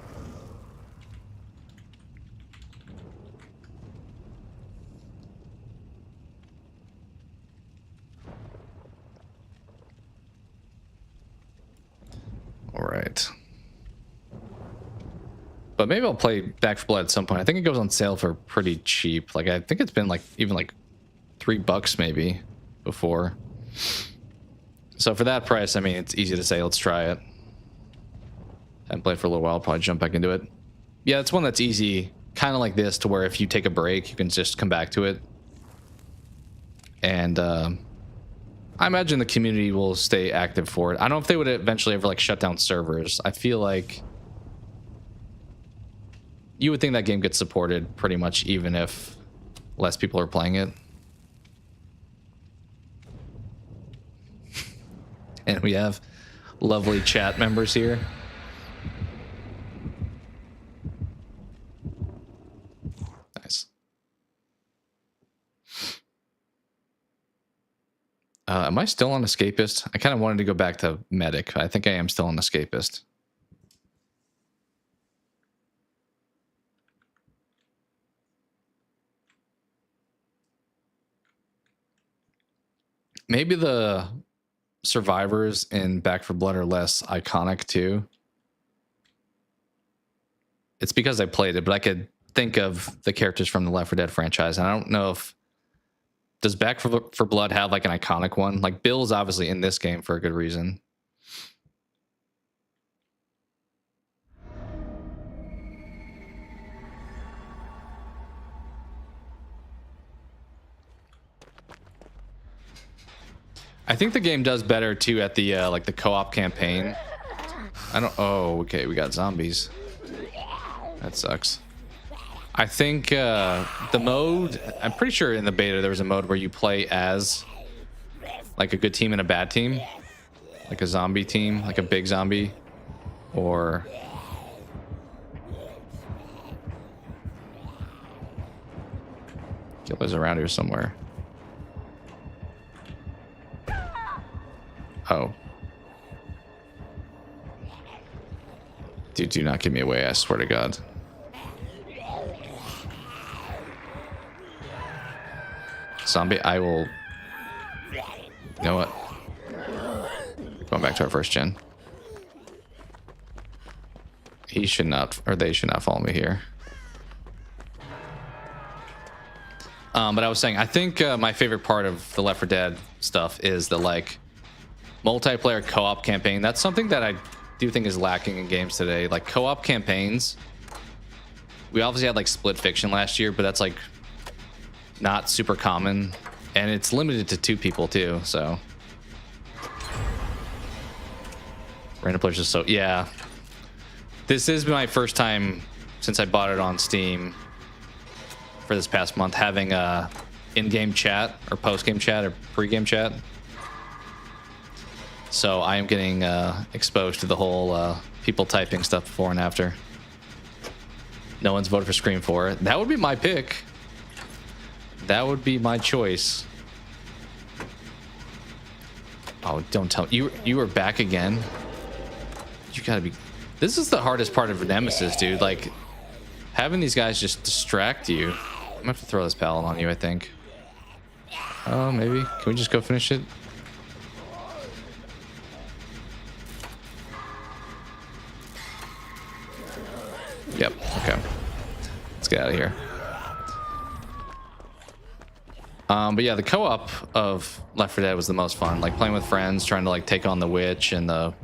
All right. But maybe I'll play Back 4 Blood at some point. I think it goes on sale for pretty cheap. Like I think it's been like even like $3 maybe before. So for that price, I mean, it's easy to say, let's try it. Haven't played for a little while, probably jump back into it. Yeah, it's one that's easy, kind of like this, to where if you take a break, you can just come back to it. And I imagine the community will stay active for it. I don't know if they would eventually ever like shut down servers. I feel like you would think that game gets supported pretty much even if less people are playing it. And we have lovely chat members here. Nice. Am I still on Escapist? I kind of wanted to go back to Medic. I think I am still on Escapist. Maybe the survivors in Back 4 Blood are less iconic too. It's because I played it, but I could think of the characters from the Left 4 Dead franchise, and I don't know if does Back 4 Blood have like an iconic one. Like Bill's obviously in this game for a good reason. I think the game does better too at the like the co-op campaign. I don't. Oh, okay. We got zombies. That sucks. I think the mode. I'm pretty sure in the beta there was a mode where you play as like a good team and a bad team, like a zombie team, like a big zombie, or killers around here somewhere. Oh. Dude, do not give me away, I swear to God. Zombie, I will... You know what? Going back to our first gen. He should not, or they should not follow me here. But I was saying, I think my favorite part of the Left 4 Dead stuff is the, like, multiplayer co-op campaign. That's something that I do think is lacking in games today. Like co-op campaigns, we obviously had like Split Fiction last year, but that's like not super common, and it's limited to 2 people too. So random players is so yeah. This is my first time since I bought it on Steam for this past month having a in-game chat or post-game chat or pre-game chat. So I am getting exposed to the whole people typing stuff before and after. No one's voted for Scream 4. That would be my pick. That would be my choice. Oh, don't tell me. You are back again? You gotta be... This is the hardest part of Nemesis, dude. Like, having these guys just distract you. I'm gonna have to throw this pallet on you, I think. Oh, maybe. Can we just go finish it? Yep, okay. Let's get out of here. But yeah, the co-op of Left 4 Dead was the most fun. Like playing with friends, trying to like take on the witch and the...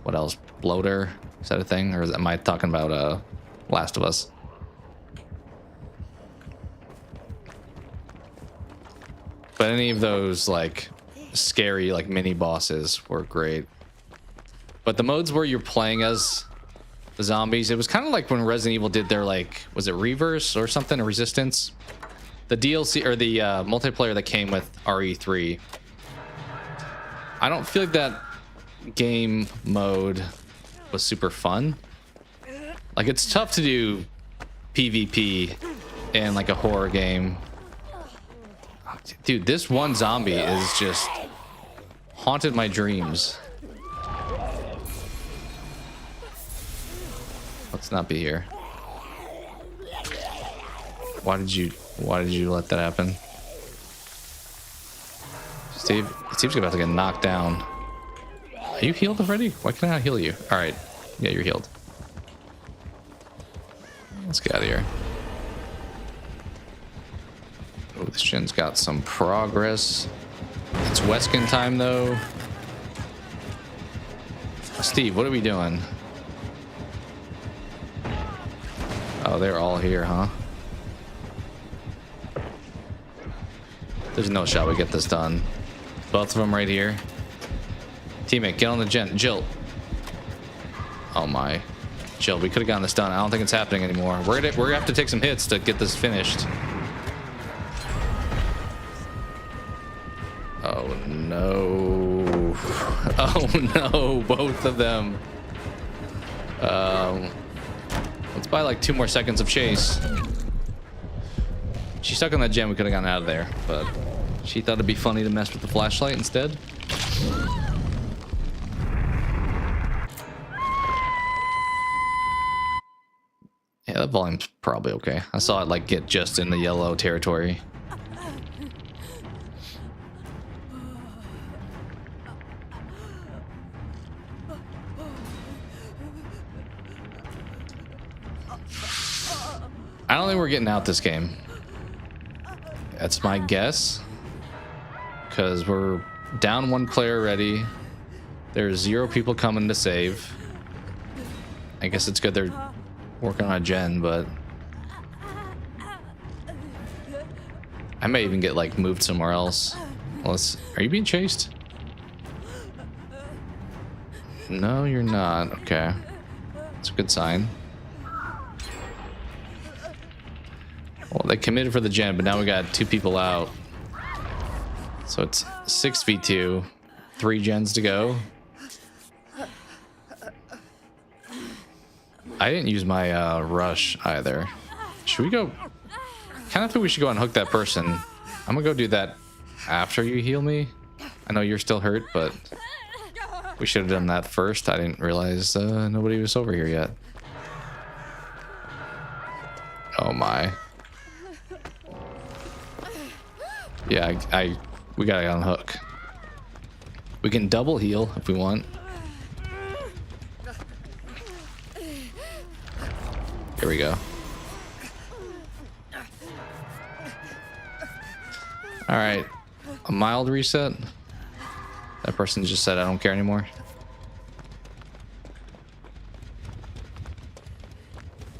What else? Bloater? Is that a thing? Or am I talking about Last of Us? But any of those like scary like mini bosses were great. But the modes where you're playing as the zombies, it was kind of like when Resident Evil did their like, was it Reverse or something, or Resistance? The DLC or the multiplayer that came with RE3. I don't feel like that game mode was super fun. Like, it's tough to do PvP in like a horror game. Dude, this one zombie is just haunted my dreams. Let's not be here. Why did you let that happen? Steve, it seems you're about to get knocked down. Are you healed already? Why can't I heal you? All right. Yeah, you're healed. Let's get out of here. Oh, this gen's got some progress. It's Weskin time, though. Steve, what are we doing? Oh, they're all here, huh? There's no shot we get this done. Both of them right here. Teammate, get on the gen. Jill. Oh my. Jill, we could have gotten this done. I don't think it's happening anymore. We're gonna have to take some hits to get this finished. Oh no. Oh no, both of them. Let's buy like 2 more seconds of chase. She's stuck on that gem. We could have gotten out of there, but she thought it'd be funny to mess with the flashlight instead. Yeah, that volume's probably okay. I saw it like get just in the yellow territory. I don't think we're getting out this game. That's my guess. Because we're down 1 player already. There's 0 people coming to save. I guess it's good they're working on a gen, but I may even get like moved somewhere else. Are you being chased? No, you're not. Okay. That's a good sign. Well, they committed for the gen, but now we got 2 people out. So it's 6v2, 3 gens to go. I didn't use my rush either. Should we go? Kind of think we should go and hook that person. I'm gonna go do that after you heal me. I know you're still hurt, but we should have done that first. I didn't realize nobody was over here yet. Oh my. Yeah, we gotta get on hook. We can double heal if we want. Here we go. All right, a mild reset. That person just said I don't care anymore.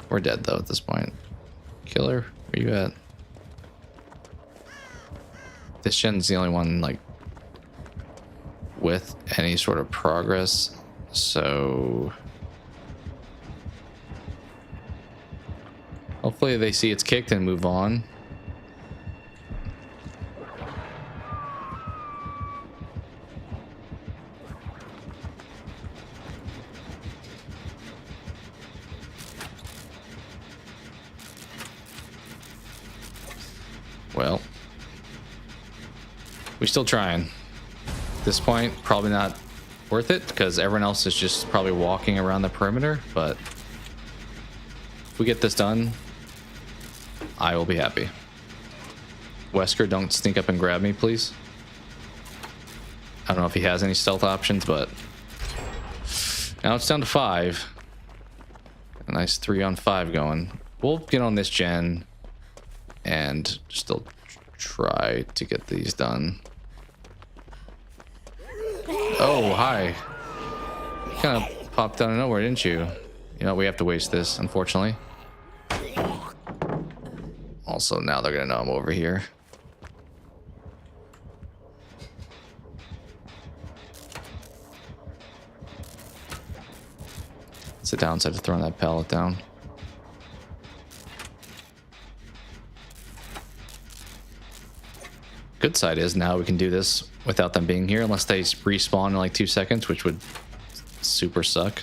We're dead though at this point. Killer, where you at? This gen's the only one like with any sort of progress, so hopefully they see it's kicked and move on. Well, we're still trying. At this point, probably not worth it because everyone else is just probably walking around the perimeter, but if we get this done, I will be happy. Wesker, don't sneak up and grab me, please. I don't know if he has any stealth options, but now it's down to 5. A nice 3-on-5 going. We'll get on this gen and still try to get these done. Oh, hi. You kind of popped out of nowhere, didn't you? You know, we have to waste this, unfortunately. Also, now they're gonna know I'm over here. It's the downside of throwing that pallet down. Good side is now we can do this without them being here, unless they respawn in like 2 seconds, which would super suck.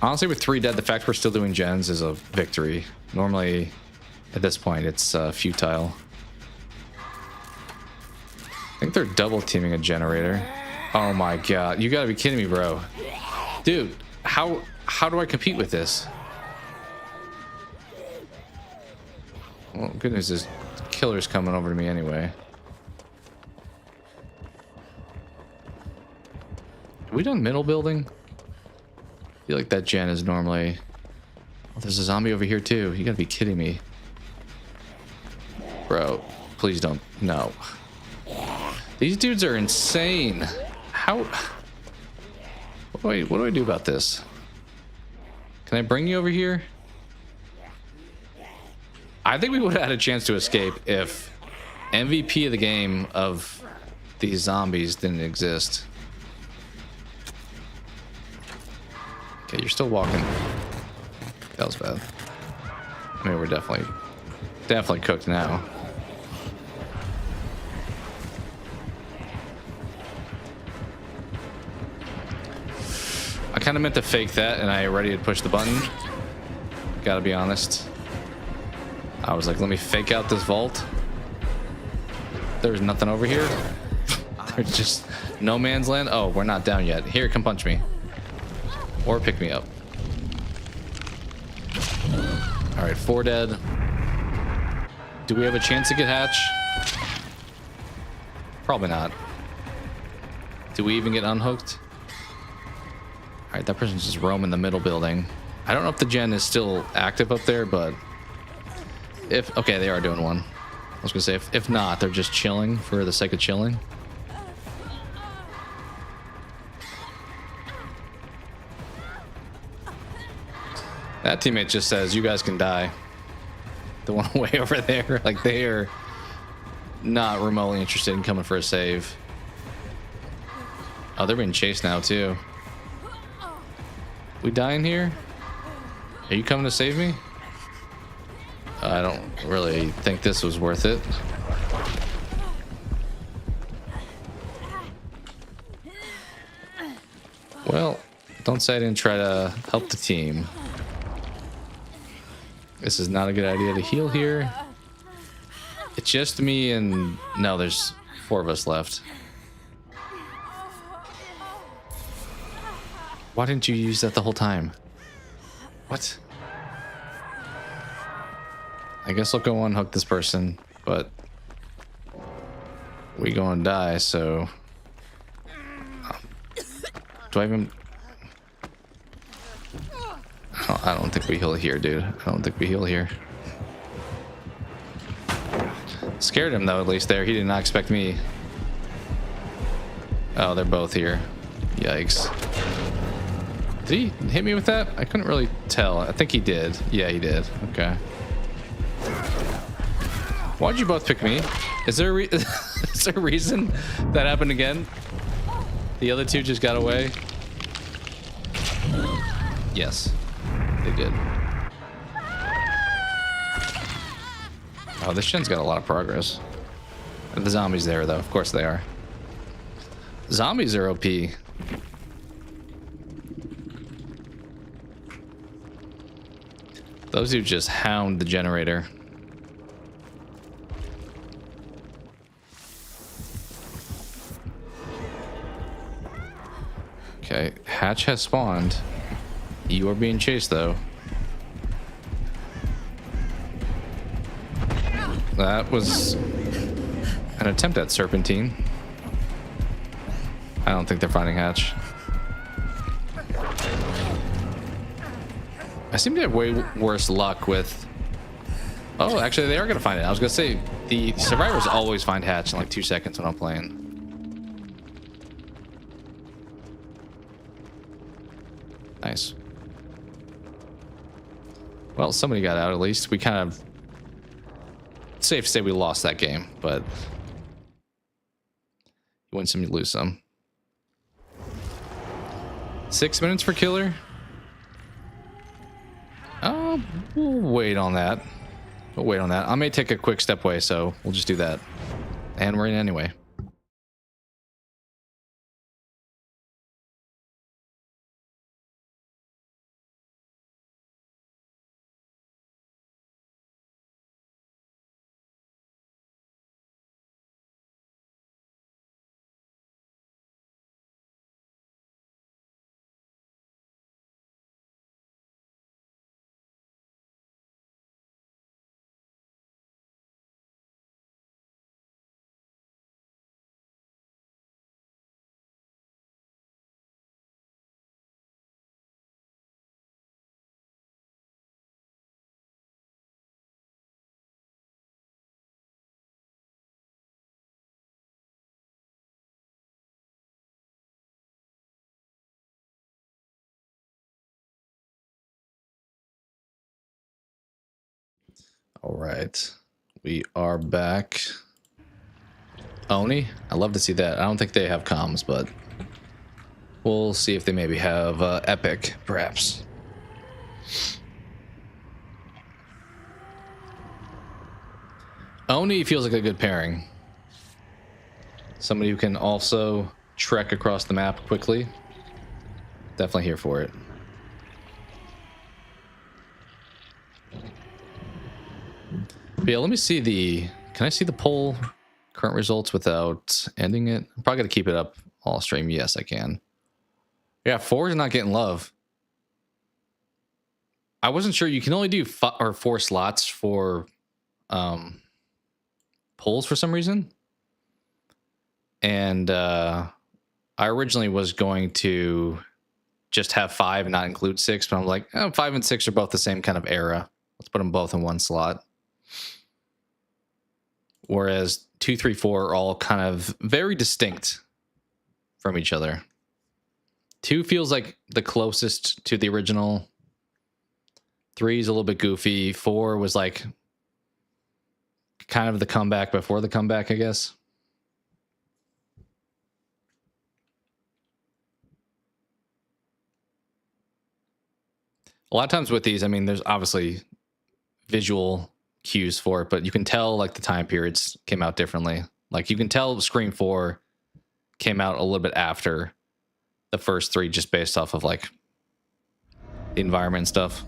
Honestly, with 3 dead, the fact we're still doing gens is a victory. Normally, at this point, it's futile. I think they're double teaming a generator. Oh my god, you gotta be kidding me, bro. Dude, how do I compete with this? Well, good news is killer's coming over to me anyway. Have we done middle building? I feel like that gen is normally... Oh, there's a zombie over here too. You gotta be kidding me. Bro, please don't. No. These dudes are insane. How... What do I do about this? Can I bring you over here? I think we would have had a chance to escape if MVP of the game of these zombies didn't exist. Okay, you're still walking. That was bad. I mean, we're definitely cooked now. I kind of meant to fake that, and I already had pushed the button. Gotta be honest. I was like, let me fake out this vault. There's nothing over here. There's just no man's land. Oh, we're not down yet. Here, come punch me. Or pick me up. All right, 4 dead. Do we have a chance to get hatch? Probably not. Do we even get unhooked? All right, that person's just roaming the middle building. I don't know if the gen is still active up there, but if... Okay, they are doing one. I was gonna say, if not, they're just chilling for the sake of chilling. That teammate just says, you guys can die. The one way over there, like they are not remotely interested in coming for a save. Oh, they're being chased now too. We dying here? Are you coming to save me? I don't really think this was worth it. Well, don't say I didn't try to help the team. This is not a good idea to heal here. It's just me and... No, there's 4 of us left. Why didn't you use that the whole time? What? I guess I'll go unhook this person, but we gonna die, so... Do I even... I don't think we heal here, dude. I don't think we heal here. Scared him, though, at least there. He did not expect me. Oh, they're both here. Yikes. Did he hit me with that? I couldn't really tell. I think he did. Yeah, he did. Okay. Why'd you both pick me? Is there a is there a reason that happened again? The other 2 just got away? Yes. They did. Oh, this gen's got a lot of progress. The zombies there, though. Of course they are. Zombies are OP. Those who just hound the generator. Okay, hatch has spawned. You are being chased, though. That was an attempt at serpentine. I don't think they're finding hatch. I seem to have way worse luck with... Oh, actually, they are going to find it. I was going to say, the survivors always find hatch in like 2 seconds when I'm playing. Nice. Well, somebody got out at least. We kind of... Safe to say we lost that game, but... You win some, you lose some. 6 minutes for killer? Oh, we'll wait on that. We'll wait on that. I may take a quick step away, so we'll just do that. And we're in anyway. All right, we are back. Oni, I love to see that. I don't think they have comms, but we'll see if they maybe have Epic, perhaps. Oni feels like a good pairing. Somebody who can also trek across the map quickly. Definitely here for it. But yeah, let me see the... Can I see the poll current results without ending it? I'm probably going to keep it up all stream. Yes, I can. Yeah, 4 is not getting love. I wasn't sure. You can only do 4 slots for polls for some reason. And I originally was going to just have 5 and not include 6, but I'm like, 5 and 6 are both the same kind of era. Let's put them both in one slot. Whereas 2, 3, 4 are all kind of very distinct from each other. 2 feels like the closest to the original. 3 is a little bit goofy. 4 was like kind of the comeback before the comeback, I guess. A lot of times with these, I mean, there's obviously visual cues for it, but you can tell like the time periods came out differently. Like you can tell Scream 4 came out a little bit after the first 3 just based off of like the environment and stuff.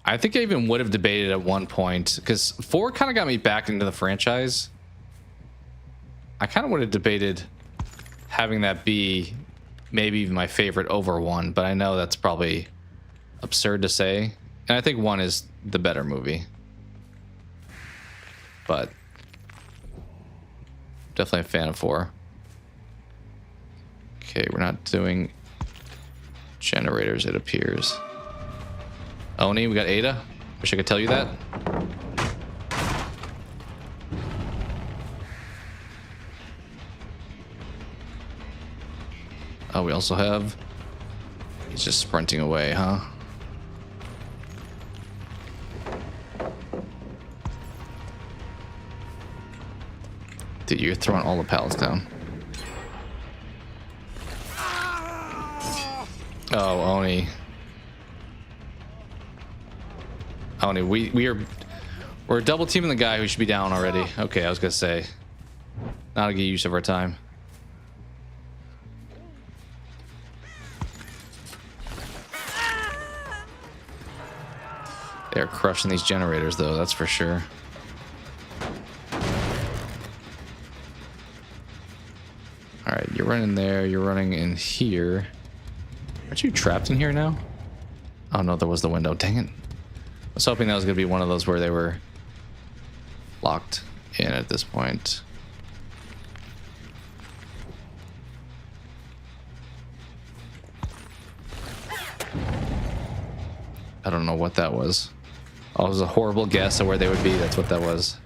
I think I even would have debated at one point because 4 kind of got me back into the franchise. I kind of would have debated having that be maybe even my favorite over 1, but I know that's probably absurd to say. And I think 1 is the better movie. But definitely a fan of 4. Okay, we're not doing generators, it appears. Oni, we got Ada. Wish I could tell you that. Oh, we also have... He's just sprinting away, huh? Dude, you're throwing all the pallets down. Oh, Oni. Oni, we're double teaming the guy who should be down already. Okay, I was gonna say. Not a good use of our time. They're crushing these generators, though, that's for sure. Alright, you're running there, you're running in here. Aren't you trapped in here now? Oh no, there was the window. Dang it. I was hoping that was going to be one of those where they were locked in at this point. I don't know what that was. Oh, it was a horrible guess of where they would be. That's what that was.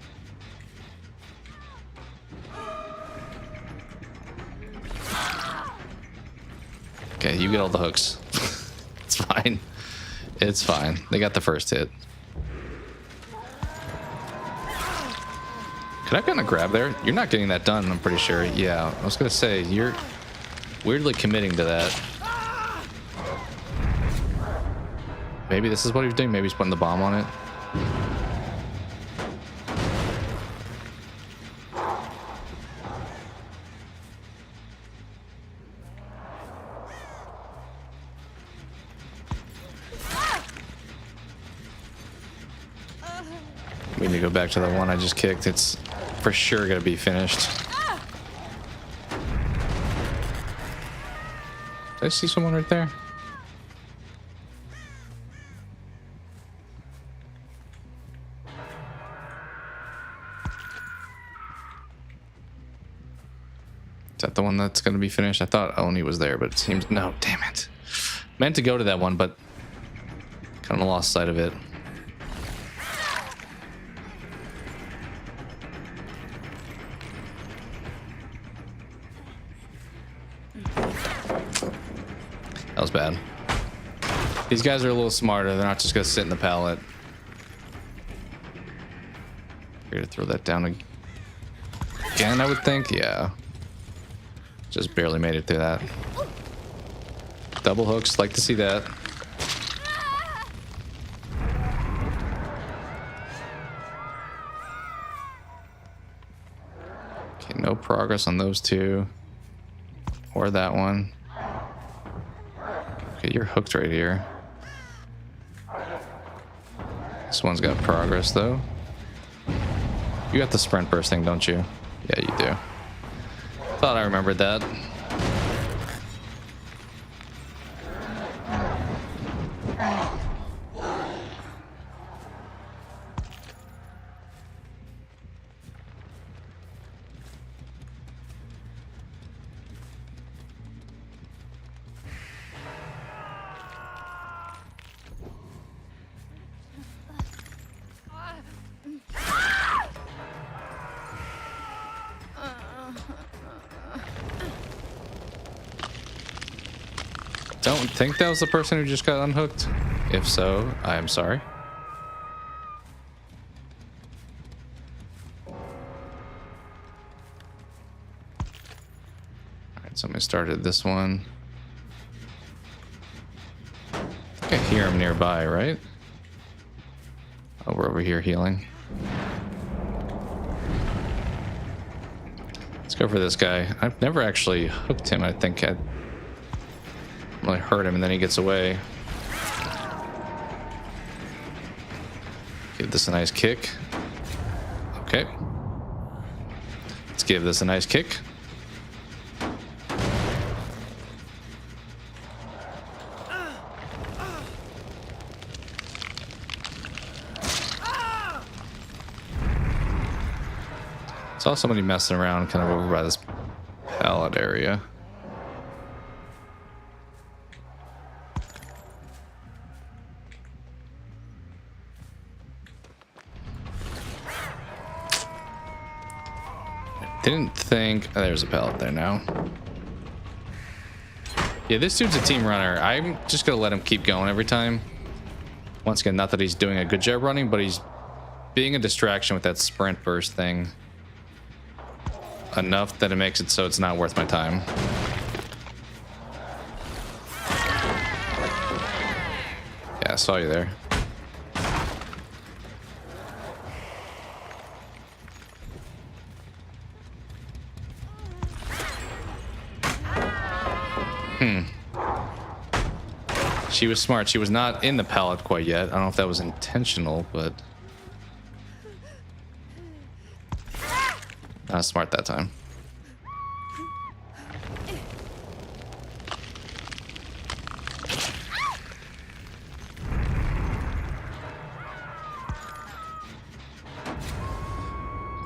Okay, you get all the hooks. It's fine. It's fine. They got the first hit. Could I have gotten a grab there? You're not getting that done, I'm pretty sure. Yeah, I was gonna say, you're weirdly committing to that. Maybe this is what he's doing. Maybe he's putting the bomb on it. We need to go back to the one I just kicked. It's for sure gonna be finished. Did I see someone right there? Is that the one that's gonna be finished? I thought Oni was there, but it seems no. Damn it! Meant to go to that one, but kind of lost sight of it. That was bad. These guys are a little smarter. They're not just gonna sit in the pallet. We're gonna throw that down again, I would think. Yeah. Just barely made it through that. Double hooks, like to see that. Okay, no progress on those two. Or that one. Okay, you're hooked right here. This one's got progress, though. You got the sprint burst thing, don't you? Yeah, you do. Thought I remembered that. Don't think that was the person who just got unhooked. If so, I am sorry. Alright, somebody started this one. I think I hear him nearby, right? Oh, we're over here healing. Let's go for this guy. I've never actually hooked him. I think I really hurt him and then he gets away. Give this a nice kick. Okay. Let's give this a nice kick. Saw somebody messing around kind of over by this pallet area. Didn't think... Oh, there's a pallet there now. Yeah, this dude's a team runner. I'm just gonna let him keep going every time. Once again, not that he's doing a good job running, but he's being a distraction with that sprint burst thing. Enough that it makes it so it's not worth my time. Yeah, I saw you there. She was smart. She was not in the pallet quite yet. I don't know if that was intentional, but... Not smart that time.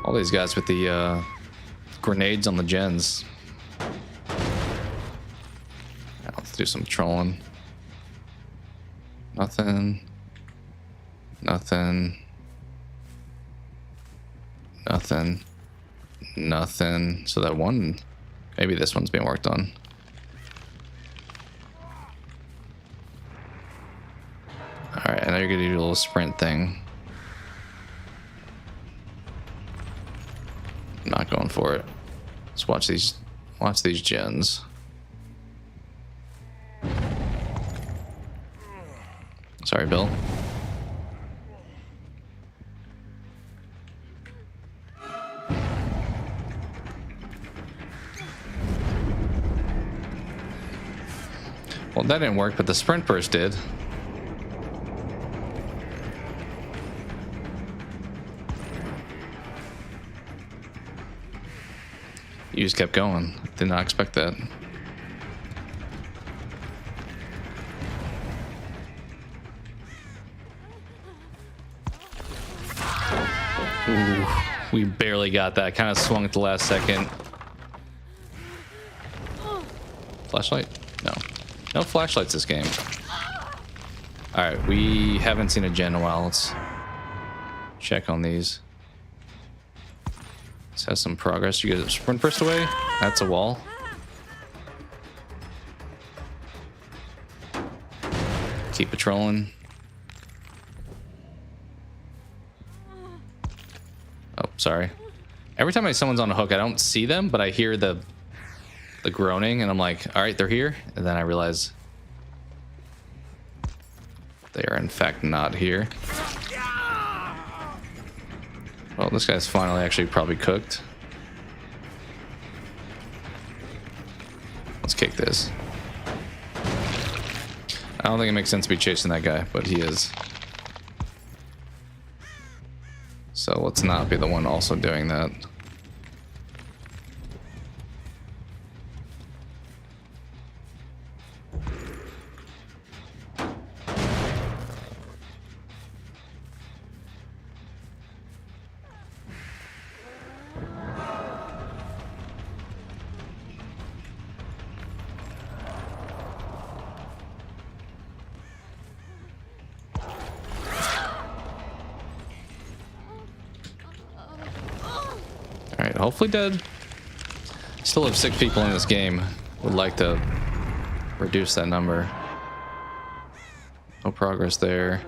All these guys with the grenades on the gens. Yeah, let's do some trolling. Nothing. Nothing. Nothing. Nothing. So that one, maybe this one's being worked on. Alright, I know you're gonna do a little sprint thing. I'm not going for it. Let's watch these gens. Sorry, Bill. Well, that didn't work, but the sprint burst did. You just kept going. Did not expect that. Ooh, we barely got that. Kind of swung at the last second. Flashlight? No. No flashlights this game. Alright, we haven't seen a gen in a while. Let's check on these. This has some progress. You get a sprint burst away. That's a wall. Keep patrolling. Oh, sorry. Every time someone's on a hook, I don't see them, but I hear the groaning, and I'm like, all right, they're here. And then I realize they are in fact not here. Well, this guy's finally actually probably cooked. Let's kick this. I don't think it makes sense to be chasing that guy, but he is. So let's not be the one also doing that. Alright, hopefully dead. Still have 6 people in this game. Would like to reduce that number. No progress there.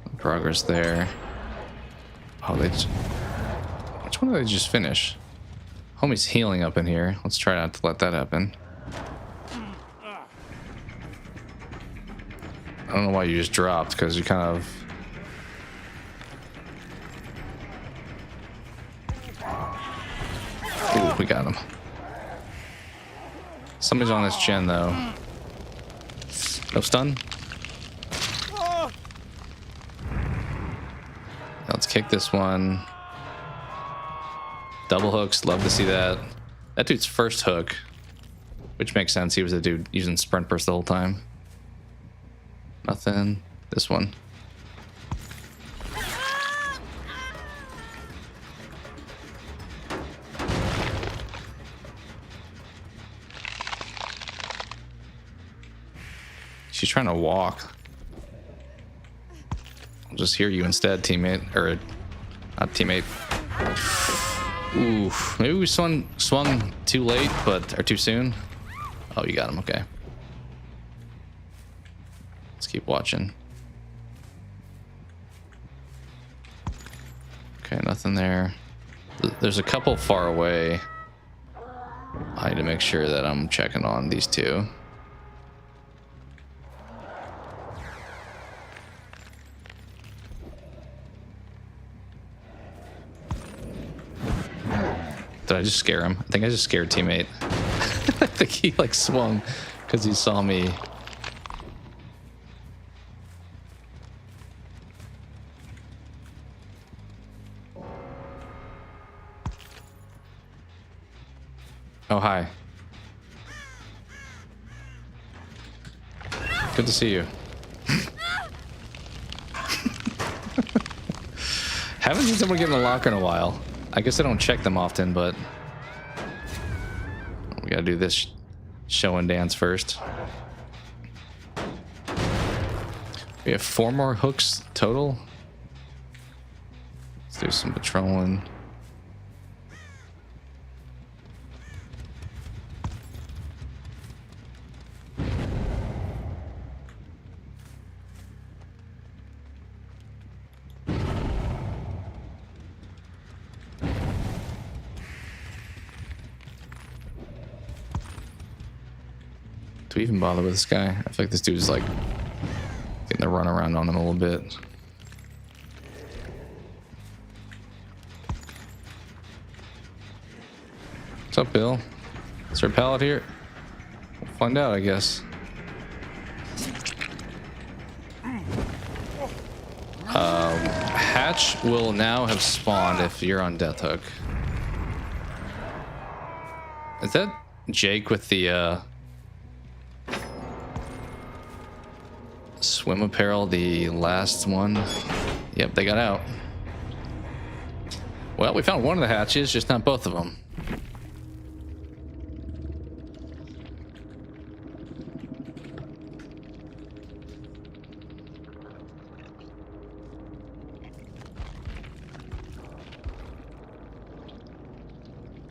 No progress there. Oh, they just... Which one did they just finish? Homie's healing up in here. Let's try not to let that happen. I don't know why you just dropped, because you kind of... Ooh, we got him. Somebody's on this gen, though. No stun? Let's kick this one. Double hooks, love to see that. That dude's first hook, which makes sense. He was the dude using sprint burst the whole time. Nothing. This one. She's trying to walk. I'll just hear you instead, teammate. Or, not teammate. Ooh, maybe we swung too late, or too soon. Oh, you got him, okay. Let's keep watching. Okay, nothing there. There's a couple far away. I need to make sure that I'm checking on these two. Did I just scare him? I think I just scared teammate. I think he like swung because he saw me. Oh, hi. Good to see you. Haven't seen someone get in the locker in a while. I guess I don't check them often, but we gotta do this show and dance first. We have 4 more hooks total. Let's do some patrolling. Do we even bother with this guy? I feel like this dude's like getting the run around on him a little bit. What's up, Bill? Is there a pallet here? We'll find out, I guess. Hatch will now have spawned if you're on Death Hook. Is that Jake with the swim apparel, the last one? Yep, they got out. Well, we found one of the hatches, just not both of them.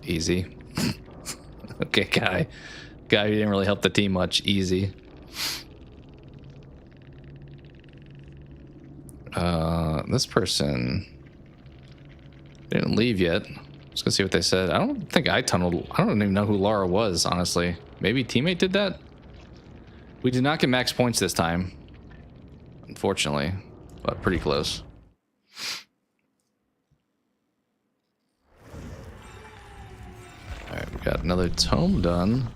Easy. Okay, guy who didn't really help the team much. Easy. This person didn't leave yet. Just gonna see what they said. I don't think I tunneled. I don't even know who Laura was, honestly. Maybe teammate did that. We did not get max points this time, unfortunately, but pretty close. Alright, we got another tome done.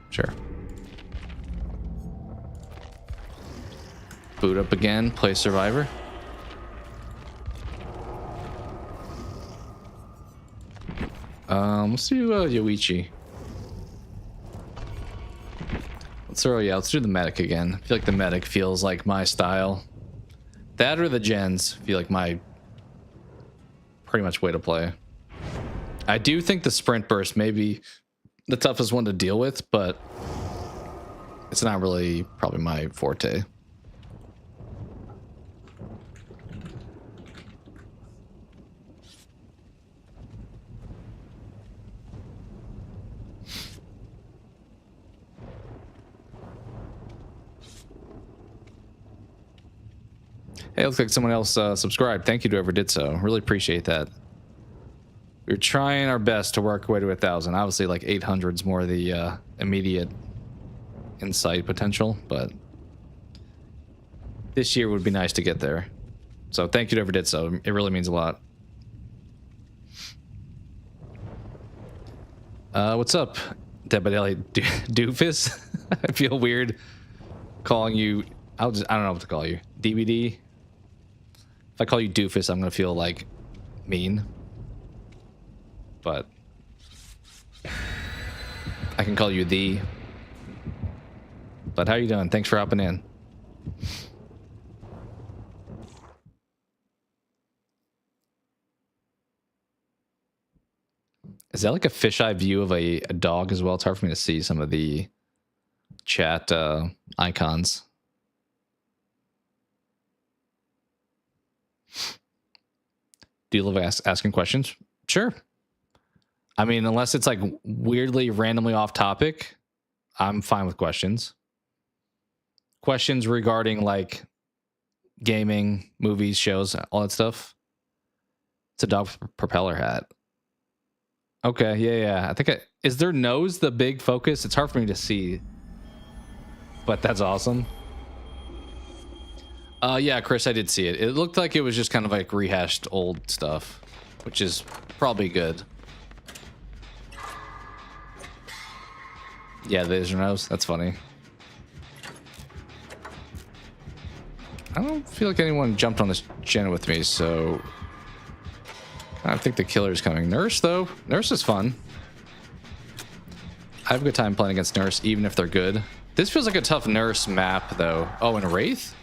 Sure. Boot up again, play Survivor. Let's do Yoichi. Let's do the medic again. I feel like the medic feels like my style. That or the gens feel like my pretty much way to play. I do think the sprint burst may be the toughest one to deal with, but it's not really probably my forte. Hey, it looks like someone else subscribed. Thank you to whoever did so. Really appreciate that. We're trying our best to work our way to 1,000. Obviously, like 800 is more the immediate insight potential, but this year would be nice to get there. So thank you to whoever did so. It really means a lot. What's up, Debadelli Doofus? I feel weird calling you. I don't know what to call you. DBD. If I call you Doofus, I'm gonna feel like mean. But I can call you the. But how you doing? Thanks for hopping in. Is that like a fisheye view of a dog as well? It's hard for me to see some of the chat icons. Do you love asking questions? Sure. I mean, unless it's like weirdly, randomly off topic, I'm fine with questions. Questions regarding like gaming, movies, shows, all that stuff. It's a dog propeller hat. Okay, yeah. I think is their nose the big focus? It's hard for me to see, but that's awesome. Yeah, Chris, I did see it. It looked like it was just kind of like rehashed old stuff, which is probably good. Yeah, there's your nose. That's funny. I don't feel like anyone jumped on this gen with me, so I think the killer's coming. Nurse, though. Nurse is fun. I have a good time playing against Nurse, even if they're good. This feels like a tough Nurse map, though. Oh, and Wraith?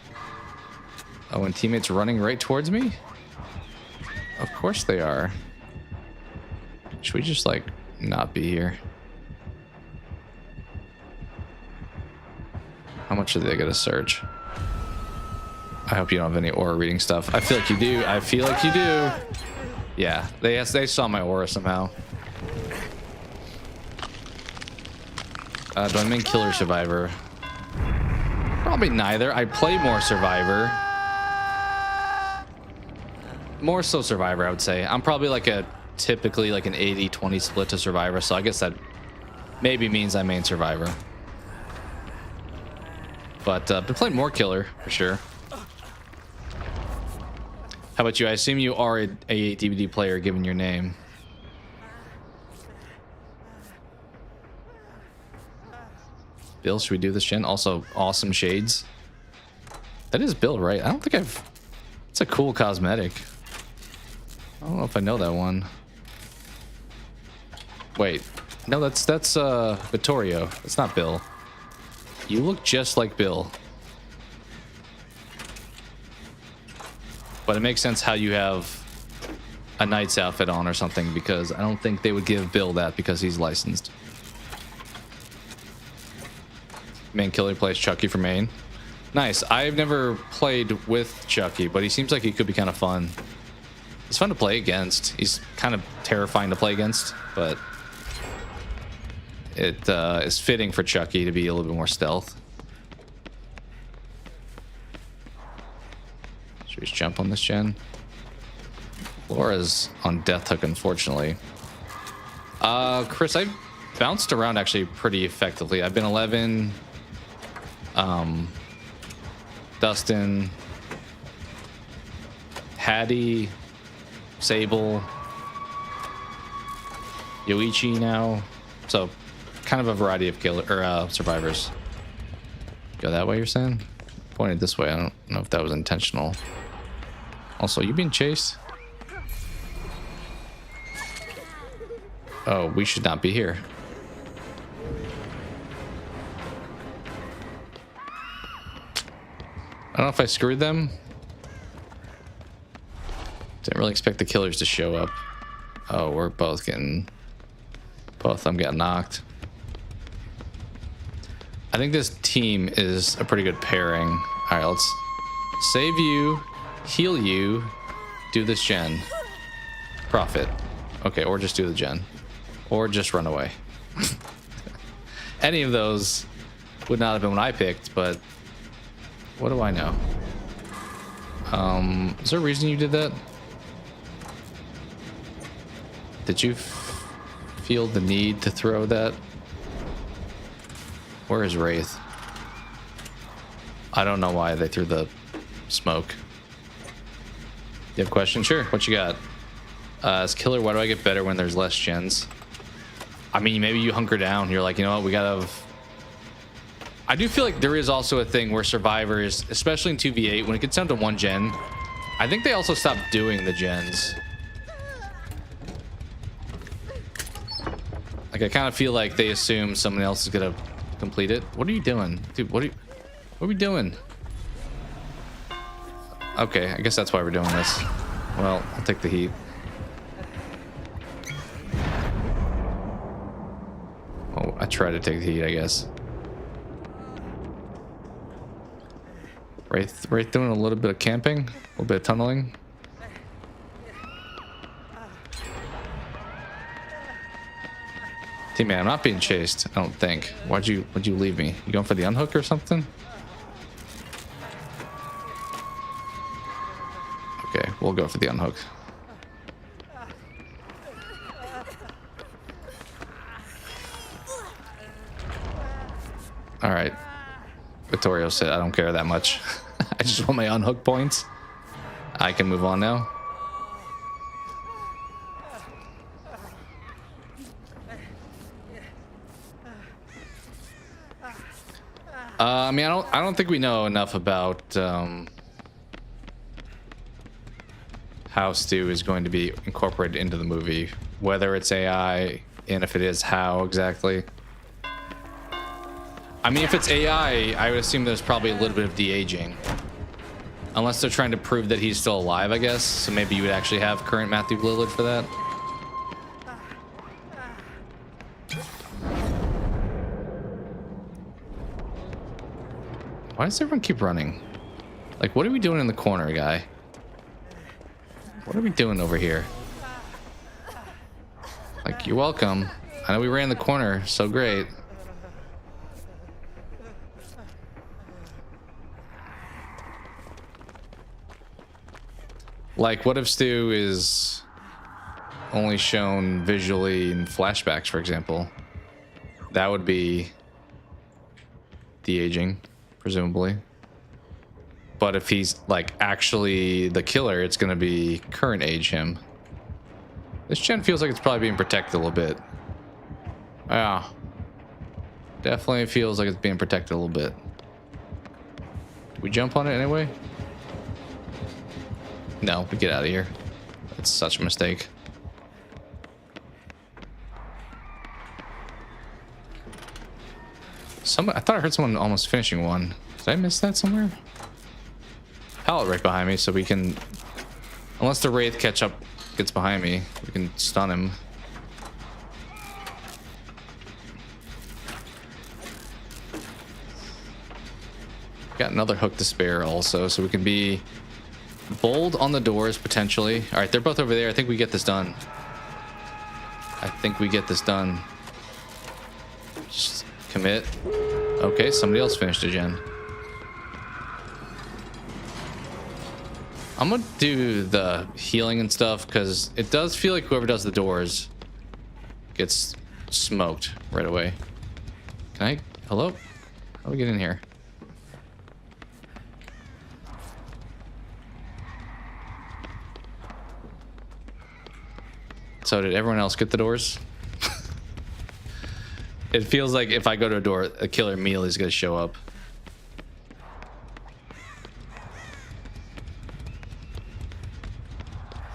Oh, and teammates running right towards me? Of course they are. Should we just, like, not be here? How much are they gonna search? I hope you don't have any aura reading stuff. I feel like you do. I feel like you do. Yeah, they saw my aura somehow. Do I main killer or survivor? Probably neither. I play more survivor. More so survivor, I would say. I'm probably like typically like an 80-20 split to survivor, so I guess that maybe means I main survivor. But been playing more killer for sure. How about you? I assume you are a DVD player given your name. Bill, should we do this gen? Also, awesome shades. That is Bill, right? I don't think I've... It's a cool cosmetic. I don't know if I know that one. Wait. No, that's Vittorio. It's not Bill. You look just like Bill. But it makes sense how you have a knight's outfit on or something, because I don't think they would give Bill that because he's licensed. Main killer plays Chucky for main. Nice. I've never played with Chucky, but he seems like he could be kind of fun. He's fun to play against. He's kind of terrifying to play against, but it is fitting for Chucky to be a little bit more stealth. Should we just jump on this gen? Laura's on death hook, unfortunately. Chris, I've bounced around actually pretty effectively. I've been 11. Dustin, Hattie, Sable, Yoichi now. So kind of a variety of killer or survivors. Go that way, you're saying? Pointed this way. I don't know if that was intentional. Also, you being chased? Oh, we should not be here. I don't know if I screwed them. Didn't really expect the killers to show up. Oh, we're both getting... Both of them got knocked. I think this team is a pretty good pairing. All right, let's save you, heal you, do this gen. Profit. Okay, or just do the gen. Or just run away. Any of those would not have been what I picked, but what do I know? Is there a reason you did that? Did you feel the need to throw that? Where is Wraith? I don't know why they threw the smoke. You have a question? Sure. What you got? As killer, why do I get better when there's less gens? I mean, maybe you hunker down. You're like, you know what? We gotta... I do feel like there is also a thing where survivors, especially in 2v8, when it gets down to 1 gen, I think they also stop doing the gens. Like, I kind of feel like they assume someone else is gonna complete it. What are you doing? Dude, what are we doing? Okay, I guess that's why we're doing this. Well, I'll take the heat. Oh, I tried to take the heat, I guess. Wraith doing a little bit of camping, a little bit of tunneling. Teammate, I'm not being chased, I don't think. Why'd you leave me? You going for the unhook or something? Okay, we'll go for the unhook. All right. Vittorio said, I don't care that much. I just want my unhook points. I can move on now. I mean, I don't think we know enough about how Stu is going to be incorporated into the movie, whether it's AI, and if it is, how exactly. I mean, if it's AI, I would assume there's probably a little bit of de-aging. Unless they're trying to prove that he's still alive, I guess. So maybe you would actually have current Matthew Lillard for that. Why does everyone keep running? Like, what are we doing in the corner, guy? What are we doing over here? Like, you're welcome. I know we ran the corner, so great. Like, what if Stu is only shown visually in flashbacks, for example? That would be de-aging, presumably. But if he's like actually the killer, it's gonna be current age him. This gen feels like it's probably being protected a little bit. Yeah. Definitely feels like it's being protected a little bit. Do we jump on it anyway? No, we get out of here. That's such a mistake. I thought I heard someone almost finishing one. Did I miss that somewhere? Pallet right behind me, so we can... Unless the Wraith gets behind me, we can stun him. Got another hook to spare also, so we can be bold on the doors, potentially. Alright, they're both over there. I think we get this done. Just commit. Okay, somebody else finished a gen. I'm gonna do the healing and stuff because it does feel like whoever does the doors gets smoked right away. Can I? Hello? How do we get in here? So did everyone else get the doors? It feels like if I go to a door, a killer immediately is going to show up.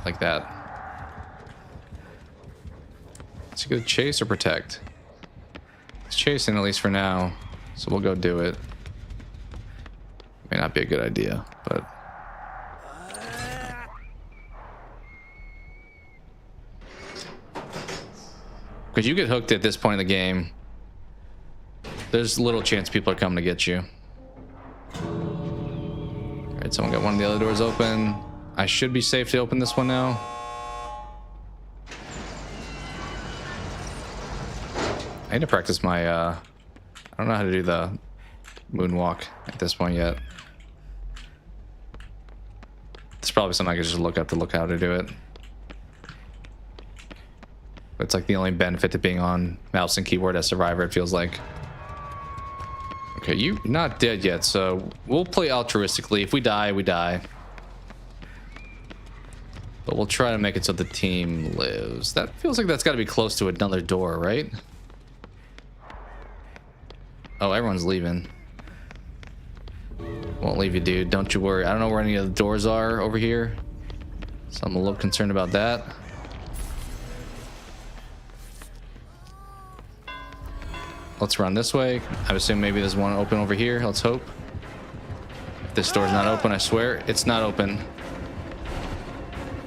Like that. Is he going to chase or protect? He's chasing, at least for now. So we'll go do it. May not be a good idea, but... Because you get hooked at this point in the game, there's little chance people are coming to get you. Alright, someone got one of the other doors open. I should be safe to open this one now. I need to practice my, I don't know how to do the moonwalk at this point yet. It's probably something I could just look up to look how to do it. It's like the only benefit to being on mouse and keyboard as Survivor, it feels like. Okay, you're not dead yet, so we'll play altruistically. If we die, we die. But we'll try to make it so the team lives. That feels like that's got to be close to another door, right? Oh, everyone's leaving. Won't leave you, dude. Don't you worry. I don't know where any of the doors are over here, so I'm a little concerned about that. Let's run this way. I assume maybe there's one open over here. Let's hope. If this door's not open, I swear it's not open.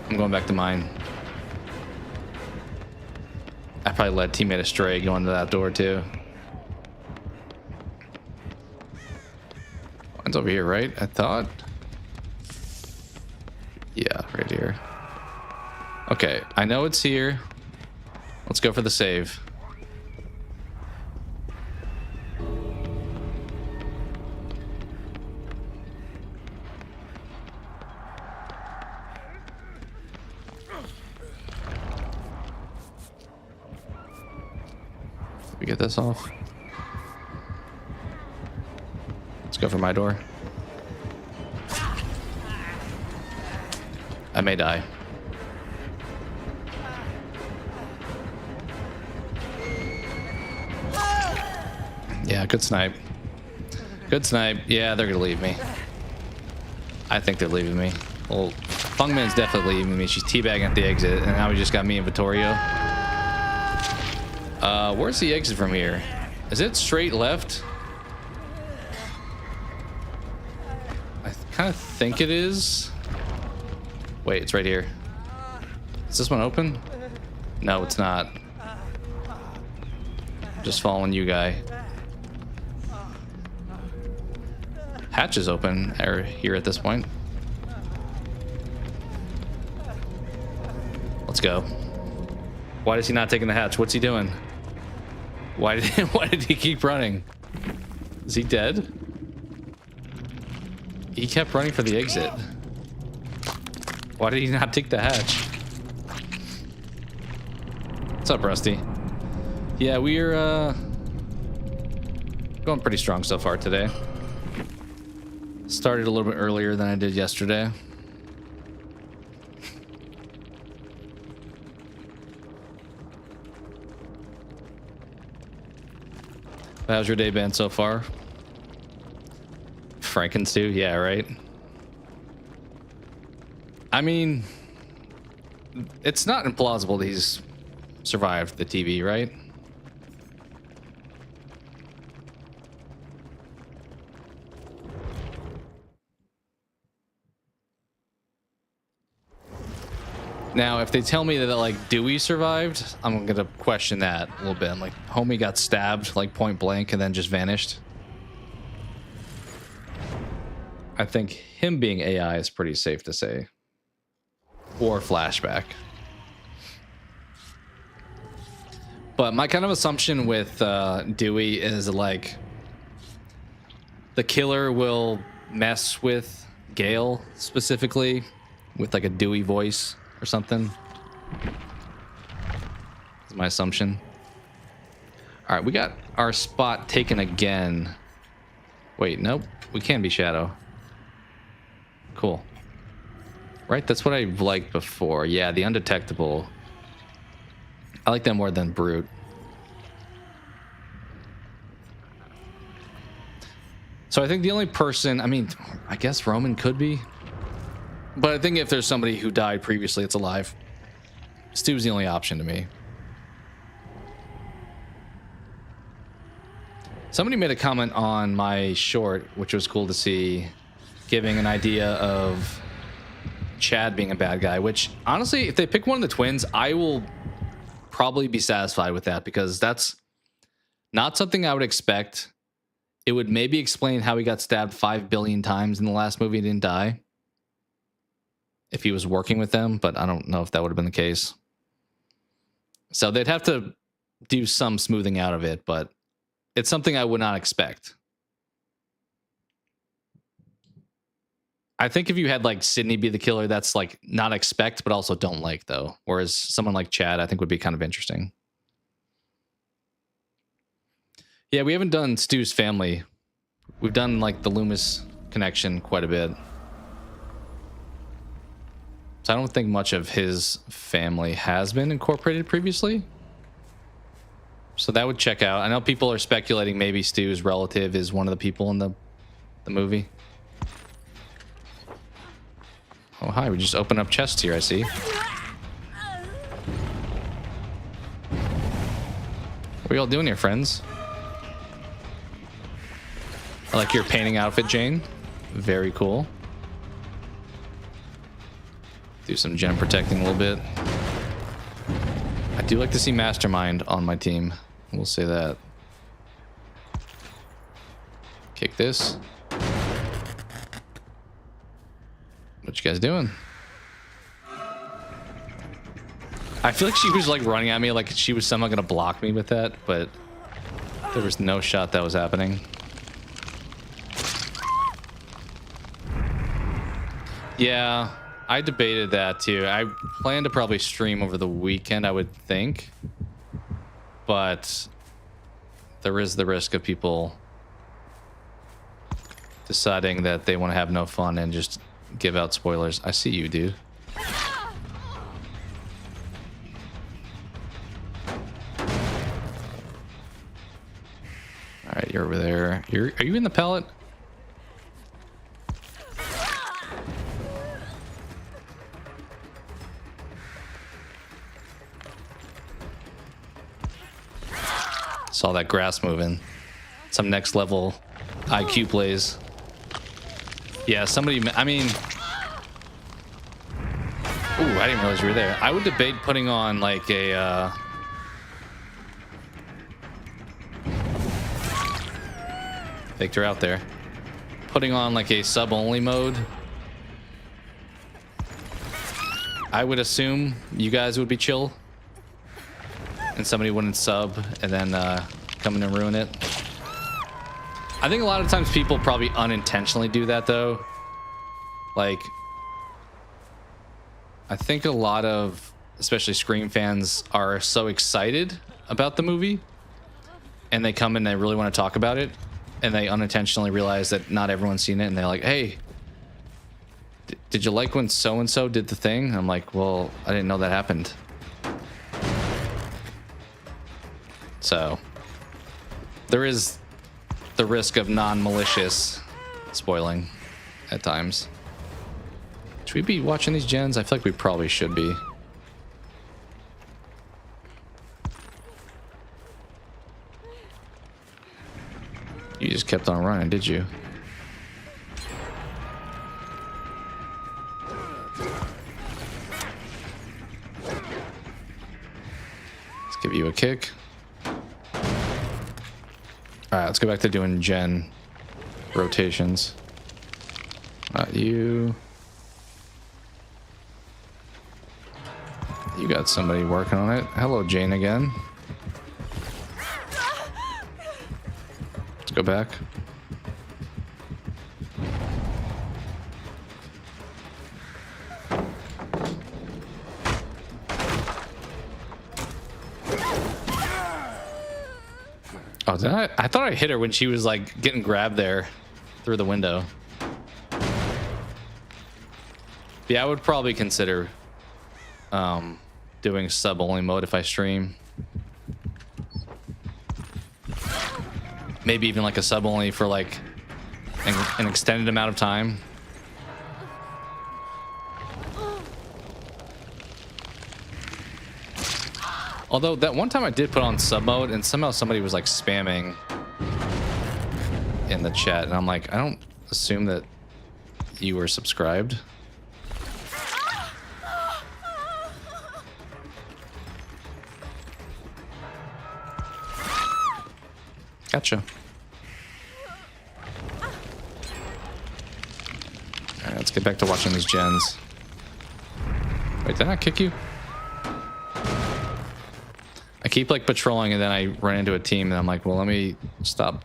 I'm going back to mine. I probably led teammate astray going to that door too. Mine's over here, right? I thought. Yeah, right here. Okay, I know it's here. Let's go for the save. We get this off. Let's go for my door. I may die. Yeah, good snipe. Good snipe. Yeah, they're gonna leave me. I think they're leaving me. Well, Fungman's definitely leaving me. She's teabagging at the exit, and now we just got me and Vittorio. Where's the exit from here? Is it straight left? I kind of think it is. Wait, it's right here. Is this one open? No, it's not. Just following you, guy. Hatch is open here at this point. Let's go. Why is he not taking the hatch? What's he doing? Why did he keep running? Is he dead? He kept running for the exit. Why did he not take the hatch? What's up, Rusty? Yeah, we're Going pretty strong so far today. Started a little bit earlier than I did yesterday. How's your day been so far? Frankenstew? Yeah, right. I mean, it's not implausible that he's survived the TV, right? Now, if they tell me that like Dewey survived, I'm gonna question that a little bit. I'm like, homie got stabbed like point blank and then just vanished. I think him being AI is pretty safe to say. Or flashback. But my kind of assumption with Dewey is like the killer will mess with Gale specifically with like a Dewey voice or something. That's my assumption. All right, we got our spot taken again. Wait, nope. We can be Shadow. Cool. Right, that's what I liked before. Yeah, the undetectable. I like that more than Brute. So I think the only person, I mean, I guess Roman could be. But I think if there's somebody who died previously that's alive, Stu's the only option to me. Somebody made a comment on my short, which was cool to see, giving an idea of Chad being a bad guy, which honestly, if they pick one of the twins, I will probably be satisfied with that because that's not something I would expect. It would maybe explain how he got stabbed 5 billion times in the last movie and didn't die if he was working with them, but I don't know if that would have been the case. So they'd have to do some smoothing out of it, but it's something I would not expect. I think if you had like Sydney be the killer, that's like not expect, but also don't like though. Whereas someone like Chad, I think would be kind of interesting. Yeah, we haven't done Stu's family. We've done like the Loomis connection quite a bit. So I don't think much of his family has been incorporated previously. So that would check out. I know people are speculating maybe Stu's relative is one of the people in the movie. Oh, hi. We just opened up chests here, I see. What are y'all doing here, friends? I like your painting outfit, Jane. Very cool. Do some gem protecting a little bit. I do like to see Mastermind on my team. We'll say that. Kick this. What you guys doing? I feel like she was like running at me like she was somehow gonna block me with that, but there was no shot that was happening. Yeah, I debated that too. I plan to probably stream over the weekend, I would think. But there is the risk of people deciding that they want to have no fun and just give out spoilers. I see you, dude. All right, you're over there. Are you in the pallet? Saw that grass moving. Some next level IQ plays. Yeah, somebody, I mean... Ooh, I didn't realize you were there. I would debate putting on like a... Faked her out there. Putting on like a sub-only mode. I would assume you guys would be chill. And somebody wouldn't sub and then come in and ruin it. I think a lot of times people probably unintentionally do that though. Like, I think a lot of, especially Scream fans, are so excited about the movie and they come in and they really want to talk about it and they unintentionally realize that not everyone's seen it, and they're like, hey, did you like when so-and-so did the thing? I'm like, well, I didn't know that happened. So there is the risk of non-malicious spoiling at times. Should we be watching these gens? I feel like we probably should be. You just kept on running, did you? Let's give you a kick. Alright, let's go back to doing gen rotations. Not you. You got somebody working on it. Hello, Jane again. Let's go back. Oh, did I? I thought I hit her when she was like getting grabbed there through the window. Yeah, I would probably consider doing sub-only mode if I stream. Maybe even like a sub-only for like an extended amount of time. Although that one time I did put on sub mode and somehow somebody was like spamming in the chat, and I'm like, I don't assume that you were subscribed. Gotcha. Alright, let's get back to watching these gens. Wait, did I not kick you? I keep like patrolling and then I run into a team and I'm like, well, let me stop.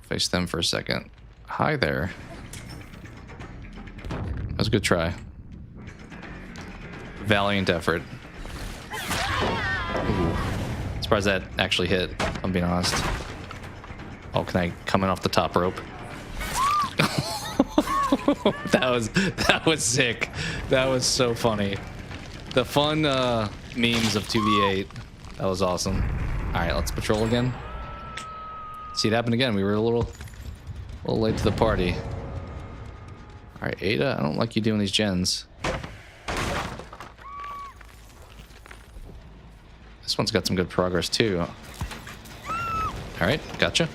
Face them for a second. Hi there. That was a good try. Valiant effort. Ooh. Surprised that actually hit, if I'm being honest. Oh, can I come in off the top rope? that was sick. That was so funny. The fun memes of 2v8. That was awesome. All right, let's patrol again. See, it happened again. We were a little late to the party. All right, Ada, I don't like you doing these gens. This one's got some good progress too. All right, gotcha.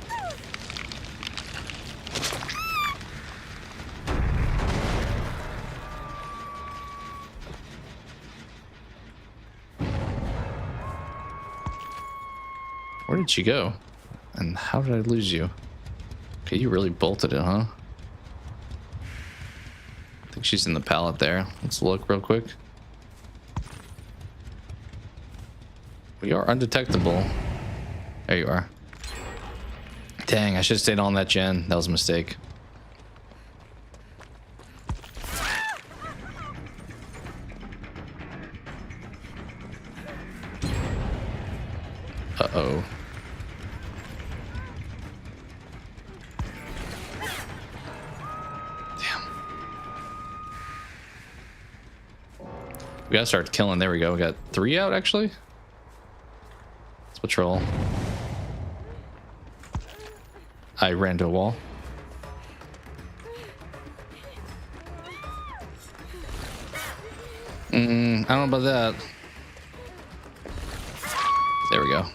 Where did she go? And how did I lose you? Okay, you really bolted it, huh? I think she's in the pallet there. Let's look real quick. We are undetectable. There you are. Dang, I should have stayed on that gen. That was a mistake. Uh-oh. We gotta start killing. There we go. We got 3 out, actually. Let's patrol. I ran into a wall. I don't know about that. There we go.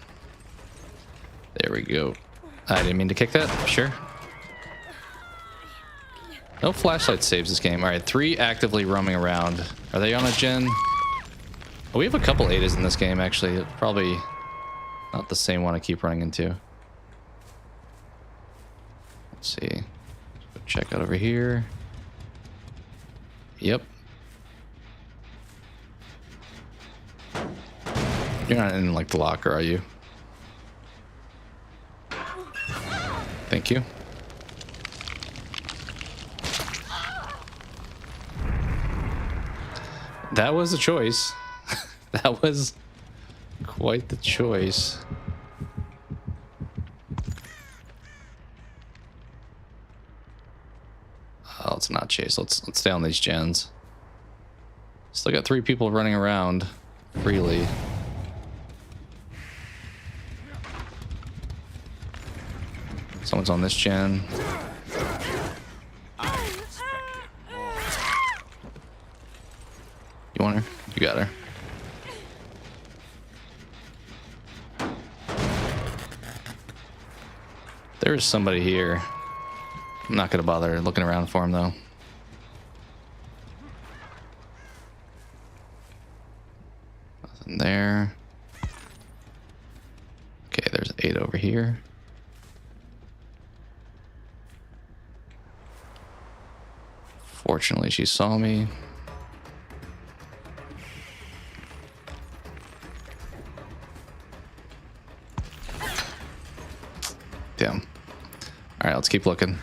There we go. I didn't mean to kick that. Sure. No flashlight saves this game. All right, 3 actively roaming around. Are they on a gen? Oh, we have a couple Adas in this game, actually. Probably not the same one I keep running into. Let's see. Go check out over here. Yep. You're not in like the locker, are you? Thank you. That was a choice. That was quite the choice. not chase. Let's stay on these gens. Still got 3 people running around freely. Someone's on this gen. You want her? You got her. There's somebody here. I'm not gonna bother looking around for him though. Nothing there. Okay, there's 8 over here. Fortunately, she saw me. Damn. All right, let's keep looking.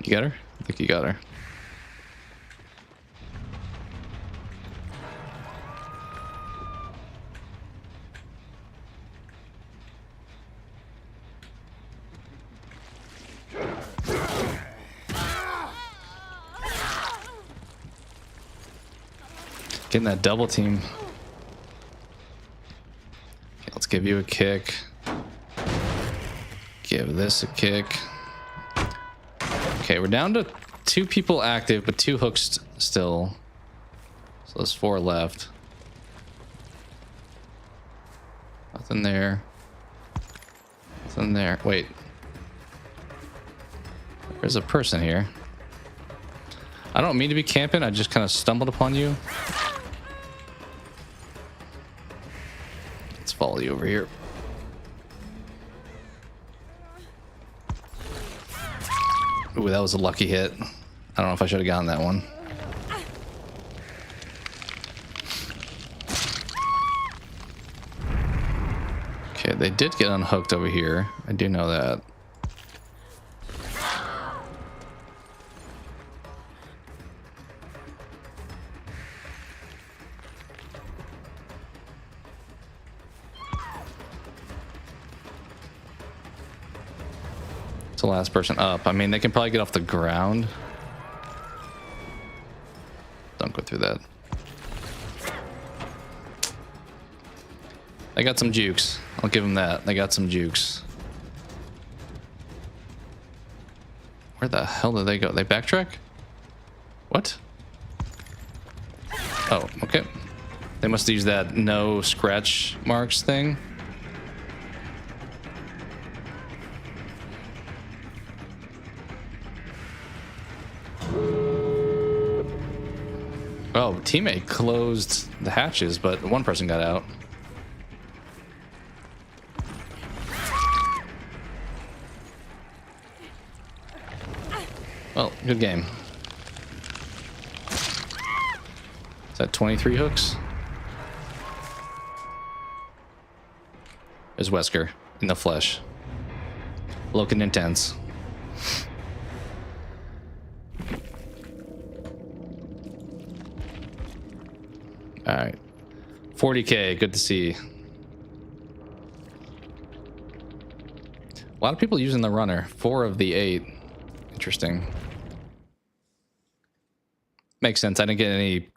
You got her? I think you got her. Getting that double team. Okay, let's give you a kick. Give this a kick. Okay, we're down to 2 people active, but 2 hooks still. So there's 4 left. Nothing there. Nothing there. Wait. There's a person here. I don't mean to be camping. I just kind of stumbled upon you. Let's follow you over here. Ooh, that was a lucky hit. I don't know if I should have gotten that one. Okay, they did get unhooked over here. I do know that. It's the last person up. I mean, they can probably get off the ground. Don't go through that. They got some jukes. I'll give them that. They got some jukes. Where the hell did they go? They backtrack? What? Oh, okay. They must use that no scratch marks thing. Oh, teammate closed the hatches, but one person got out. Well, good game. Is that 23 hooks? There's Wesker in the flesh. Looking intense. All right. 40K, good to see. A lot of people using the runner. 4 of the 8. Interesting. Makes sense. I didn't get any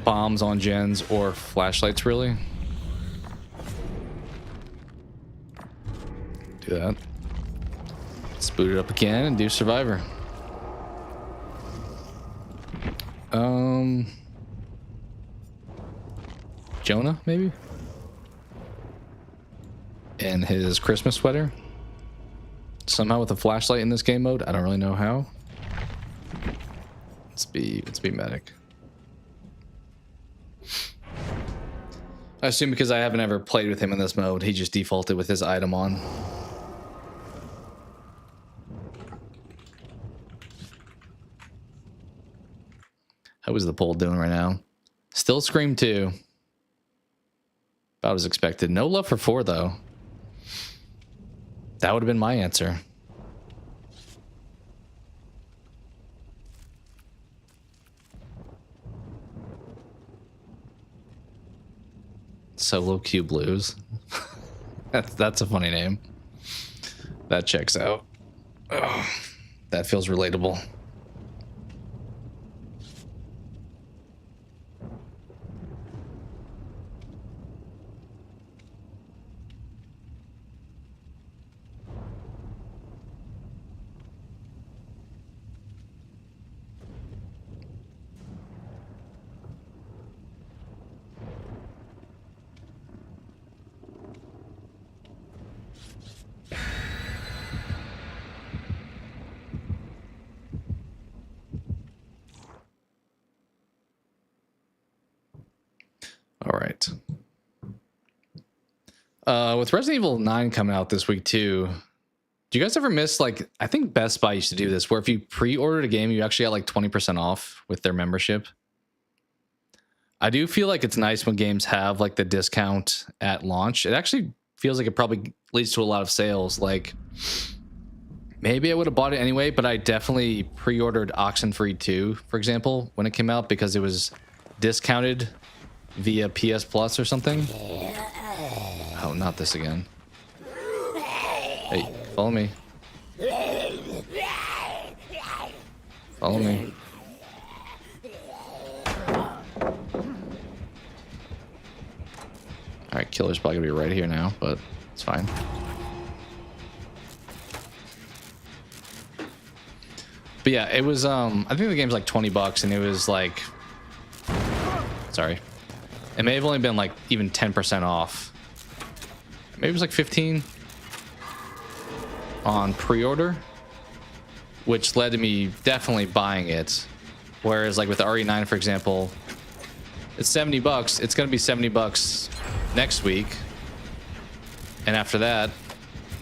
bombs on gens or flashlights, really. Do that. Let's boot it up again and do Survivor. Jonah, maybe? And his Christmas sweater. Somehow with a flashlight in this game mode. I don't really know how. Let's be medic. I assume because I haven't ever played with him in this mode, he just defaulted with his item on. How is the poll doing right now? Still Scream 2. About as expected. No love for 4 though. That would have been my answer. Solo Q Blues. That's a funny name. That checks out. Ugh, that feels relatable. All right. With Resident Evil 9 coming out this week too, do you guys ever miss, like, I think Best Buy used to do this, where if you pre-ordered a game, you actually got like 20% off with their membership? I do feel like it's nice when games have like the discount at launch. It actually feels like it probably leads to a lot of sales. Like, maybe I would have bought it anyway, but I definitely pre-ordered Oxenfree 2, for example, when it came out because it was discounted via PS Plus or something. Oh, not this again. Hey, follow me. Follow me. Alright, killer's probably gonna be right here now, but it's fine. But yeah, it was I think the game's like $20 and it was like, sorry. It may have only been like even 10% off. Maybe it was like 15 on pre-order, which led to me definitely buying it. Whereas like with the RE9, for example, it's $70. It's going to be $70 next week. And after that,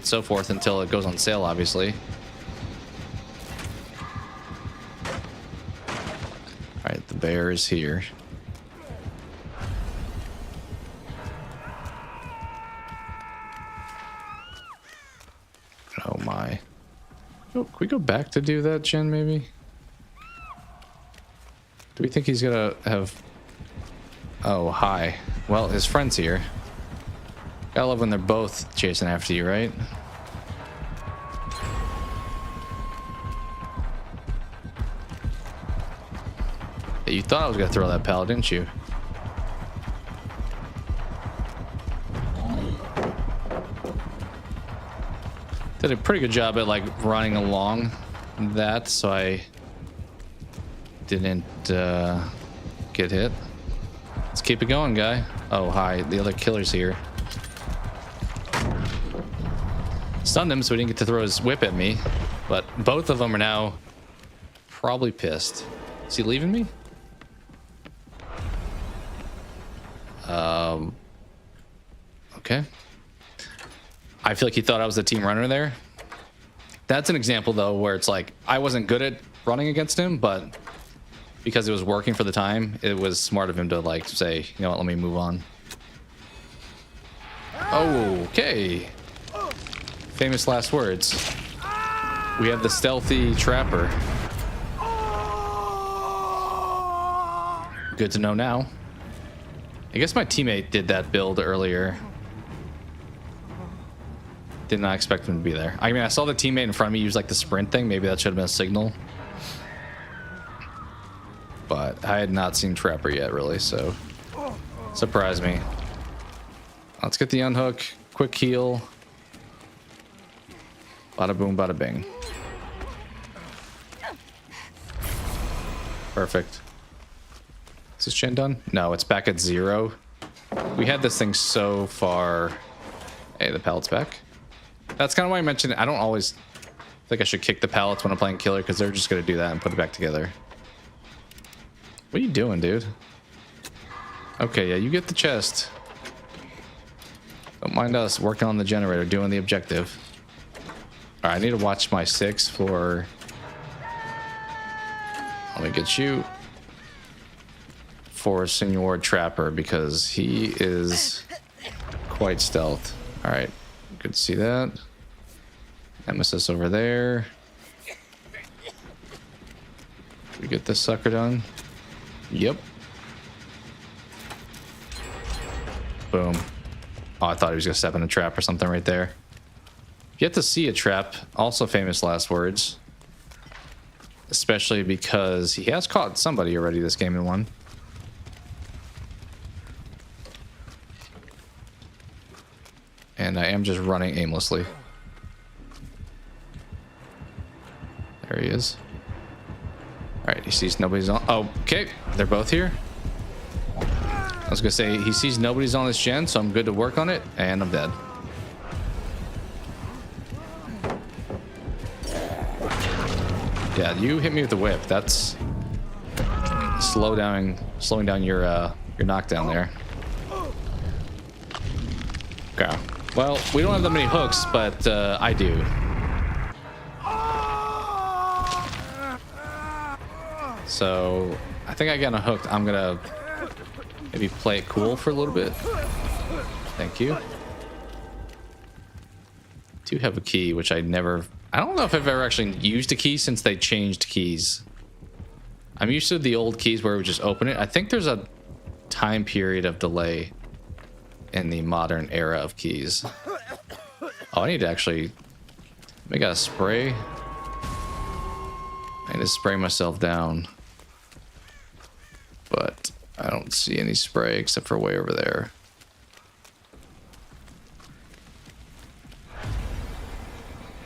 so forth until it goes on sale, obviously. All right, the bear is here. Oh my. Oh, can we go back to do that, Jen, maybe? Do we think he's gonna have... Oh, hi. Well, his friend's here. Gotta love when they're both chasing after you, right? Yeah, you thought I was gonna throw that pal, didn't you? Did a pretty good job at like running along that, so I didn't get hit. Let's keep it going, guy. Oh, hi. The other killer's here. Stunned him, so he didn't get to throw his whip at me. But both of them are now probably pissed. Is he leaving me? Okay. I feel like he thought I was the team runner there. That's an example, though, where it's like I wasn't good at running against him, but because it was working for the time, it was smart of him to like say, you know what, let me move on. Okay. Famous last words. We have the stealthy trapper. Good to know now. I guess my teammate did that build earlier. Did not expect him to be there. I mean, I saw the teammate in front of me use like the sprint thing. Maybe that should have been a signal. But I had not seen Trapper yet, really, so surprised me. Let's get the unhook. Quick heal. Bada boom, bada bing. Perfect. Is this gen done? No, it's back at 0. We had this thing so far. Hey, the pallet's back. That's kind of why I mentioned it. I don't always think I should kick the pallets when I'm playing killer because they're just going to do that and put it back together. What are you doing, dude? Okay, yeah, you get the chest. Don't mind us working on the generator, doing the objective. All right, I need to watch my 6 for... Let me get you for Senor Trapper because he is quite stealth. All right, good to see that. Nemesis over there. Did we get this sucker done? Yep. Boom. Oh, I thought he was gonna step in a trap or something right there. Yet to see a trap. Also famous last words. Especially because he has caught somebody already this game in one. And I am just running aimlessly. There he is. Alright, he sees nobody's on. Oh, okay, they're both here. I was gonna say, he sees nobody's on this gen, so I'm good to work on it, and I'm dead. Yeah, you hit me with the whip. That's slowing down your knockdown there. Okay. Well, we don't have that many hooks, but I do. So I think I got a hooked. I'm gonna maybe play it cool for a little bit. Thank you. Do have a key, which I don't know if I've ever actually used a key since they changed keys. I'm used to the old keys where we just open it. I think there's a time period of delay in the modern era of keys. Oh, I need to actually make a spray. I need to spray myself down. But I don't see any spray except for way over there.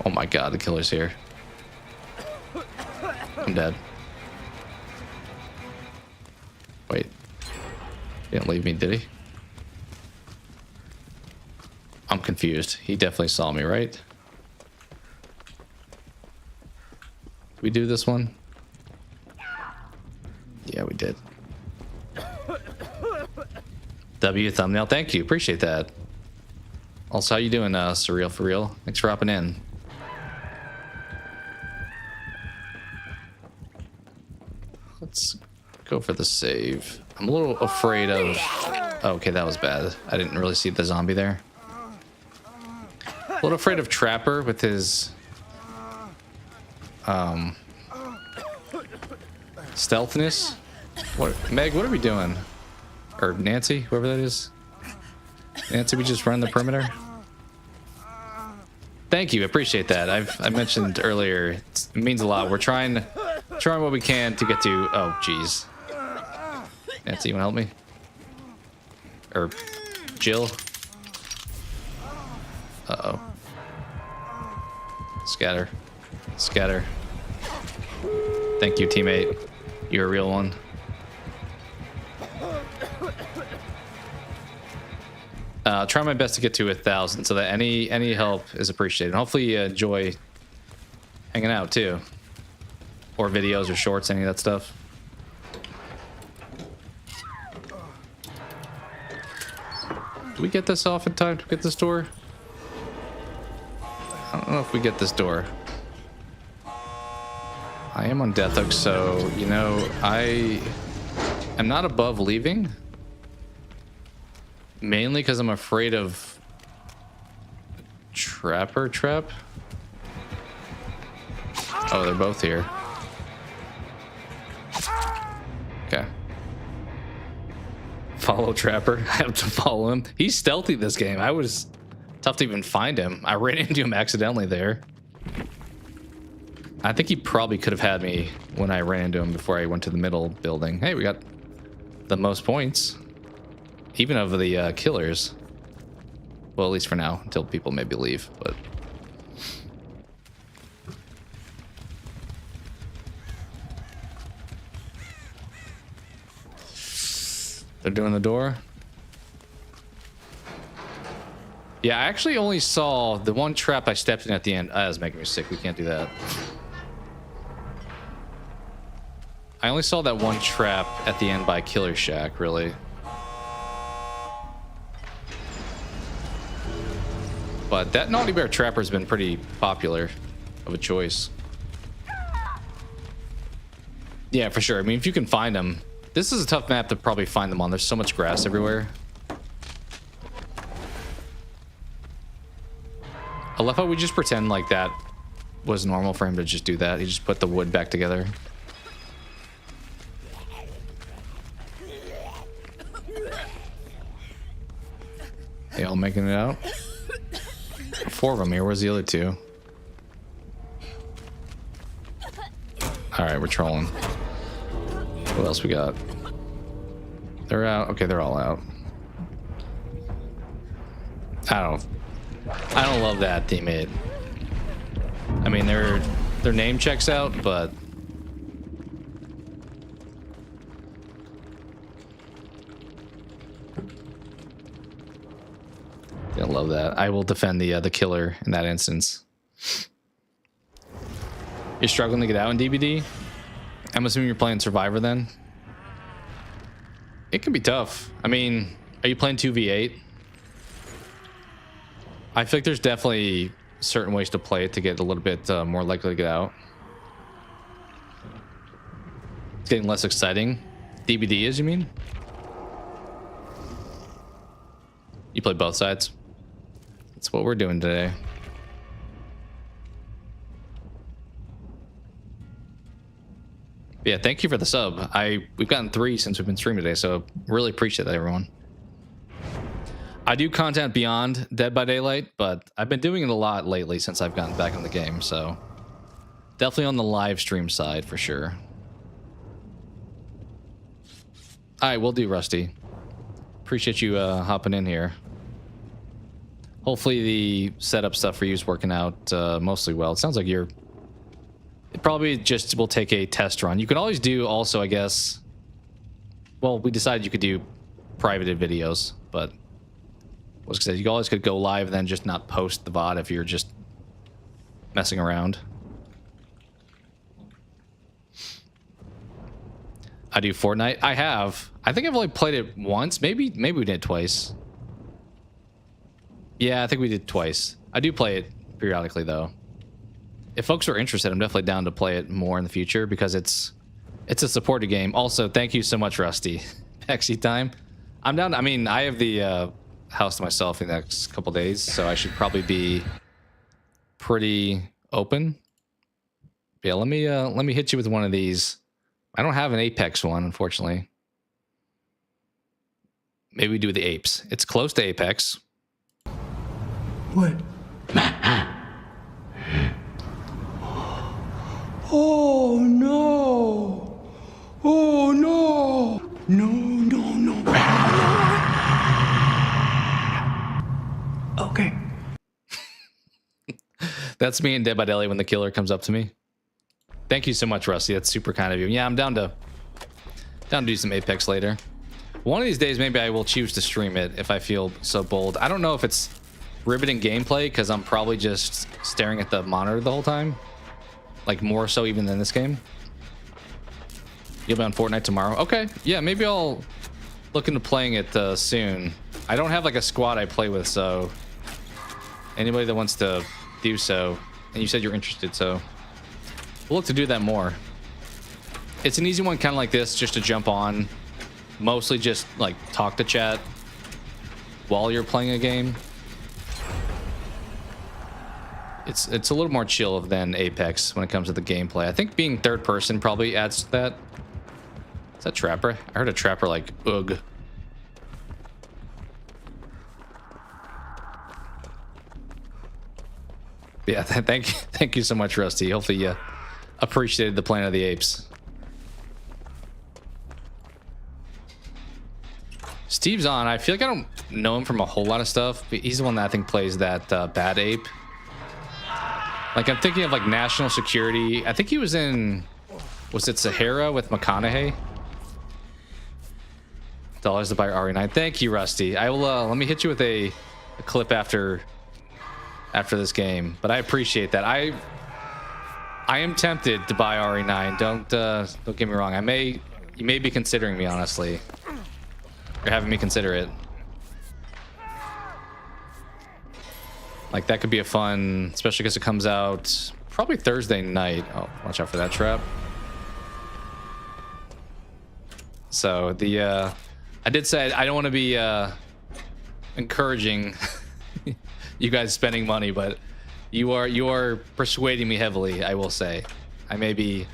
Oh my god, the killer's here. I'm dead. Wait. He didn't leave me, did he? I'm confused. He definitely saw me, right? Did we do this one? Yeah, we did. W thumbnail, thank you. Appreciate that. Also, how you doing, Surreal for real? Thanks for hopping in. Let's go for the save. I'm a little afraid of... Oh, okay, that was bad. I didn't really see the zombie there. A little afraid of Trapper with his... stealthiness. What, Meg, what are we doing? Or Nancy, whoever that is. Nancy, we just run the perimeter. Thank you, appreciate that. I mentioned earlier, it means a lot. We're trying what we can to get to. Oh, jeez. Nancy, you wanna help me? Or Jill? Uh-oh. Scatter. Scatter. Thank you, teammate. You're a real one. Try my best to get to 1,000 so that any help is appreciated. Hopefully you enjoy hanging out too. Or videos or shorts, any of that stuff. Do we get this off in time to get this door? I don't know if we get this door. I am on death hook, so, you know, I am not above leaving. Mainly because I'm afraid of Trapper trap. Oh, they're both here. Okay. Follow Trapper. I have to follow him. He's stealthy this game. I was tough to even find him. I ran into him accidentally there. I think he probably could have had me when I ran into him before I went to the middle building. Hey, we got the most points. Even of the killers. Well, at least for now, until people maybe leave, but... They're doing the door. Yeah, I actually only saw the one trap I stepped in at the end. That was making me sick. We can't do that. I only saw that one trap at the end by Killer Shack, really. But that Naughty Bear Trapper has been pretty popular of a choice. Yeah, for sure. I mean, if you can find them. This is a tough map to probably find them on. There's so much grass everywhere. I love how we just pretend like that was normal for him to just do that. He just put the wood back together. They all making it out? 4 of them here. Where's the other 2? Alright, we're trolling. What else we got? They're out. Okay, they're all out. I don't love that teammate. I mean, their name checks out, but I love that. I will defend the killer in that instance. You're struggling to get out in DBD? I'm assuming you're playing Survivor then? It can be tough. I mean, are you playing 2v8? I feel like there's definitely certain ways to play it to get a little bit more likely to get out. It's getting less exciting. DBD is, you mean? You play both sides? That's what we're doing today. Yeah, thank you for the sub. We've gotten 3 since we've been streaming today, so really appreciate that, everyone. I do content beyond Dead by Daylight, but I've been doing it a lot lately since I've gotten back in the game, so definitely on the live stream side for sure. All right, will do, Rusty. Appreciate you hopping in here. Hopefully the setup stuff for you is working out mostly well. It sounds like it probably just will take a test run. You can always do also, I guess, well, we decided you could do privated videos, but I was gonna say, you always could go live and then just not post the VOD if you're just messing around. I do Fortnite. I have. I think I've only played it once. Maybe we did it twice. Yeah, I think we did twice. I do play it periodically though. If folks are interested, I'm definitely down to play it more in the future because it's a supported game. Also, thank you so much, Rusty. Pexy time. I'm down. I mean, I have the house to myself in the next couple days, so I should probably be pretty open. Yeah, let me hit you with one of these. I don't have an Apex one, unfortunately. Maybe we do the apes. It's close to Apex. What? Oh no! Oh no! No, no, no. Okay. That's me and Dead by Daylight when the killer comes up to me. Thank you so much, Rusty. That's super kind of you. Yeah, I'm down to do some Apex later. One of these days, maybe I will choose to stream it if I feel so bold. I don't know if it's riveting gameplay because I'm probably just staring at the monitor the whole time. Like more so even than this game. You'll be on Fortnite tomorrow? Okay. Yeah, maybe I'll look into playing it soon. I don't have like a squad I play with, so anybody that wants to do so, and you said you're interested, so we'll look to do that more. It's an easy one kind of like this, just to jump on. Mostly just like talk to chat while you're playing a game. It's a little more chill than Apex when it comes to the gameplay. I think being third person probably adds to that. Is that Trapper? I heard a Trapper like, ugh. Yeah, thank you so much, Rusty. Hopefully you appreciated the Planet of the Apes. Steve's on. I feel like I don't know him from a whole lot of stuff, but he's the one that I think plays that bad ape. Like, I'm thinking of like National Security. I think he was in, was it Sahara with McConaughey? Dollars to buy RE9. Thank you, Rusty. I will let me hit you with a clip after this game, but I appreciate that. I am tempted to buy RE9. Don't get me wrong. You may be considering me, honestly. You're having me consider it. Like, that could be a fun, especially because it comes out probably Thursday night. Oh, watch out for that trap. So I did say I don't want to be encouraging you guys spending money, but You are persuading me heavily, I will say. I may be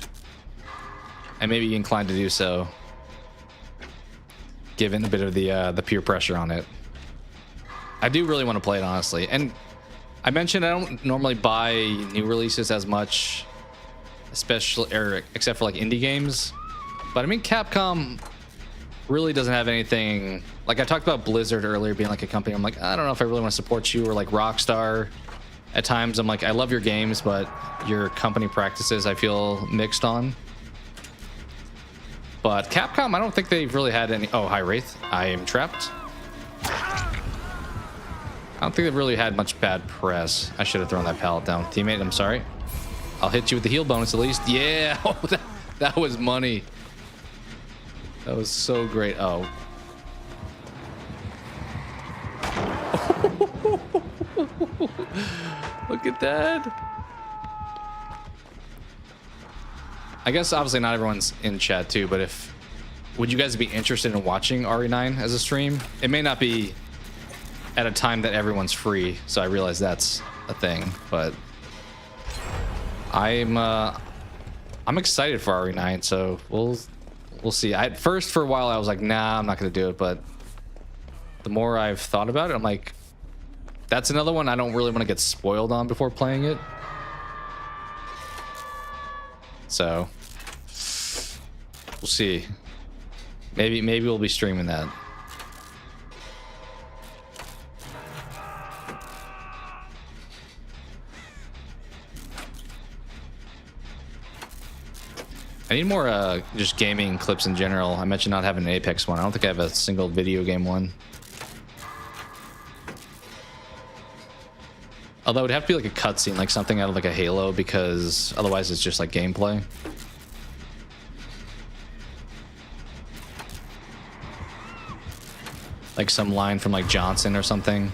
inclined to do so, given a bit of the peer pressure on it. I do really want to play it, honestly. And I mentioned I don't normally buy new releases as much, especially except for like indie games. But I mean, Capcom really doesn't have anything. Like I talked about Blizzard earlier being like a company. I'm like, I don't know if I really want to support you, or like Rockstar. At times I'm like, I love your games, but your company practices I feel mixed on. But Capcom, I don't think they've really had any. Oh, hi Wraith, I am trapped. I don't think they've really had much bad press. I should have thrown that pallet down. Teammate, I'm sorry. I'll hit you with the heal bonus at least. Yeah, oh, that was money. That was so great. Oh. Look at that. I guess obviously not everyone's in chat too, but would you guys be interested in watching RE9 as a stream? It may not be at a time that everyone's free, so I realize that's a thing, but I'm excited for RE9, so we'll see. At first for a while I was like, nah, I'm not gonna do it, but the more I've thought about it, I'm like, that's another one I don't really want to get spoiled on before playing it. So we'll see. Maybe we'll be streaming that. I need more just gaming clips in general. I mentioned not having an Apex one. I don't think I have a single video game one. Although it'd have to be like a cutscene, like something out of like a Halo, because otherwise it's just like gameplay. Like some line from like Johnson or something.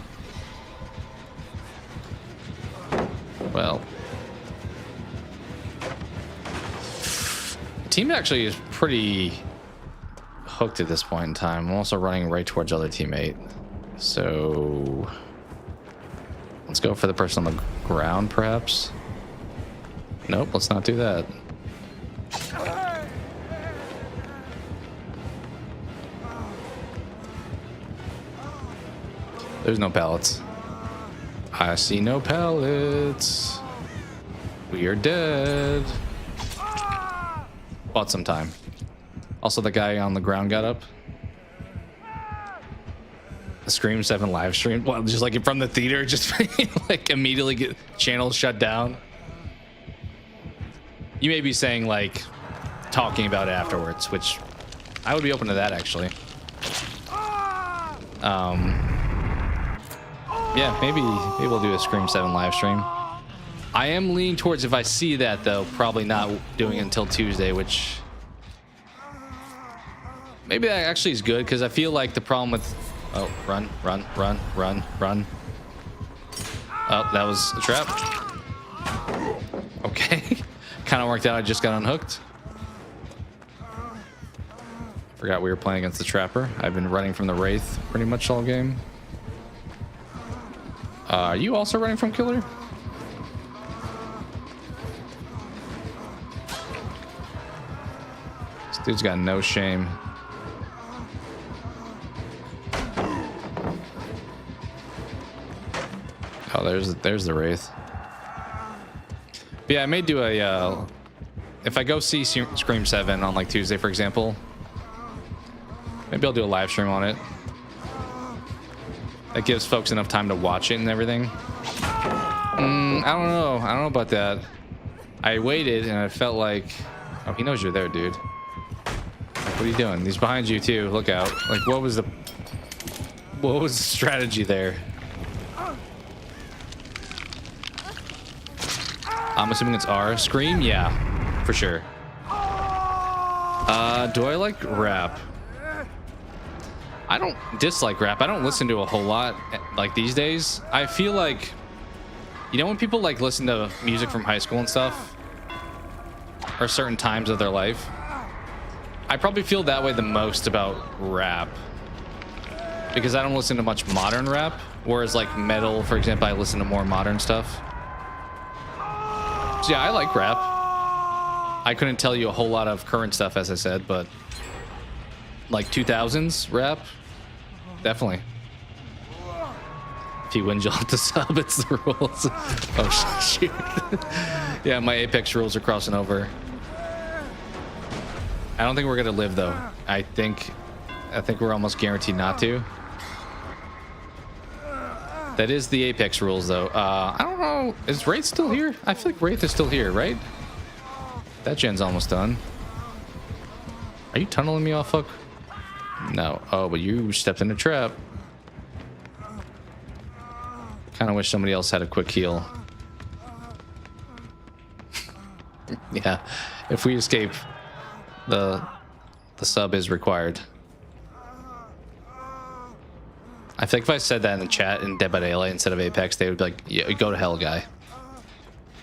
Well, the team actually is pretty hooked at this point in time. I'm also running right towards other teammate, so let's go for the person on the ground, perhaps. Nope, let's not do that. There's no pallets. I see no pallets. We are dead. Bought some time. Also, the guy on the ground got up. Scream 7 live stream. Well, just like from the theater, just like immediately get channels shut down. You may be saying like talking about it afterwards, which I would be open to that actually. Yeah, maybe we'll do a Scream 7 live stream. I am leaning towards, if I see that though, probably not doing it until Tuesday, which maybe that actually is good, because I feel like the problem with oh, run. Oh, that was a trap. Okay. Kind of worked out. I just got unhooked. Forgot we were playing against the Trapper. I've been running from the Wraith pretty much all game. Are you also running from Killer? This dude's got no shame. Oh, there's the Wraith. But yeah, I may do a if I go see Scream 7 on like Tuesday, for example, maybe I'll do a live stream on it. That gives folks enough time to watch it and everything. I don't know about that. I waited and I felt like, oh, he knows you're there, dude. What are you doing? He's behind you too. Look out. Like, what was the strategy there? I'm assuming it's R. Scream? Yeah, for sure. Do I like rap? I don't dislike rap. I don't listen to a whole lot like these days. I feel like, you know, when people like listen to music from high school and stuff, or certain times of their life, I probably feel that way the most about rap, because I don't listen to much modern rap, whereas like metal, for example, I listen to more modern stuff. So yeah, I like rap. I couldn't tell you a whole lot of current stuff, as I said, but like 2000s rap, definitely. If he wins, you'll have to sub. It's the rules. Oh shoot! Yeah, my Apex rules are crossing over. I don't think we're gonna live though. I think we're almost guaranteed not to. That is the Apex rules though. I don't know. Is Wraith still here? I feel like Wraith is still here, right? That gen's almost done. Are you tunneling me off, Hook? No. Oh, but you stepped in a trap. Kind of wish somebody else had a quick heal. Yeah. If we escape, the sub is required. I think if I said that in the chat in Dead by Daylight instead of Apex, they would be like, yeah, go to hell, guy.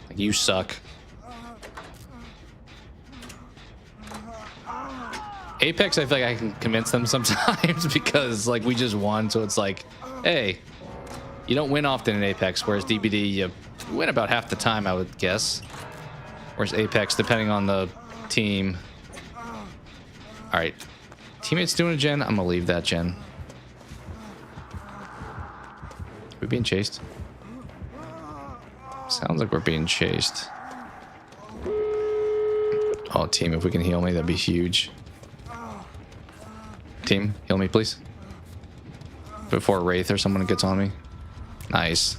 Like, you suck. Apex, I feel like I can convince them sometimes because like we just won, so it's like, hey, you don't win often in Apex, whereas DBD, you win about half the time, I would guess. Whereas Apex, depending on the team. All right, teammates doing a gen. I'm gonna leave that gen. We're being chased. Sounds like we're being chased. Oh, team, if we can heal me, that'd be huge. Team, heal me, please. Before Wraith or someone gets on me. Nice.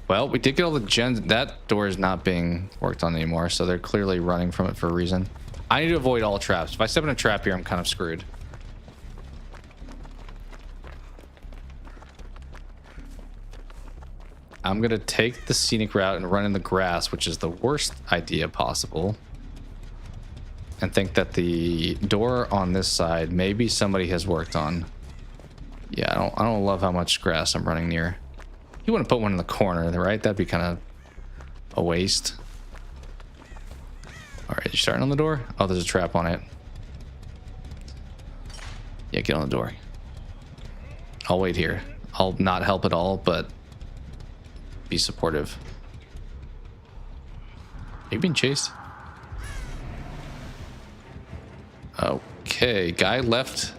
Well, we did get all the gens. That door is not being worked on anymore, so they're clearly running from it for a reason. I need to avoid all traps. If I step in a trap here, I'm kind of screwed. I'm going to take the scenic route and run in the grass, which is the worst idea possible. And think that the door on this side, maybe somebody has worked on. Yeah, I don't love how much grass I'm running near. You want to put one in the corner, right? That'd be kind of a waste. All right, you starting on the door? Oh, there's a trap on it. Yeah, get on the door. I'll wait here. I'll not help at all, but be supportive. Are you being chased? Okay, guy left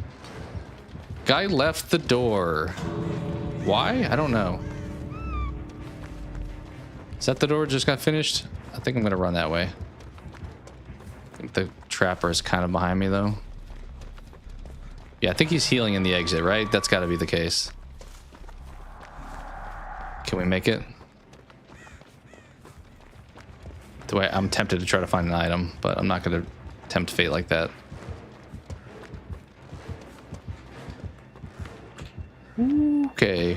the door. Why? I don't know. Is that the door just got finished? I think I'm gonna run that way. I think the trapper is kind of behind me though. Yeah, I think he's healing in the exit, right? That's got to be the case. Can we make it? I'm tempted to try to find an item, but I'm not gonna tempt fate like that. Okay.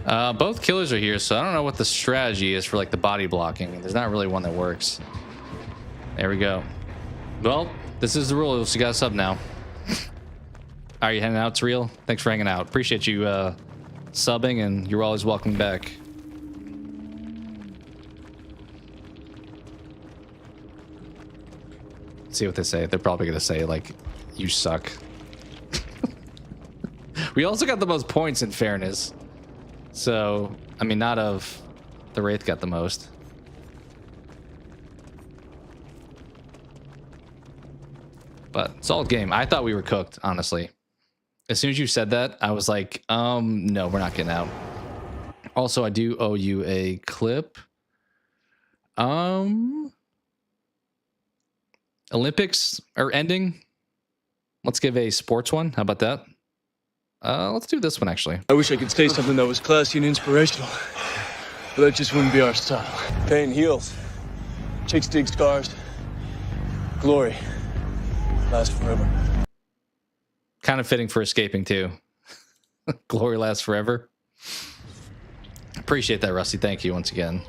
Both killers are here, so I don't know what the strategy is for like the body blocking. There's not really one that works. There we go. Well, this is the rules. You got a sub now. Are you hanging out? It's real. Thanks for hanging out. Appreciate you subbing, and you're always welcome back. Let's see what they say. They're probably gonna say like, "You suck." We also got the most points in fairness. So, I mean, not of the Wraith got the most. But solid game. I thought we were cooked, honestly. As soon as you said that, I was like, no, we're not getting out. Also, I do owe you a clip. Olympics are ending. Let's give a sports one. How about that? Let's do this one, actually. I wish I could say something that was classy and inspirational, but that just wouldn't be our style. Pain heals. Chicks dig scars. Glory lasts forever. Kind of fitting for escaping, too. Glory lasts forever. Appreciate that, Rusty. Thank you once again.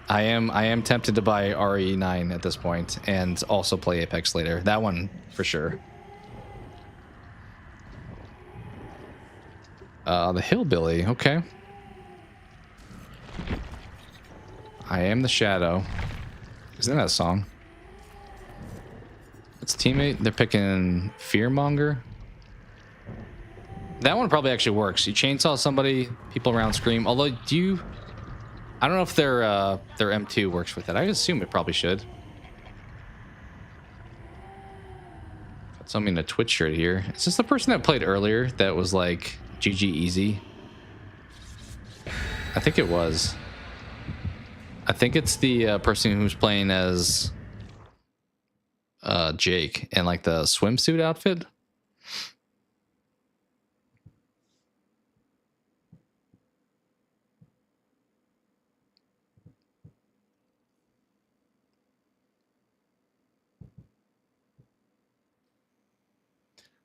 I am tempted to buy RE9 at this point and also play Apex later. That one, for sure. The Hillbilly, okay. I am the Shadow. Isn't that a song? It's teammate. They're picking Fearmonger. That one probably actually works. You chainsaw somebody, people around scream. Although, do you I don't know if their M2 works with it. I assume it probably should. Got something in a Twitch shirt here. Is this the person that played earlier that was like GG easy? I think it was. I think it's the person who's playing as Jake in like the swimsuit outfit.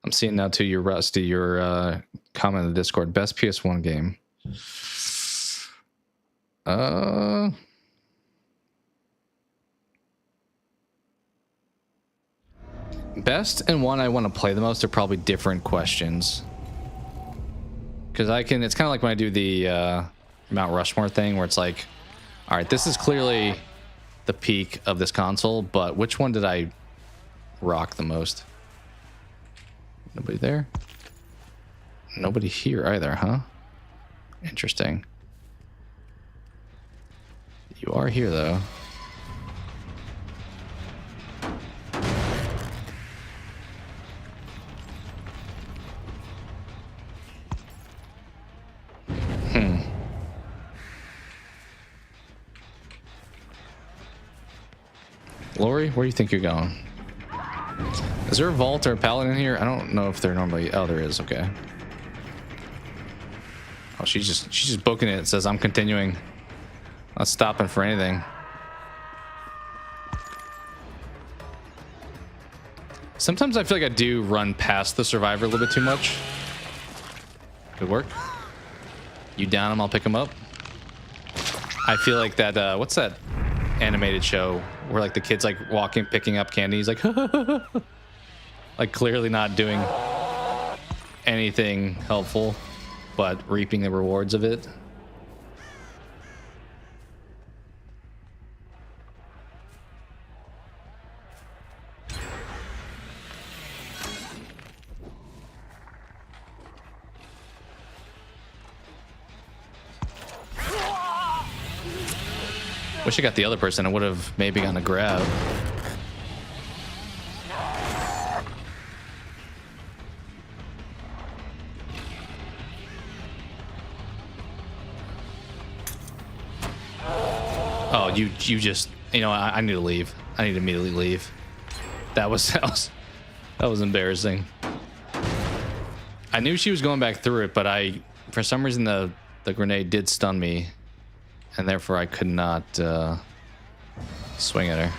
I'm seeing now too, your Rusty, your comment in the Discord, best PS1 game. Best and one I want to play the most are probably different questions. Because it's kind of like when I do the Mount Rushmore thing where it's like, all right, this is clearly the peak of this console, but which one did I rock the most? Nobody there? Nobody here either, huh? Interesting. You are here, though. Lori, where do you think you're going? Is there a vault or a pallet in here? I don't know if they're normally... Oh, there is. Okay. Oh, she's just booking it. It says, I'm continuing. Not stopping for anything. Sometimes I feel like I do run past the survivor a little bit too much. Good work. You down him, I'll pick him up. I feel like that... what's that animated show where like the kid's like walking, picking up candy? He's like... like clearly not doing anything helpful, but reaping the rewards of it. Wish I got the other person. I would have maybe gotten a grab. Oh, you just, you know, I need to leave. I need to immediately leave. That was embarrassing. I knew she was going back through it, but for some reason the grenade did stun me, and therefore I could not swing at her.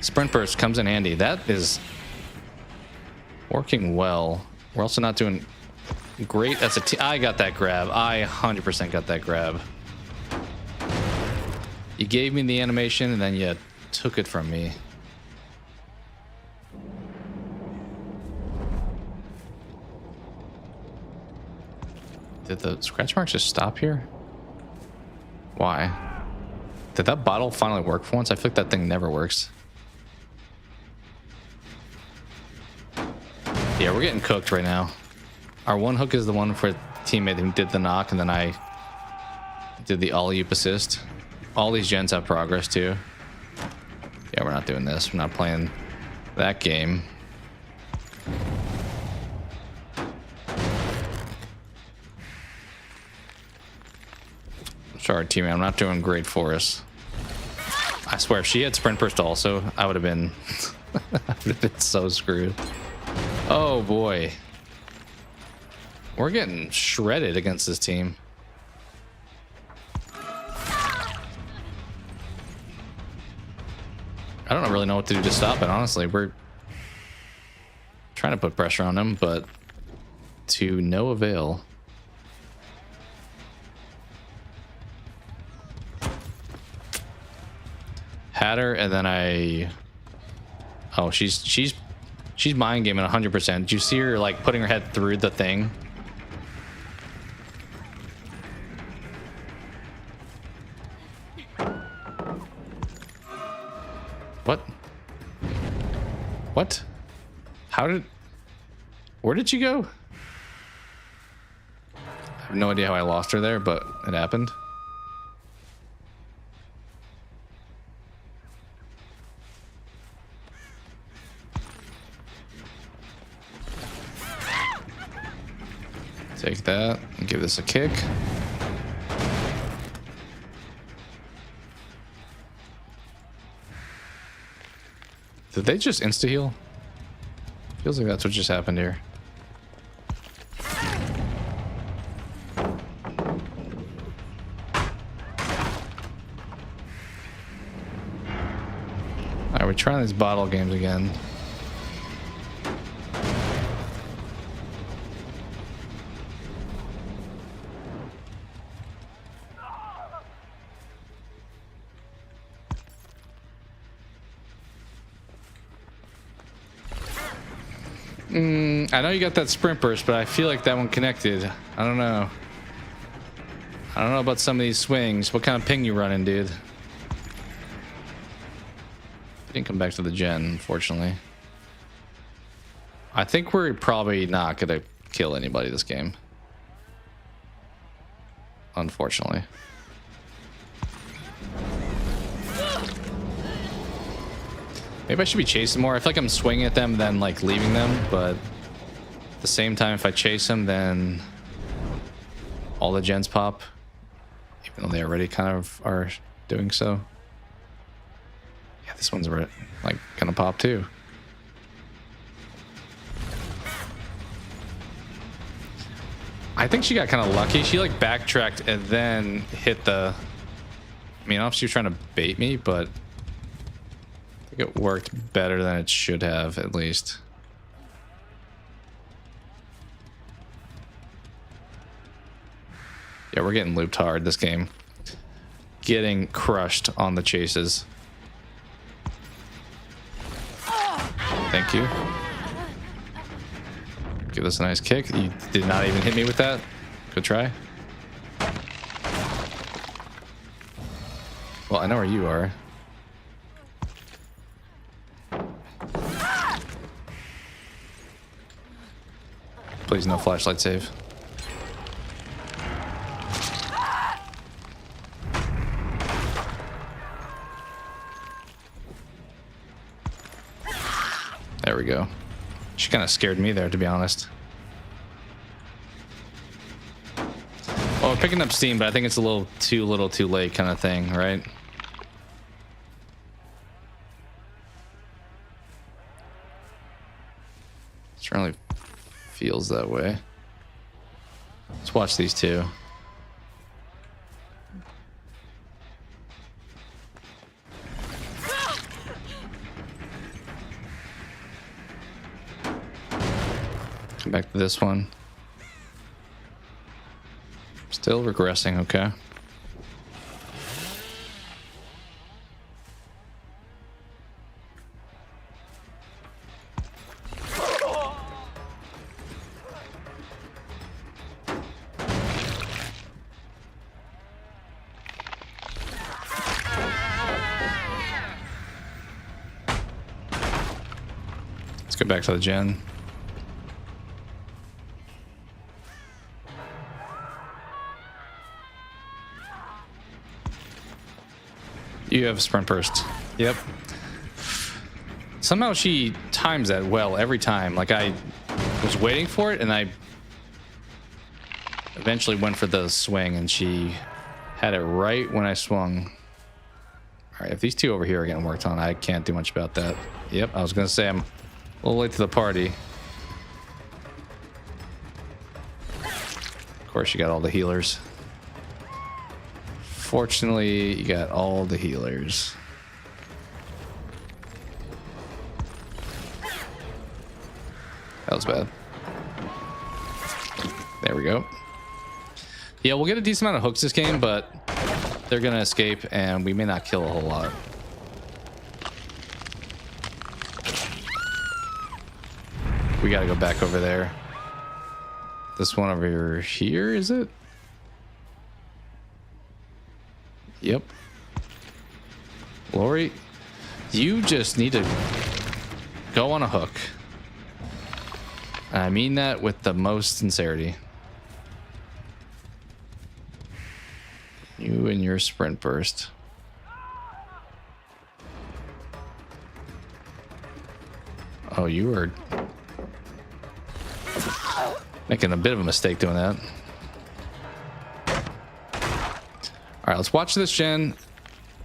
Sprint burst comes in handy. That is working well. We're also not doing great as a team. I got that grab. I 100% got that grab. You gave me the animation and then you took it from me. Did the scratch marks just stop here? Why? Did that bottle finally work for once? I feel like that thing never works. Yeah, we're getting cooked right now. Our one hook is the one for teammate who did the knock, and then I did the alley-oop assist. All these gens have progress too. Yeah, we're not doing this. We're not playing that game. Sorry, teammate. I'm not doing great for us. I swear, if she had sprint burst also, I would have been, I would have been so screwed. Oh boy, we're getting shredded against this team. I don't really know what to do to stop it, honestly. We're trying to put pressure on them, but to no avail. Had her, and then oh, she's mind gaming 100%. Did you see her like putting her head through the thing? What? What? Where did she go? I have no idea how I lost her there, but it happened. Take that and give this a kick. Did they just insta-heal? Feels like that's what just happened here. Alright, we're trying these bottle games again. I know you got that sprint burst, but I feel like that one connected. I don't know. I don't know about some of these swings. What kind of ping you running, dude? Didn't come back to the gen, unfortunately. I think we're probably not gonna kill anybody this game. Unfortunately. Maybe I should be chasing more. I feel like I'm swinging at them then like leaving them, but at the same time, if I chase them, then all the gens pop, even though they already kind of are doing so. Yeah, this one's like gonna pop too. I think she got kind of lucky. She like backtracked and then hit the... I mean, I don't know if she was trying to bait me, but I think it worked better than it should have, at least. Yeah, we're getting looped hard this game. Getting crushed on the chases. Thank you. Give this a nice kick. You did not even hit me with that. Good try. Well, I know where you are. Please, no flashlight save. There we go. She kind of scared me there, to be honest. Well, we're picking up steam, but I think it's a little too late kind of thing, right? Certainly feels that way. Let's watch these two. Come back to this one. Still regressing, okay. Let's go back to the gen. You have sprint burst. Yep. Somehow she times that well every time. Like I was waiting for it and I eventually went for the swing and she had it right when I swung. All right, if these two over here are getting worked on, I can't do much about that. Yep, I was gonna say I'm a little late to the party. Of course, you got all the healers. Fortunately, you got all the healers. That was bad. There we go. Yeah, we'll get a decent amount of hooks this game, but they're gonna escape and we may not kill a whole lot. We gotta go back over there. This one over here, is it? Yep. Lori, you just need to go on a hook. I mean that with the most sincerity. You and your sprint burst. Oh, you were making a bit of a mistake doing that. All right, let's watch this gen.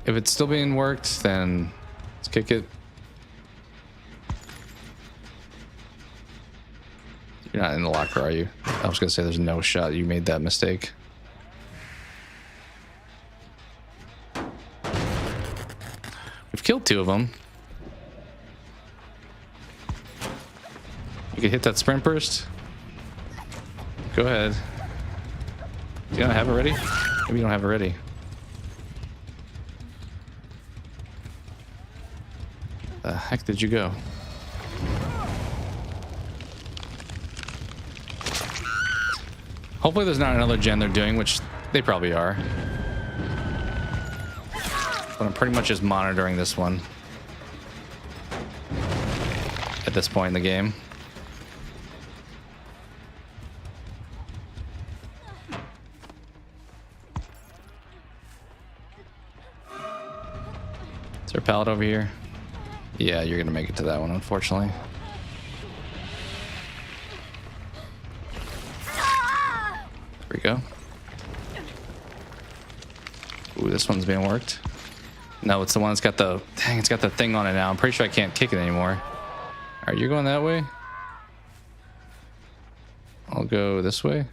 If it's still being worked, then let's kick it. You're not in the locker, are you? I was gonna say there's no shot you made that mistake. We've killed 2 of them. You can hit that sprint burst. Go ahead. Do you not have it ready? Maybe you don't have it ready. The heck did you go? Hopefully there's not another gen they're doing, which they probably are. But I'm pretty much just monitoring this one at this point in the game. Is there a pallet over here? Yeah, you're gonna make it to that one, unfortunately. There we go. Ooh, this one's being worked. No, it's the one that's got the... Dang, it's got the thing on it now. I'm pretty sure I can't kick it anymore. Alright, you're going that way? I'll go this way.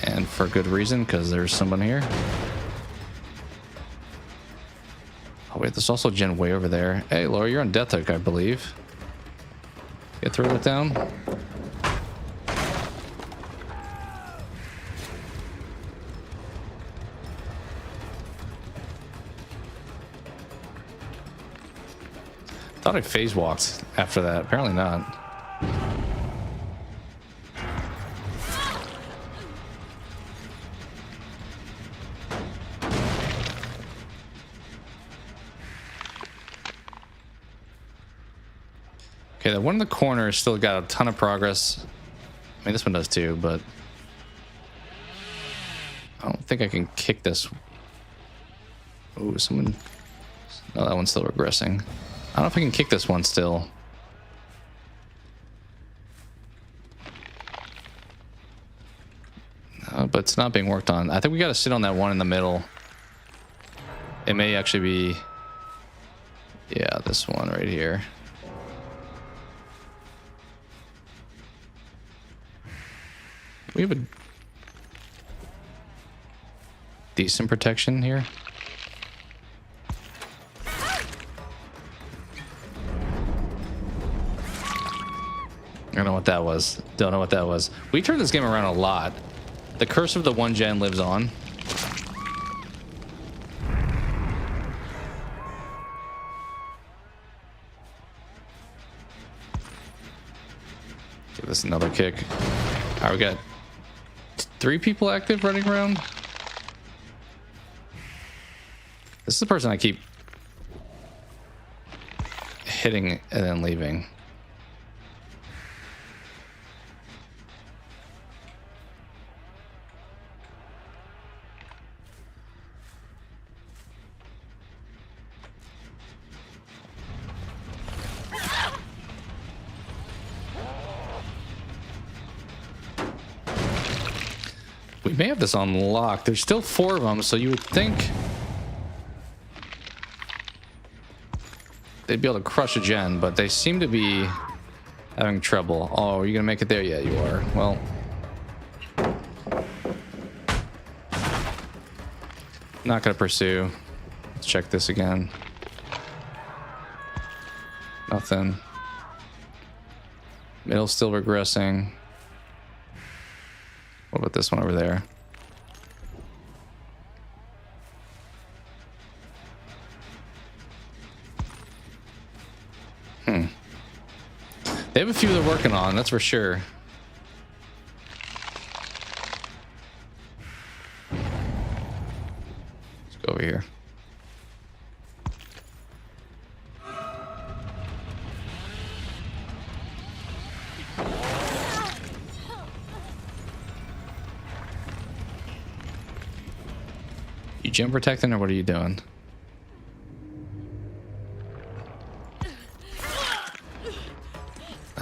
And for good reason, because there's someone here. Oh wait, there's also gen way over there. Hey, Laura, you're on death hook, I believe. Get through it down. Thought I phase walked after that. Apparently not. Okay, that one in the corner still got a ton of progress. I mean, this one does too, but I don't think I can kick this. Oh, someone... No, that one's still regressing. I don't know if I can kick this one still. But it's not being worked on. I think we got to sit on that one in the middle. It may actually be... Yeah, this one right here. We have a decent protection here. I don't know what that was. Don't know what that was. We turned this game around a lot. The curse of the one gen lives on. Give this another kick. All right, we got 3 people active running around. This is the person I keep hitting and then leaving. We may have this on lock. There's still 4 of them, so you would think they'd be able to crush a gen, but they seem to be having trouble. Oh, are you gonna make it there? Yeah, you are. Well, not gonna pursue. Let's check this again. Nothing. Middle still regressing. What about this one over there? They have a few they're working on, that's for sure. Let's go over here. You gym protecting or what are you doing?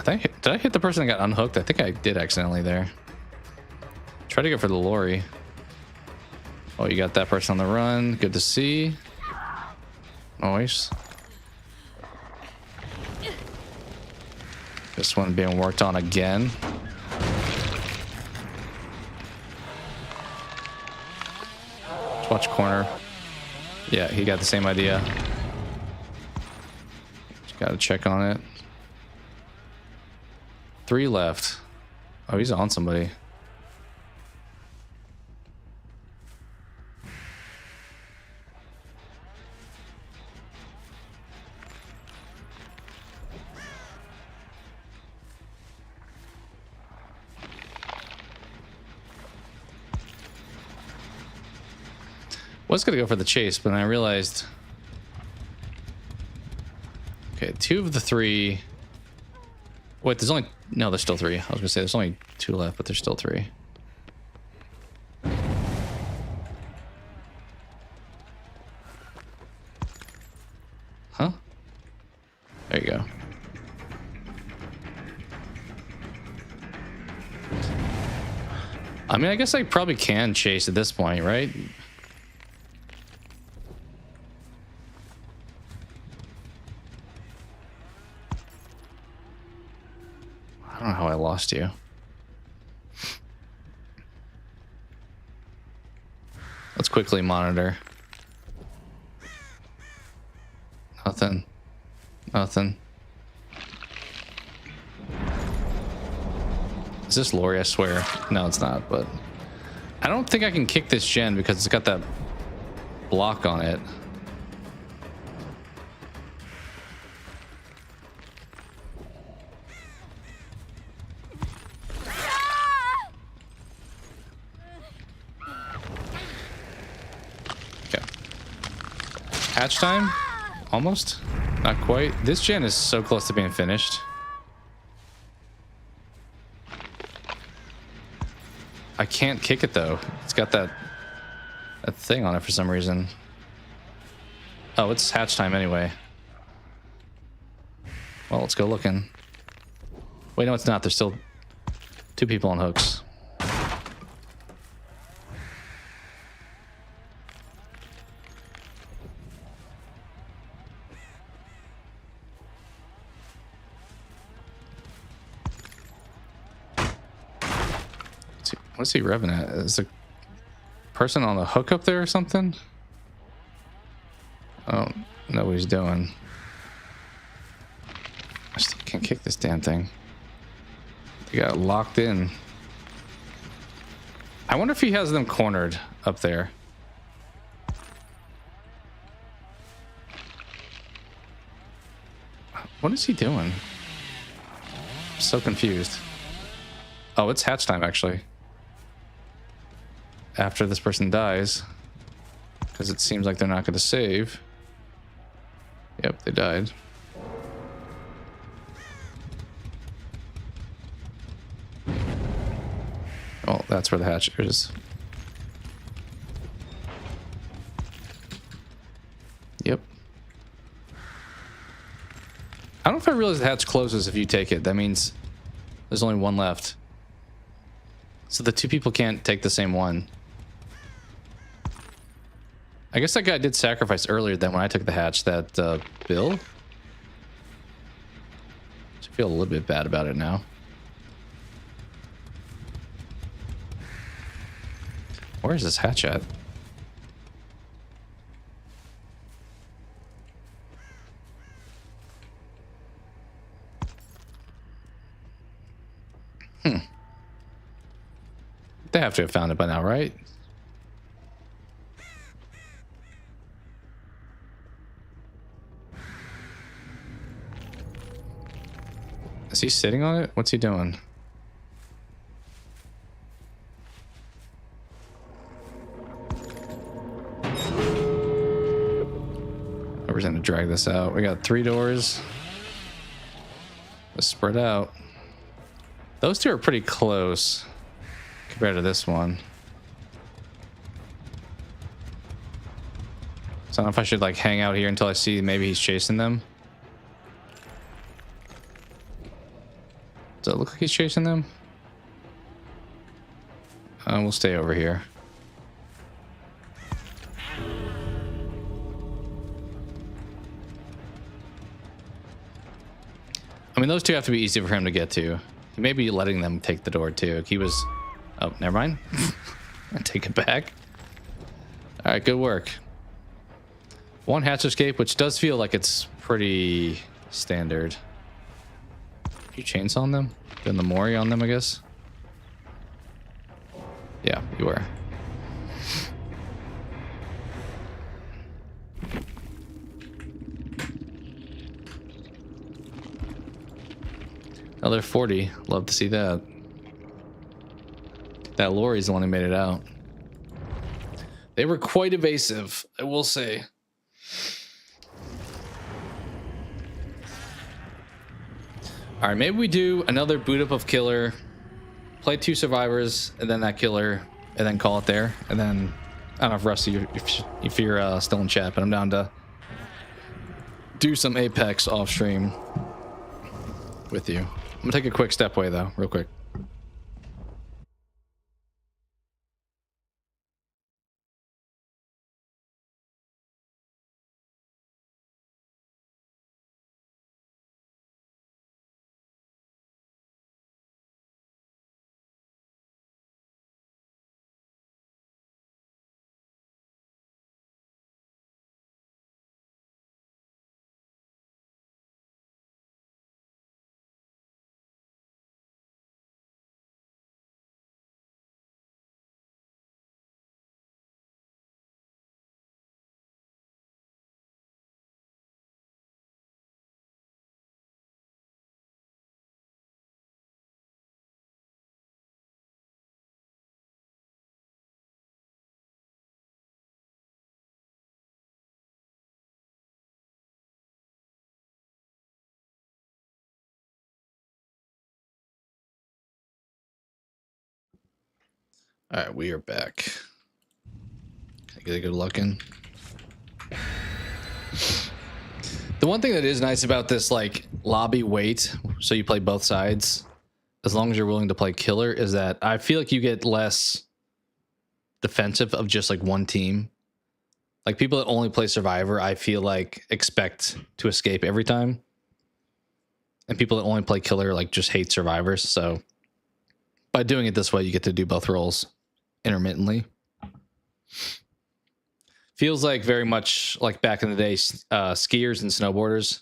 Did I hit the person that got unhooked? I think I did accidentally there. Try to go for the lorry. Oh, you got that person on the run. Good to see. Nice. This one being worked on again. Just watch corner. Yeah, he got the same idea. Just gotta check on it. 3 left. Oh, he's on somebody. Was gonna go for the chase, but then I realized. Okay, 2 of the 3. Wait, there's only no. There's still 3. I was gonna say there's only 2 left, but there's still 3. Huh? There you go. I mean, I guess I probably can chase at this point, right? I don't know how I lost you. Let's quickly monitor. Nothing. Nothing. Is this Lori? I swear. No, it's not, but I don't think I can kick this gen because it's got that block on it. Okay. Hatch time? Almost? Not quite. This gen is so close to being finished. I can't kick it though. It's got that thing on it for some reason. Oh, it's hatch time anyway. Well, let's go looking. Wait, no, it's not. There's still 2 people on hooks. What's he revving at? Is the person on the hook up there or something? I don't know what he's doing. I still can't kick this damn thing. They got locked in. I wonder if he has them cornered up there. What is he doing? I'm so confused. Oh, it's hatch time actually. After this person dies, because it seems like they're not going to save. Yep, they died. Oh, that's where the hatch is. Yep. I don't know if I realize the hatch closes if you take it. That means there's only 1 left. So the 2 people can't take the same one. I guess that guy did sacrifice earlier than when I took the hatch. That Bill? I feel a little bit bad about it now. Where is this hatch at? They have to have found it by now, right? Is he sitting on it? What's he doing? We're gonna drag this out. We got 3 doors. Let's spread out. Those 2 are pretty close compared to this one. So I don't know if I should like hang out here until I see maybe he's chasing them. Does it look like he's chasing them? We'll stay over here. I mean, those two have to be easy for him to get to. He may be letting them take the door too. He was... Oh, never mind. I take it back. All right, good work. One hatch escape, which does feel like it's pretty standard. You chainsaw them? Doing the Mori on them, I guess? Yeah, you were. Another 40. Love to see that. That lorry's the one who made it out. They were quite evasive, I will say. All right, maybe we do another boot up of killer, play 2 survivors, and then that killer, and then call it there. And then, I don't know if Rusty, if you're still in chat, but I'm down to do some Apex off stream with you. I'm gonna take a quick step away though, real quick. All right, we are back. Can I get a good look in? The one thing that is nice about this like lobby wait, so you play both sides, as long as you're willing to play killer, is that I feel like you get less defensive of just like one team. Like people that only play survivor, I feel like expect to escape every time. And people that only play killer like just hate survivors. So by doing it this way, you get to do both roles intermittently. Feels like very much like back in the day, skiers and snowboarders.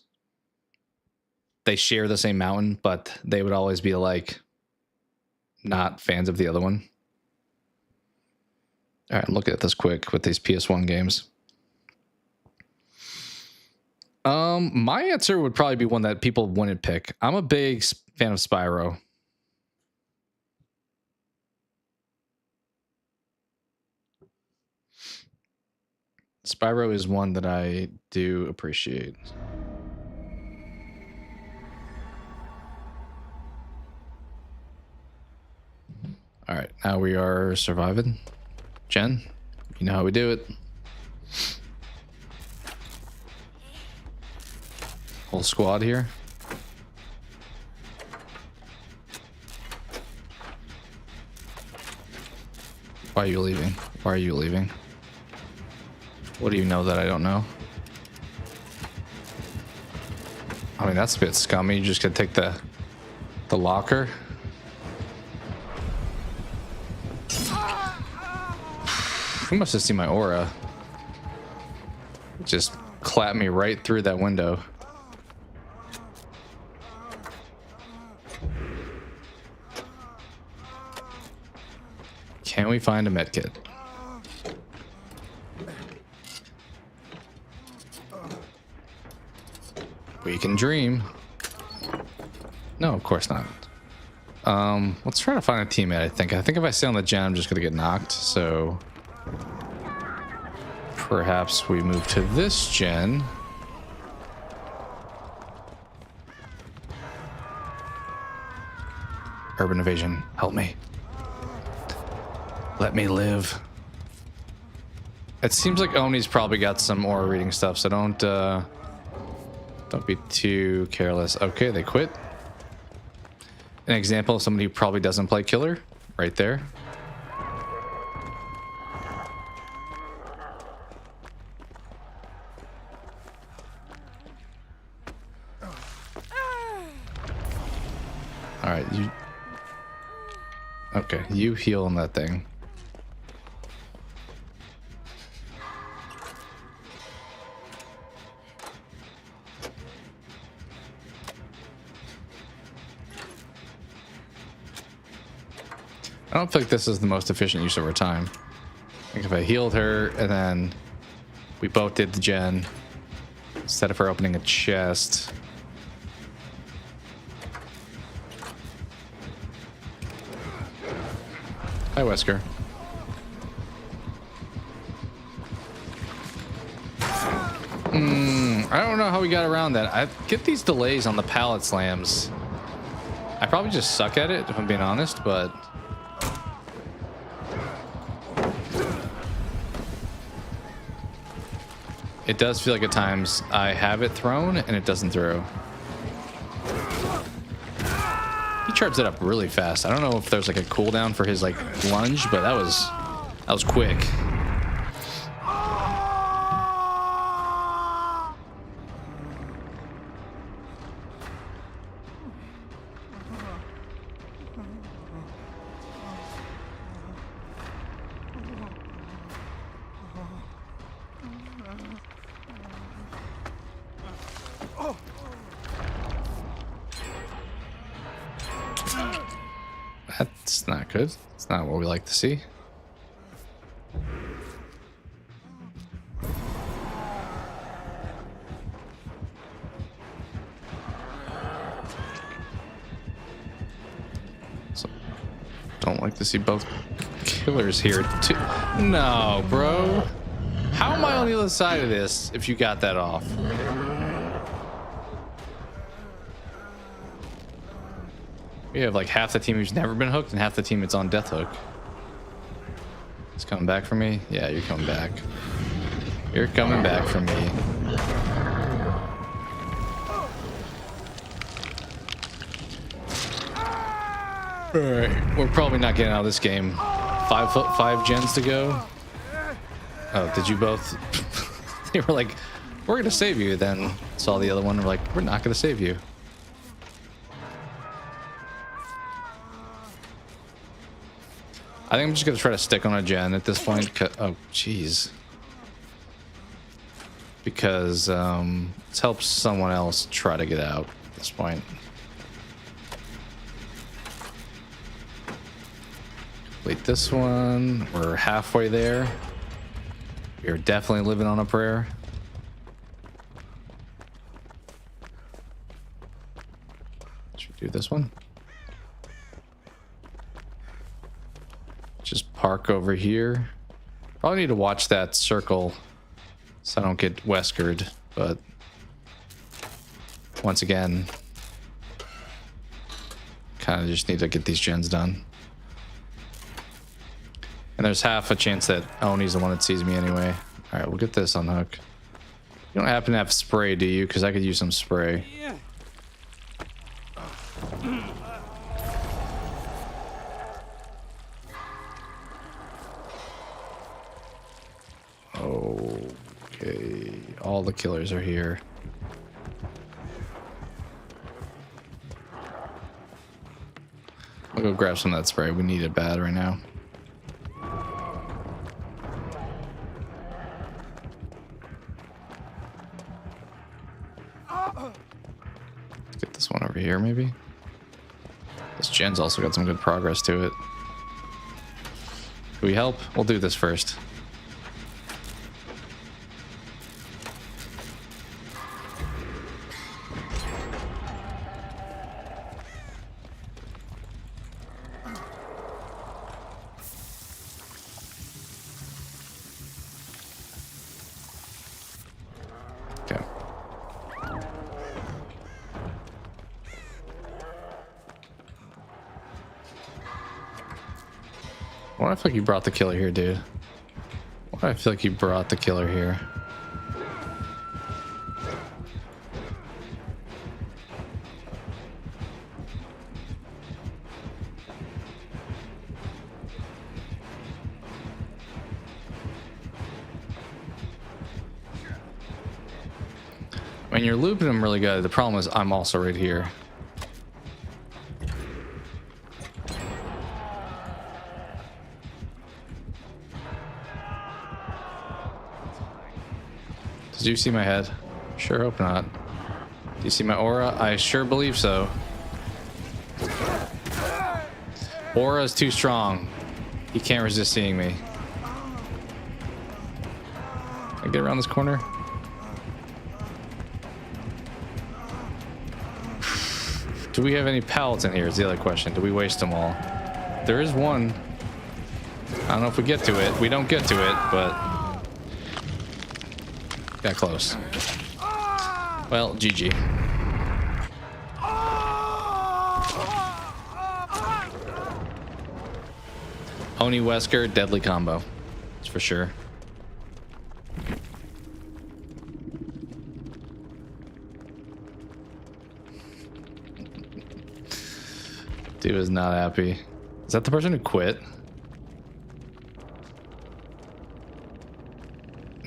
They share the same mountain, but they would always be like not fans of the other one. All right, I'm looking at this quick with these PS1 games. My answer would probably be one that people wouldn't pick. I'm a big fan of Spyro. Spyro is one that I do appreciate. All right, now we are surviving. Jen, you know how we do it. Whole squad here. Why are you leaving? Why are you leaving? What do you know that I don't know? I mean, that's a bit scummy. You just could take the locker. You must have seen my aura. It just clapped me right through that window. Can we find a medkit? We can dream. No, of course not. Let's try to find a teammate, I think if I stay on the gen, I'm just gonna get knocked, so perhaps we move to this gen. Urban evasion, help me. Let me live. It seems like Oni's probably got some aura reading stuff, so don't be too careless. Okay, they quit. An example of somebody who probably doesn't play killer, right there. All right, you. Okay, you heal on that thing. I don't feel like this is the most efficient use of our time. I think if I healed her and then we both did the gen instead of her opening a chest. Hi, Wesker. I don't know how we got around that. I get these delays on the pallet slams. I probably just suck at it, if I'm being honest, but... it does feel like at times I have it thrown and it doesn't throw. He charged it up really fast. I don't know if there's like a cooldown for his like lunge, but that was quick. That's not good. It's not what we like to see. So, don't like to see both killers here too. No, bro. How am I on the other side of this if you got that off? We have like half the team who's never been hooked and half the team that's on death hook. It's coming back for me? Yeah, you're coming back. You're coming back for me. Alright, we're probably not getting out of this game. 5 gens to go. Oh, did you both? They were like, we're gonna save you, then saw the other one and were like, we're not gonna save you. I think I'm just gonna try to stick on a gen at this point. Oh, jeez. Because it helps someone else try to get out at this point. Complete this one. We're halfway there. We're definitely living on a prayer. Should we do this one? Just park over here. Probably need to watch that circle so I don't get Weskered, but once again, kind of just need to get these gens done. And there's half a chance that Oni's the one that sees me anyway. All right, we'll get this on hook. You don't happen to have spray, do you? Because I could use some spray. Okay, all the killers are here. I'll go grab some of that spray. We need it bad right now. Let's get this one over here, maybe. This gen's also got some good progress to it. Can we help? We'll do this first. Okay. What if like you brought the killer here, dude? Why do I feel like you brought the killer here? I mean, you're looping them really good. The problem is I'm also right here. Did you see my head? Sure hope not. Do you see my aura? I sure believe so. Aura is too strong. He can't resist seeing me. Can I get around this corner? Do we have any pallets in here is the other question. Do we waste them all? There is one. I don't know if we get to it. We don't get to it, but... got close. Well, GG. Oni Wesker, deadly combo. That's for sure. Dude is not happy. Is that the person who quit?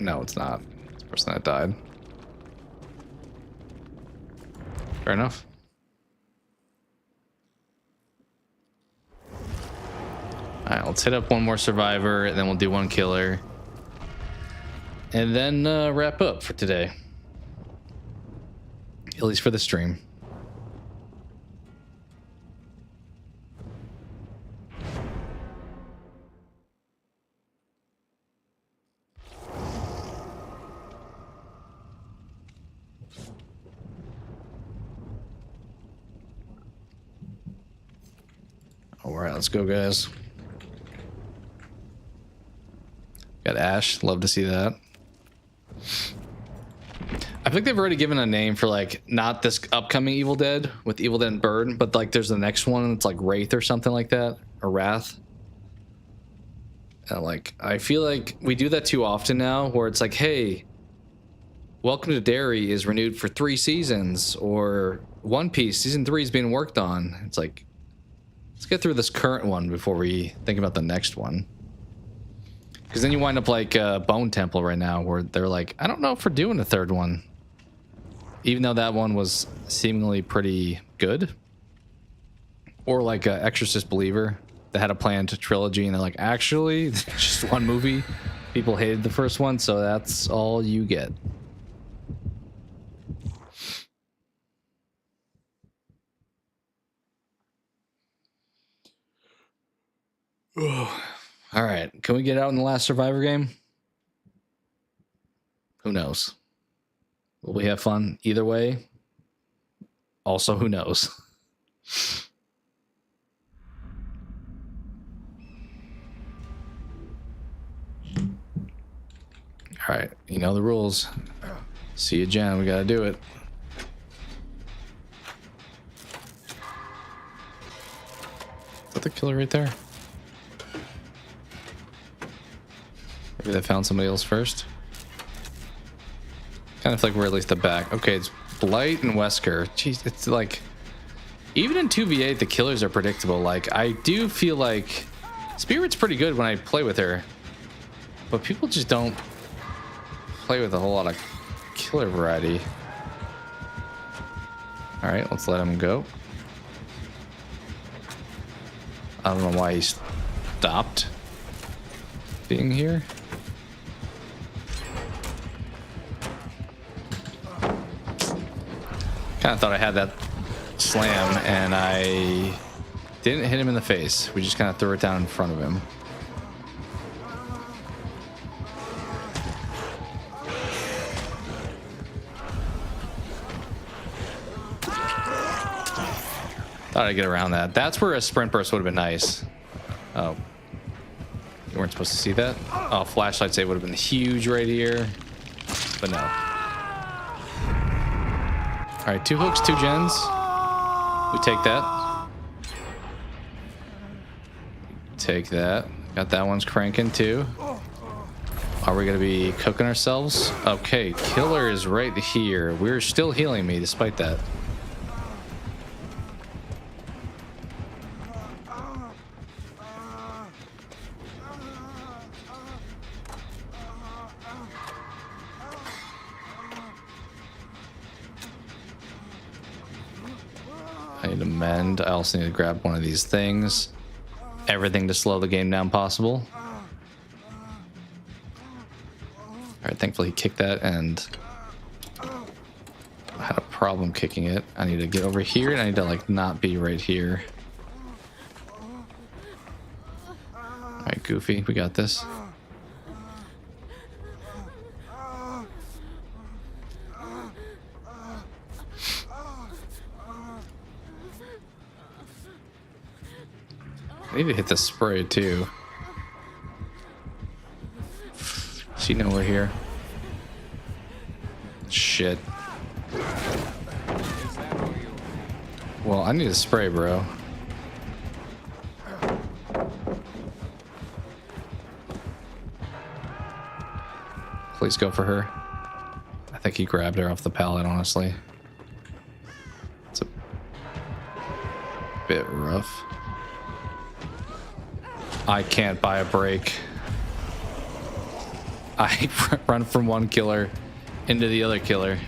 No, it's not. It's the person that died. Fair enough. Alright, let's hit up one more survivor, and then we'll do one killer. And then wrap up for today. At least for the stream. Alright, let's go, guys. Got Ash. Love to see that. I think they've already given a name for, like, not this upcoming Evil Dead with Evil Dead and Bird, but, like, there's the next one. It's like Wraith or something like that. Or Wrath. And, like, I feel like we do that too often now, where it's like, hey, Welcome to Derry is renewed for 3 seasons, or One Piece Season 3 is being worked on. It's like, let's get through this current one before we think about the next one. Because then you wind up like Bone Temple right now, where they're like, I don't know if we're doing a 3rd one. Even though that one was seemingly pretty good. Or like Exorcist Believer that had a planned trilogy, and they're like, actually, just one movie. People hated the first one, so that's all you get. All right, can we get out in the last Survivor game? Who knows? Will we have fun either way? Also, who knows? All right, you know the rules. See you, Jen. We gotta do it. Is that the killer right there? Maybe they found somebody else first. Kind of like we're at least the back. Okay, it's Blight and Wesker. Jeez, it's like... even in 2v8, the killers are predictable. Like, I do feel like... Spirit's pretty good when I play with her. But people just don't play with a whole lot of killer variety. Alright, let's let him go. I don't know why he stopped being here. Kind of thought I had that slam, and I didn't hit him in the face. We just kind of threw it down in front of him. Thought I'd get around that. That's where a sprint burst would have been nice. Oh. You weren't supposed to see that? Oh, flashlight save would have been huge right here. But no. Alright, 2 hooks, 2 gens. We take that. Take that. Got that one's cranking too. Are we gonna be cooking ourselves? Okay, killer is right here. We're still healing me despite that. I need to mend. I also need to grab one of these things. Everything to slow the game down possible. Alright, thankfully he kicked that and I had a problem kicking it. I need to get over here and I need to like not be right here. Alright, Goofy, we got this. I need to hit the spray too. She know we're here. Shit. Well, I need a spray, bro. Please go for her. I think he grabbed her off the pallet, honestly. It's a bit rough. I can't buy a break. I run from one killer into the other killer.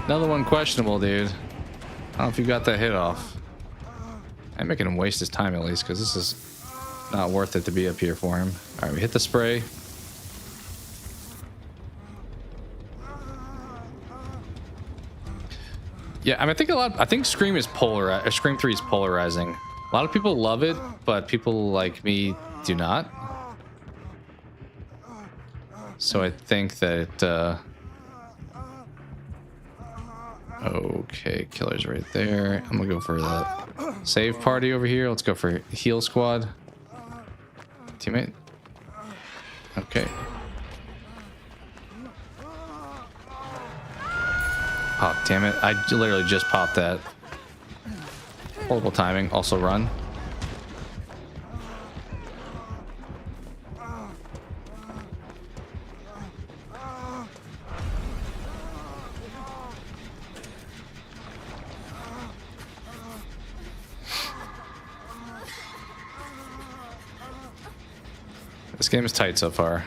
Another one questionable, dude. I don't know if you got that hit off. I'm making him waste his time at least, because this is not worth it to be up here for him. All right, we hit the spray. Yeah, I mean, I think Scream is Scream 3 is polarizing. A lot of people love it, but people like me do not. So I think that okay, killer's right there. I'm gonna go for that save party over here. Let's go for heal squad. Teammate. Okay. Oh, damn it. I literally just popped that. Horrible timing. Also run. This game is tight so far.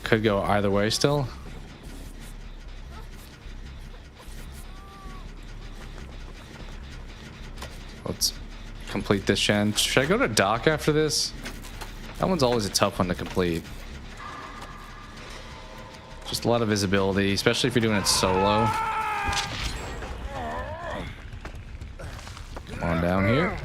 Could go either way still. Let's complete this gen. Should I go to dock after this? That one's always a tough one to complete. Just a lot of visibility, especially if you're doing it solo. Come on down here.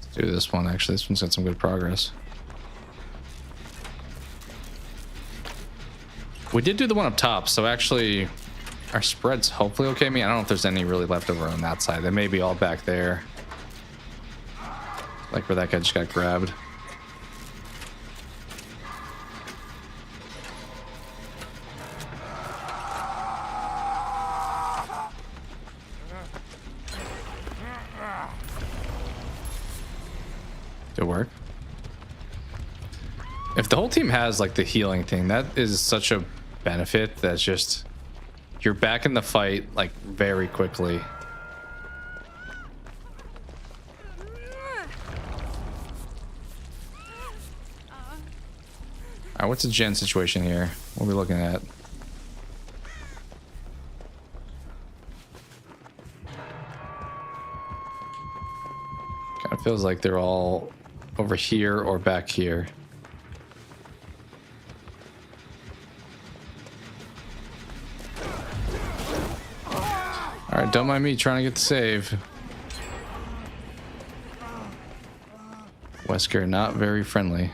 Let's do this one, actually. This one's got some good progress. We did do the one up top, so actually our spread's hopefully okay. I mean, I don't know if there's any really left over on that side. They may be all back there. Like where that guy just got grabbed. Did it work? If the whole team has like the healing thing, that is such a benefit. That's just, you're back in the fight like very quickly. All right, what's the gen situation here? What are we looking at? Kind of feels like they're all over here or back here. All right, don't mind me trying to get the save. Wesker, not very friendly.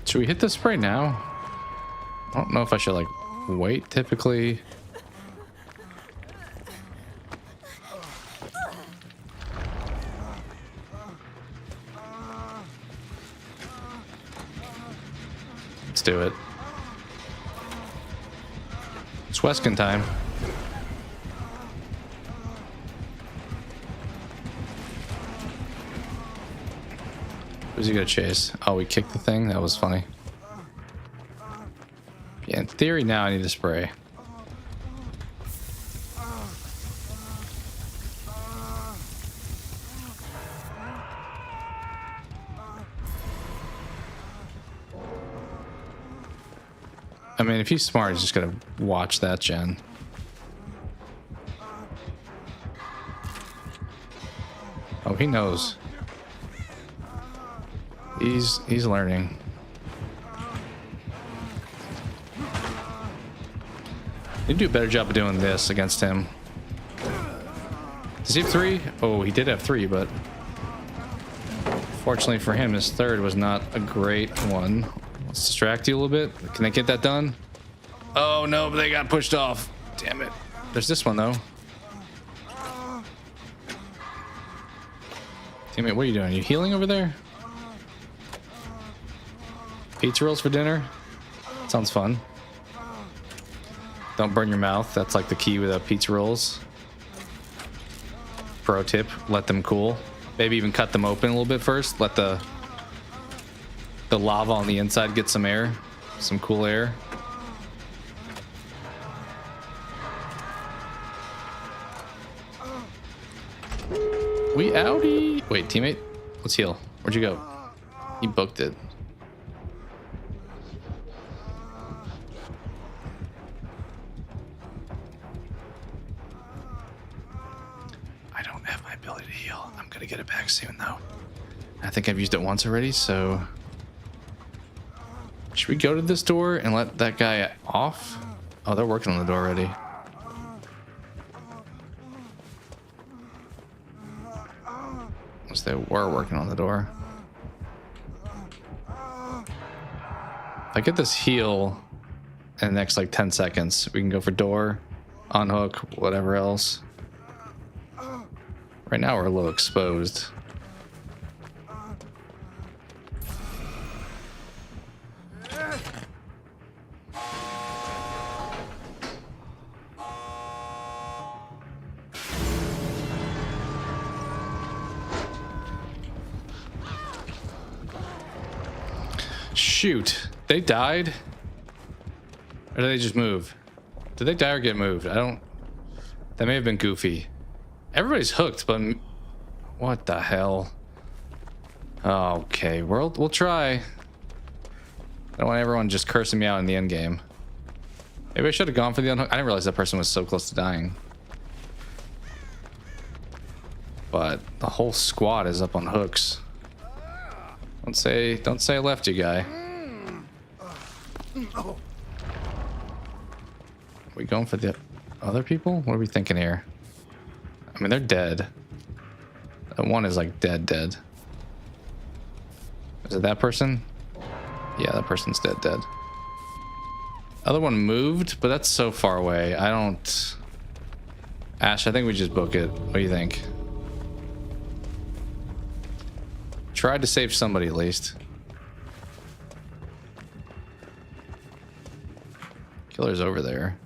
Should we hit the spray now? I don't know if I should like wait. Typically, do it. It's Weskin time. Who's he gonna chase? Oh, we kicked the thing? That was funny. Yeah, in theory now I need to spray. I mean, if he's smart, he's just gonna watch that gen. Oh, he knows. He's learning. Need to do a better job of doing this against him. Does he have 3? Oh, he did have 3, but fortunately for him, his third was not a great one. Let's distract you a little bit. Can they get that done? Oh no, but they got pushed off. Damn it. There's this one though. Damn it, what are you doing? Are you healing over there? Pizza rolls for dinner? Sounds fun. Don't burn your mouth. That's like the key with pizza rolls. Pro tip, let them cool. Maybe even cut them open a little bit first. Let the lava on the inside get some air, some cool air. We outie. Wait, teammate, let's heal. Where'd you go? He booked it. I don't have my ability to heal. I'm gonna get it back soon though. I think I've used it once already, so should we go to this door and let that guy off? Oh, they're working on the door already. Unless they were working on the door. If I get this heal in the next like 10 seconds, we can go for door, unhook, whatever else. Right now we're a little exposed. Shoot, they died? Or did they just move? Did they die or get moved? I don't... That may have been goofy. Everybody's hooked, but... What the hell? Okay, we'll try. I don't want everyone just cursing me out in the end game. Maybe I should have gone for the unhook. I didn't realize that person was so close to dying. But the whole squad is up on hooks. Don't say I left you, guy. Are we going for the other people? What are we thinking here? I mean, they're dead. That one is like dead. Is it that person? Yeah, that person's dead. Other one moved, but that's so far away. I don't... Ash, I think we just book it. What do you think? Tried to save somebody at least. Killer's over there.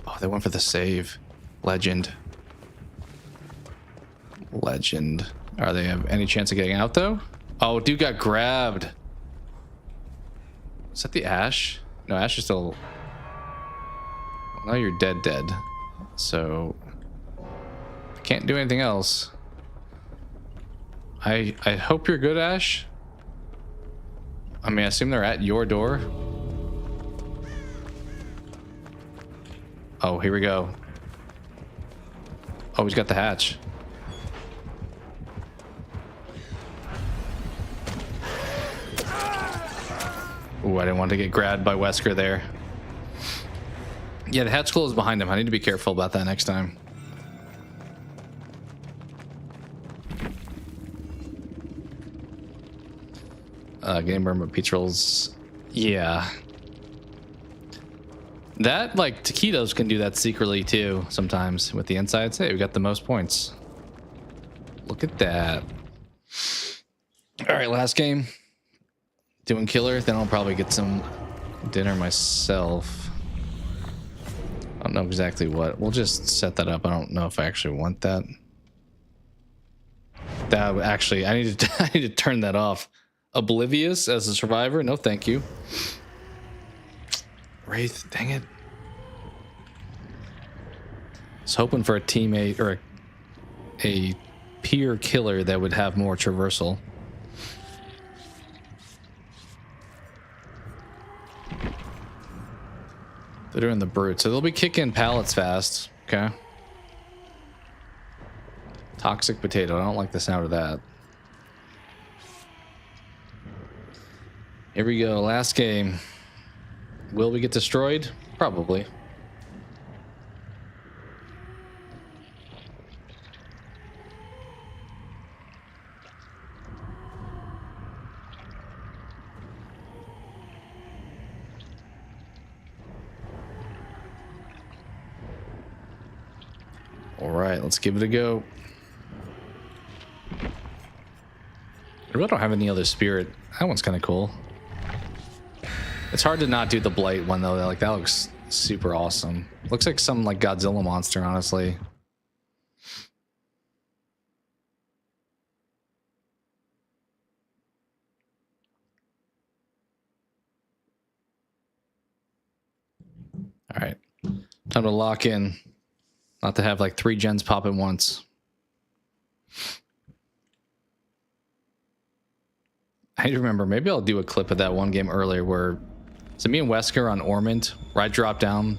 Oh, they went for the save. Legend. Are they have any chance of getting out though? Oh, dude got grabbed. Is that the Ash? No, Ash is still... Well, now you're dead. So... I can't do anything else. I hope you're good, Ash. I mean, I assume they're at your door. Oh, here we go. Oh, he's got the hatch. Ooh, I didn't want to get grabbed by Wesker there. Yeah, the hatch closed behind him. I need to be careful about that next time. Game room of pizza rolls. Yeah. That, like, taquitos can do that secretly too sometimes with the insides. Hey, we got the most points. Look at that. All right, last game. Doing killer. Then I'll probably get some dinner myself. I don't know exactly what. We'll just set that up. I don't know if I actually want that. That would actually, I need to turn that off. Oblivious as a survivor? No, thank you. Wraith, dang it. I was hoping for a teammate or a peer killer that would have more traversal. They're doing the brute, so they'll be kicking pallets fast. Okay. Toxic potato. I don't like the sound of that. Here we go. Last game. Will we get destroyed? Probably. All right, let's give it a go. I really don't have any other spirit. That one's kind of cool. It's hard to not do the blight one though. Like that looks super awesome. Looks like some like Godzilla monster, honestly. All right, time to lock in. Not to have like 3 gens pop at once. I need to remember, maybe I'll do a clip of that one game earlier where, so me and Wesker on Ormond, where I dropped down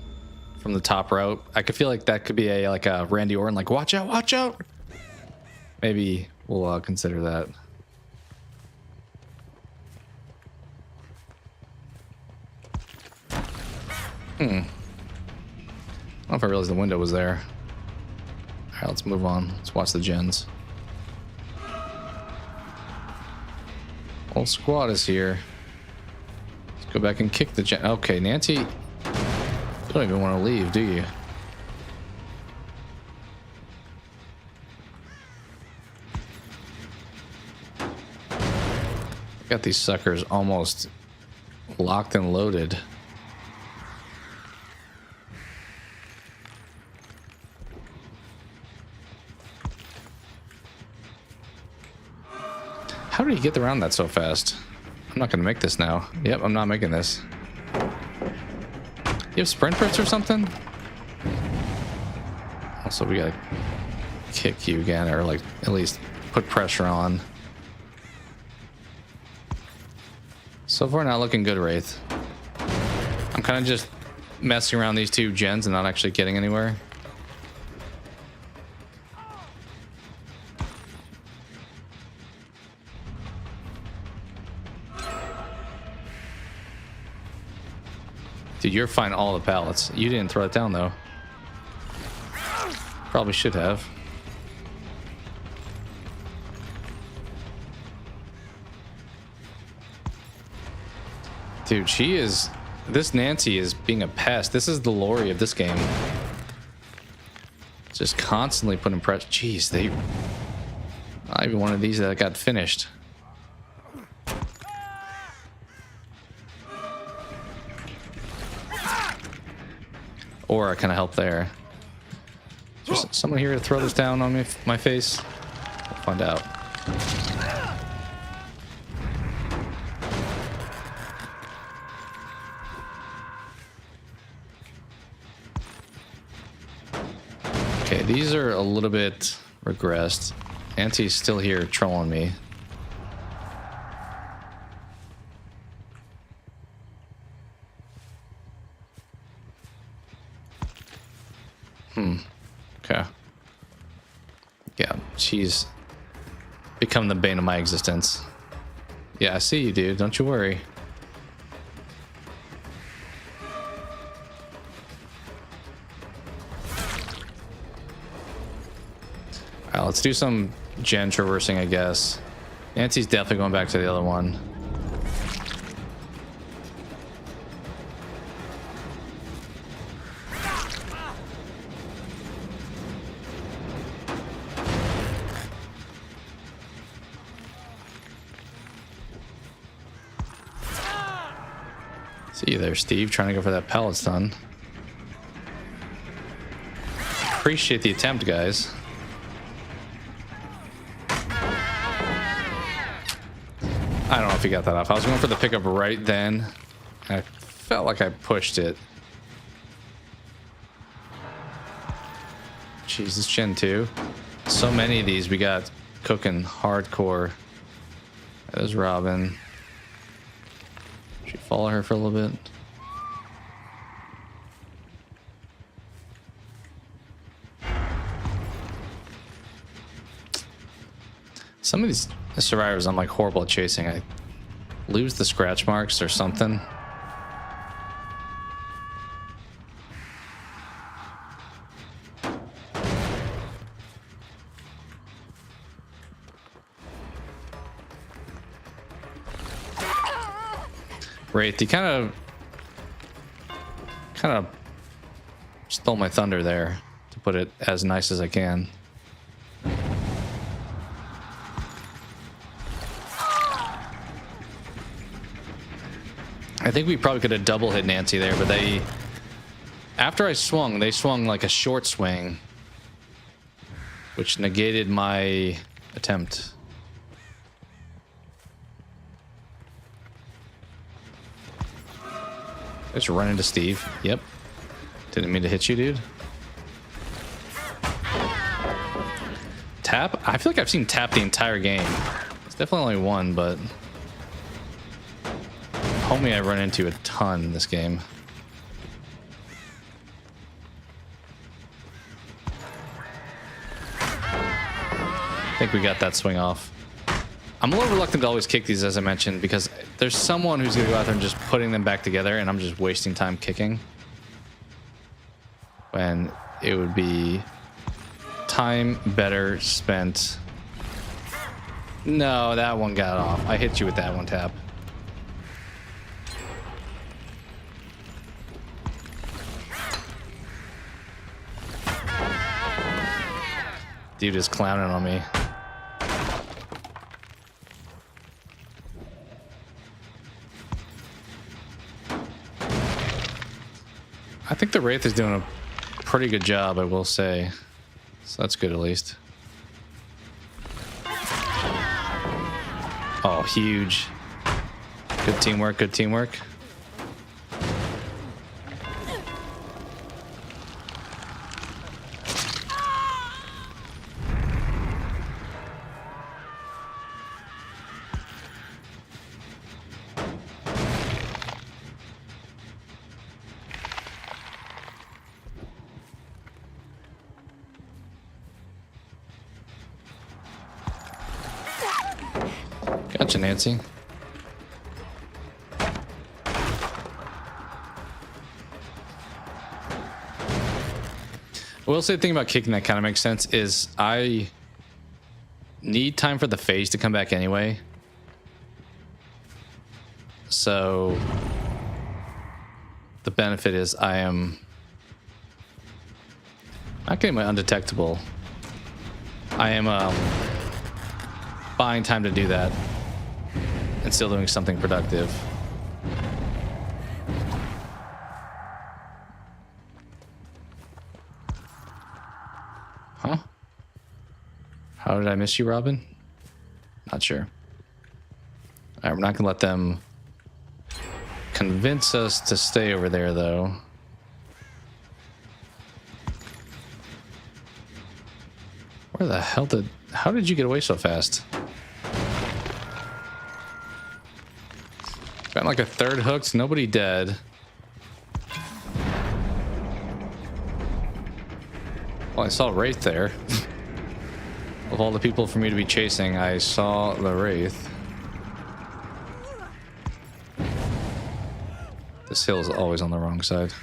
from the top route. I could feel like that could be a like a Randy Orton, like watch out, watch out. Maybe we'll consider that. I don't know if I realized the window was there. All right, let's move on. Let's watch the gens. Whole squad is here. Let's go back and kick the gen. Okay, Nancy, you don't even want to leave, do you? Got these suckers almost locked and loaded. How did he get around that so fast? I'm not gonna make this now. Yep, I'm not making this. You have sprint bricks or something? Also, we gotta kick you again, or like at least put pressure on. So far, not looking good, Wraith. I'm kind of just messing around these 2 gens and not actually getting anywhere. Dude, you're fine all the pallets. You didn't throw it down, though. Probably should have. Dude, she is... This Nancy is being a pest. This is the Lori of this game. Just constantly putting pressure. Jeez, they... Not even one of these that got finished. Or I kind of help there. Is there someone here to throw this down on me, my face? We'll find out. Okay, these are a little bit regressed. Auntie's still here trolling me. Okay. Yeah, she's become the bane of my existence. Yeah, I see you, dude. Don't you worry. Alright, let's do some gen traversing, I guess. Nancy's definitely going back to the other one. See you there, Steve, trying to go for that pallet stun. Appreciate the attempt, guys. I don't know if he got that off. I was going for the pickup right then. I felt like I pushed it. Jesus, Gen 2. So many of these we got cooking hardcore. There's Robin. Should we follow her for a little bit? Some of these survivors I'm like horrible at chasing. I lose the scratch marks or something. Wraith, you kind of stole my thunder there, to put it as nice as I can. I think we probably could have double hit Nancy there, but they, after I swung, they swung like a short swing, which negated my attempt. Just run into Steve. Yep. Didn't mean to hit you, dude. Tap? I feel like I've seen Tap the entire game. It's definitely only one, but homie I run into a ton in this game. I think we got that swing off. I'm a little reluctant to always kick these, as I mentioned, because there's someone who's going to go out there and just putting them back together, and I'm just wasting time kicking. When it would be time better spent. No, that one got off. I hit you with that one, Tap. Dude is clowning on me. I think the Wraith is doing a pretty good job, I will say. So that's good at least. Oh, huge. Good teamwork, good teamwork. Gotcha, Nancy. I will say the thing about kicking that kind of makes sense is I need time for the phase to come back anyway. So the benefit is I am not getting my undetectable. I am buying time to do that and still doing something productive. Huh? How did I miss you, Robin? Not sure. All right, we're not gonna let them convince us to stay over there, though. Where the hell how did you get away so fast? Got like a third hooked, nobody dead. Well, I saw Wraith there. Of all the people for me to be chasing, I saw the Wraith. This hill is always on the wrong side.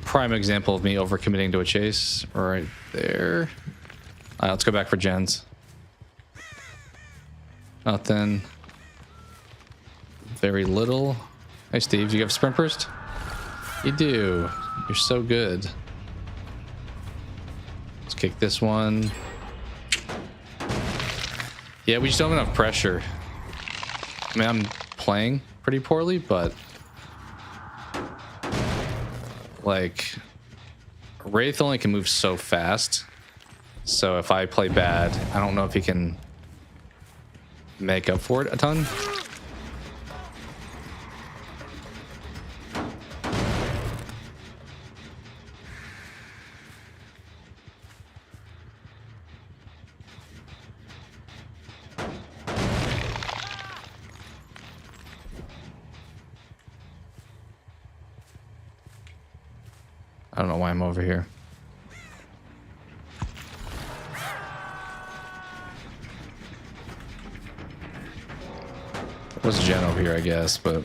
Prime example of me overcommitting to a chase right there. All right, let's go back for gens. Nothing. Very little. Hey, Steve, do you have sprint burst? You do. You're so good. Let's kick this one. Yeah, we just don't have enough pressure. I mean, I'm playing pretty poorly, but like Wraith only can move so fast. So if I play bad, I don't know if he can make up for it a ton. I don't know why I'm over here. There was a gen over here, I guess, but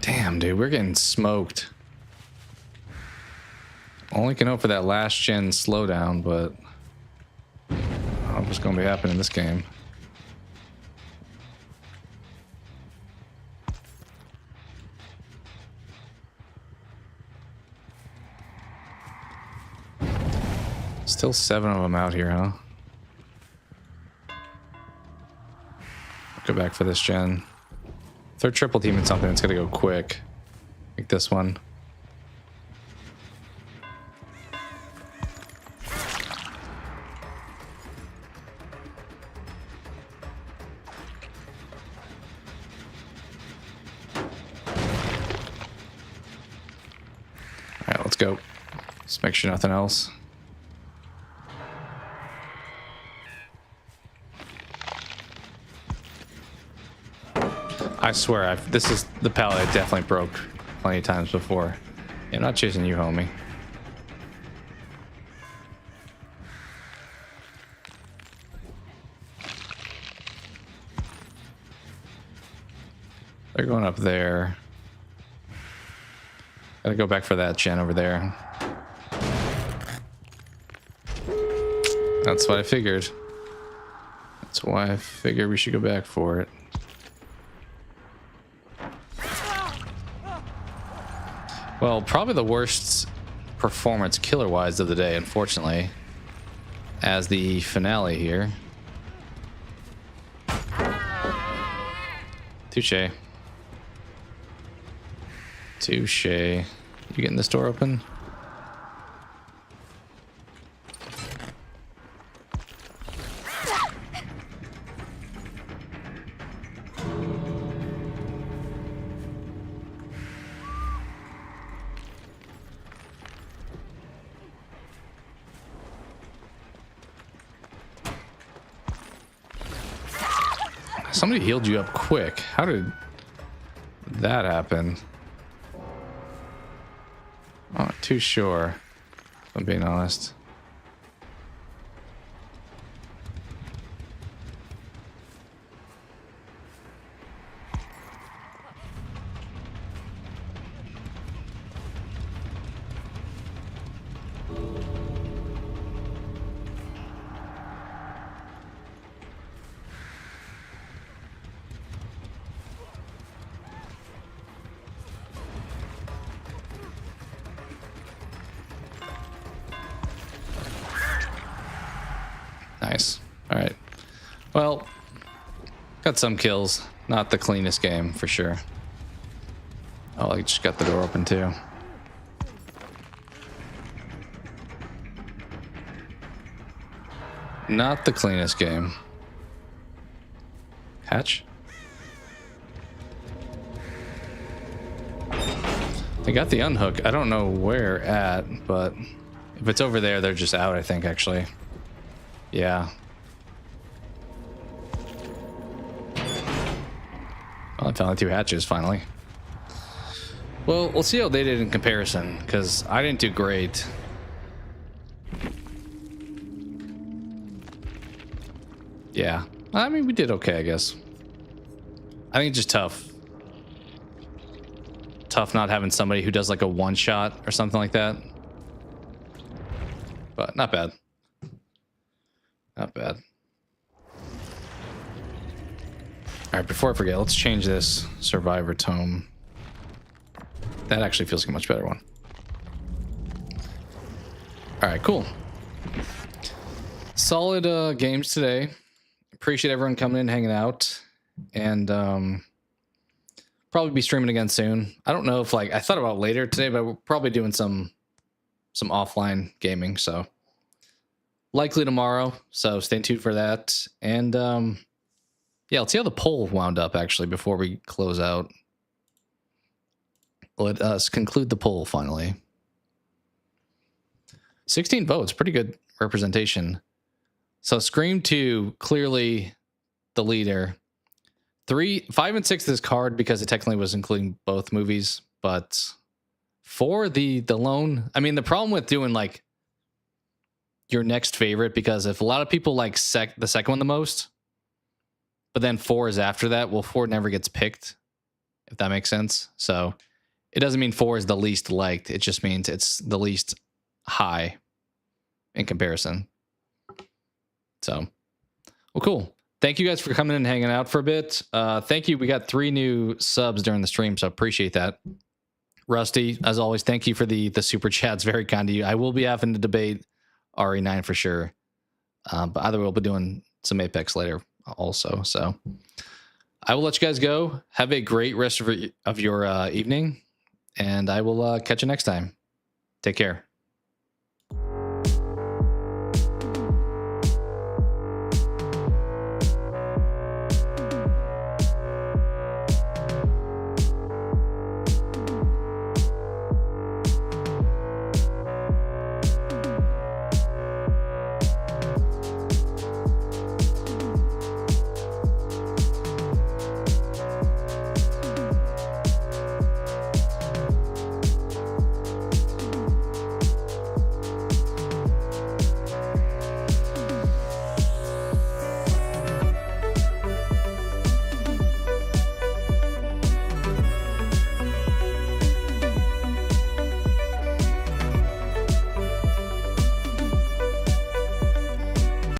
damn, dude, we're getting smoked. Only can hope for that last gen slowdown, but I don't know what's going to be happening in this game. Still 7 of them out here, huh? Go back for this gen. If they're triple teaming something, it's gonna go quick. Like this one. Alright, let's go. Let's make sure nothing else. I swear, this is the pallet I definitely broke plenty of times before. Yeah, I'm not chasing you, homie. They're going up there. Gotta go back for that gen over there. That's what I figured. That's why I figured we should go back for it. Well, probably the worst performance killer-wise of the day, unfortunately, as the finale here. Touche. Touche. You getting this door open? Somebody healed you up quick. How did that happen? I'm not too sure, if I'm being honest. Nice. All right. Well, got some kills. Not the cleanest game for sure. Oh, I just got the door open too. Not the cleanest game. Hatch? They got the unhook. I don't know where at, but if it's over there, they're just out, I think, actually. Yeah. Well, I found the 2 hatches finally. Well, we'll see how they did in comparison, because I didn't do great. Yeah. I mean, we did okay, I guess. I think it's just tough. Tough not having somebody who does like a one-shot or something like that. But not bad. Not bad. All right, before I forget, let's change this survivor tome. That actually feels like a much better one. All right, cool. Solid games today. Appreciate everyone coming in, hanging out, and probably be streaming again soon. I don't know if like I thought about later today, but we're probably doing some offline gaming, so likely tomorrow. So stay tuned for that. And yeah, let's see how the poll wound up actually before we close out. Let us conclude the poll finally. 16 votes, pretty good representation. So Scream 2, clearly the leader. 3, 5, and 6 this card because it technically was including both movies, but 4, the lone. I mean, the problem with doing like your next favorite, because if a lot of people like the second one the most, but then 4 is after that, well, 4 never gets picked, if that makes sense. So it doesn't mean 4 is the least liked. It just means it's the least high in comparison. So, well, cool. Thank you guys for coming in and hanging out for a bit. Thank you. We got 3 new subs during the stream, so appreciate that. Rusty, as always, thank you for the super chats. Very kind of you. I will be having to debate RE9 for sure. But either way, we'll be doing some Apex later also. So I will let you guys go. Have a great rest of your evening, and I will catch you next time. Take care.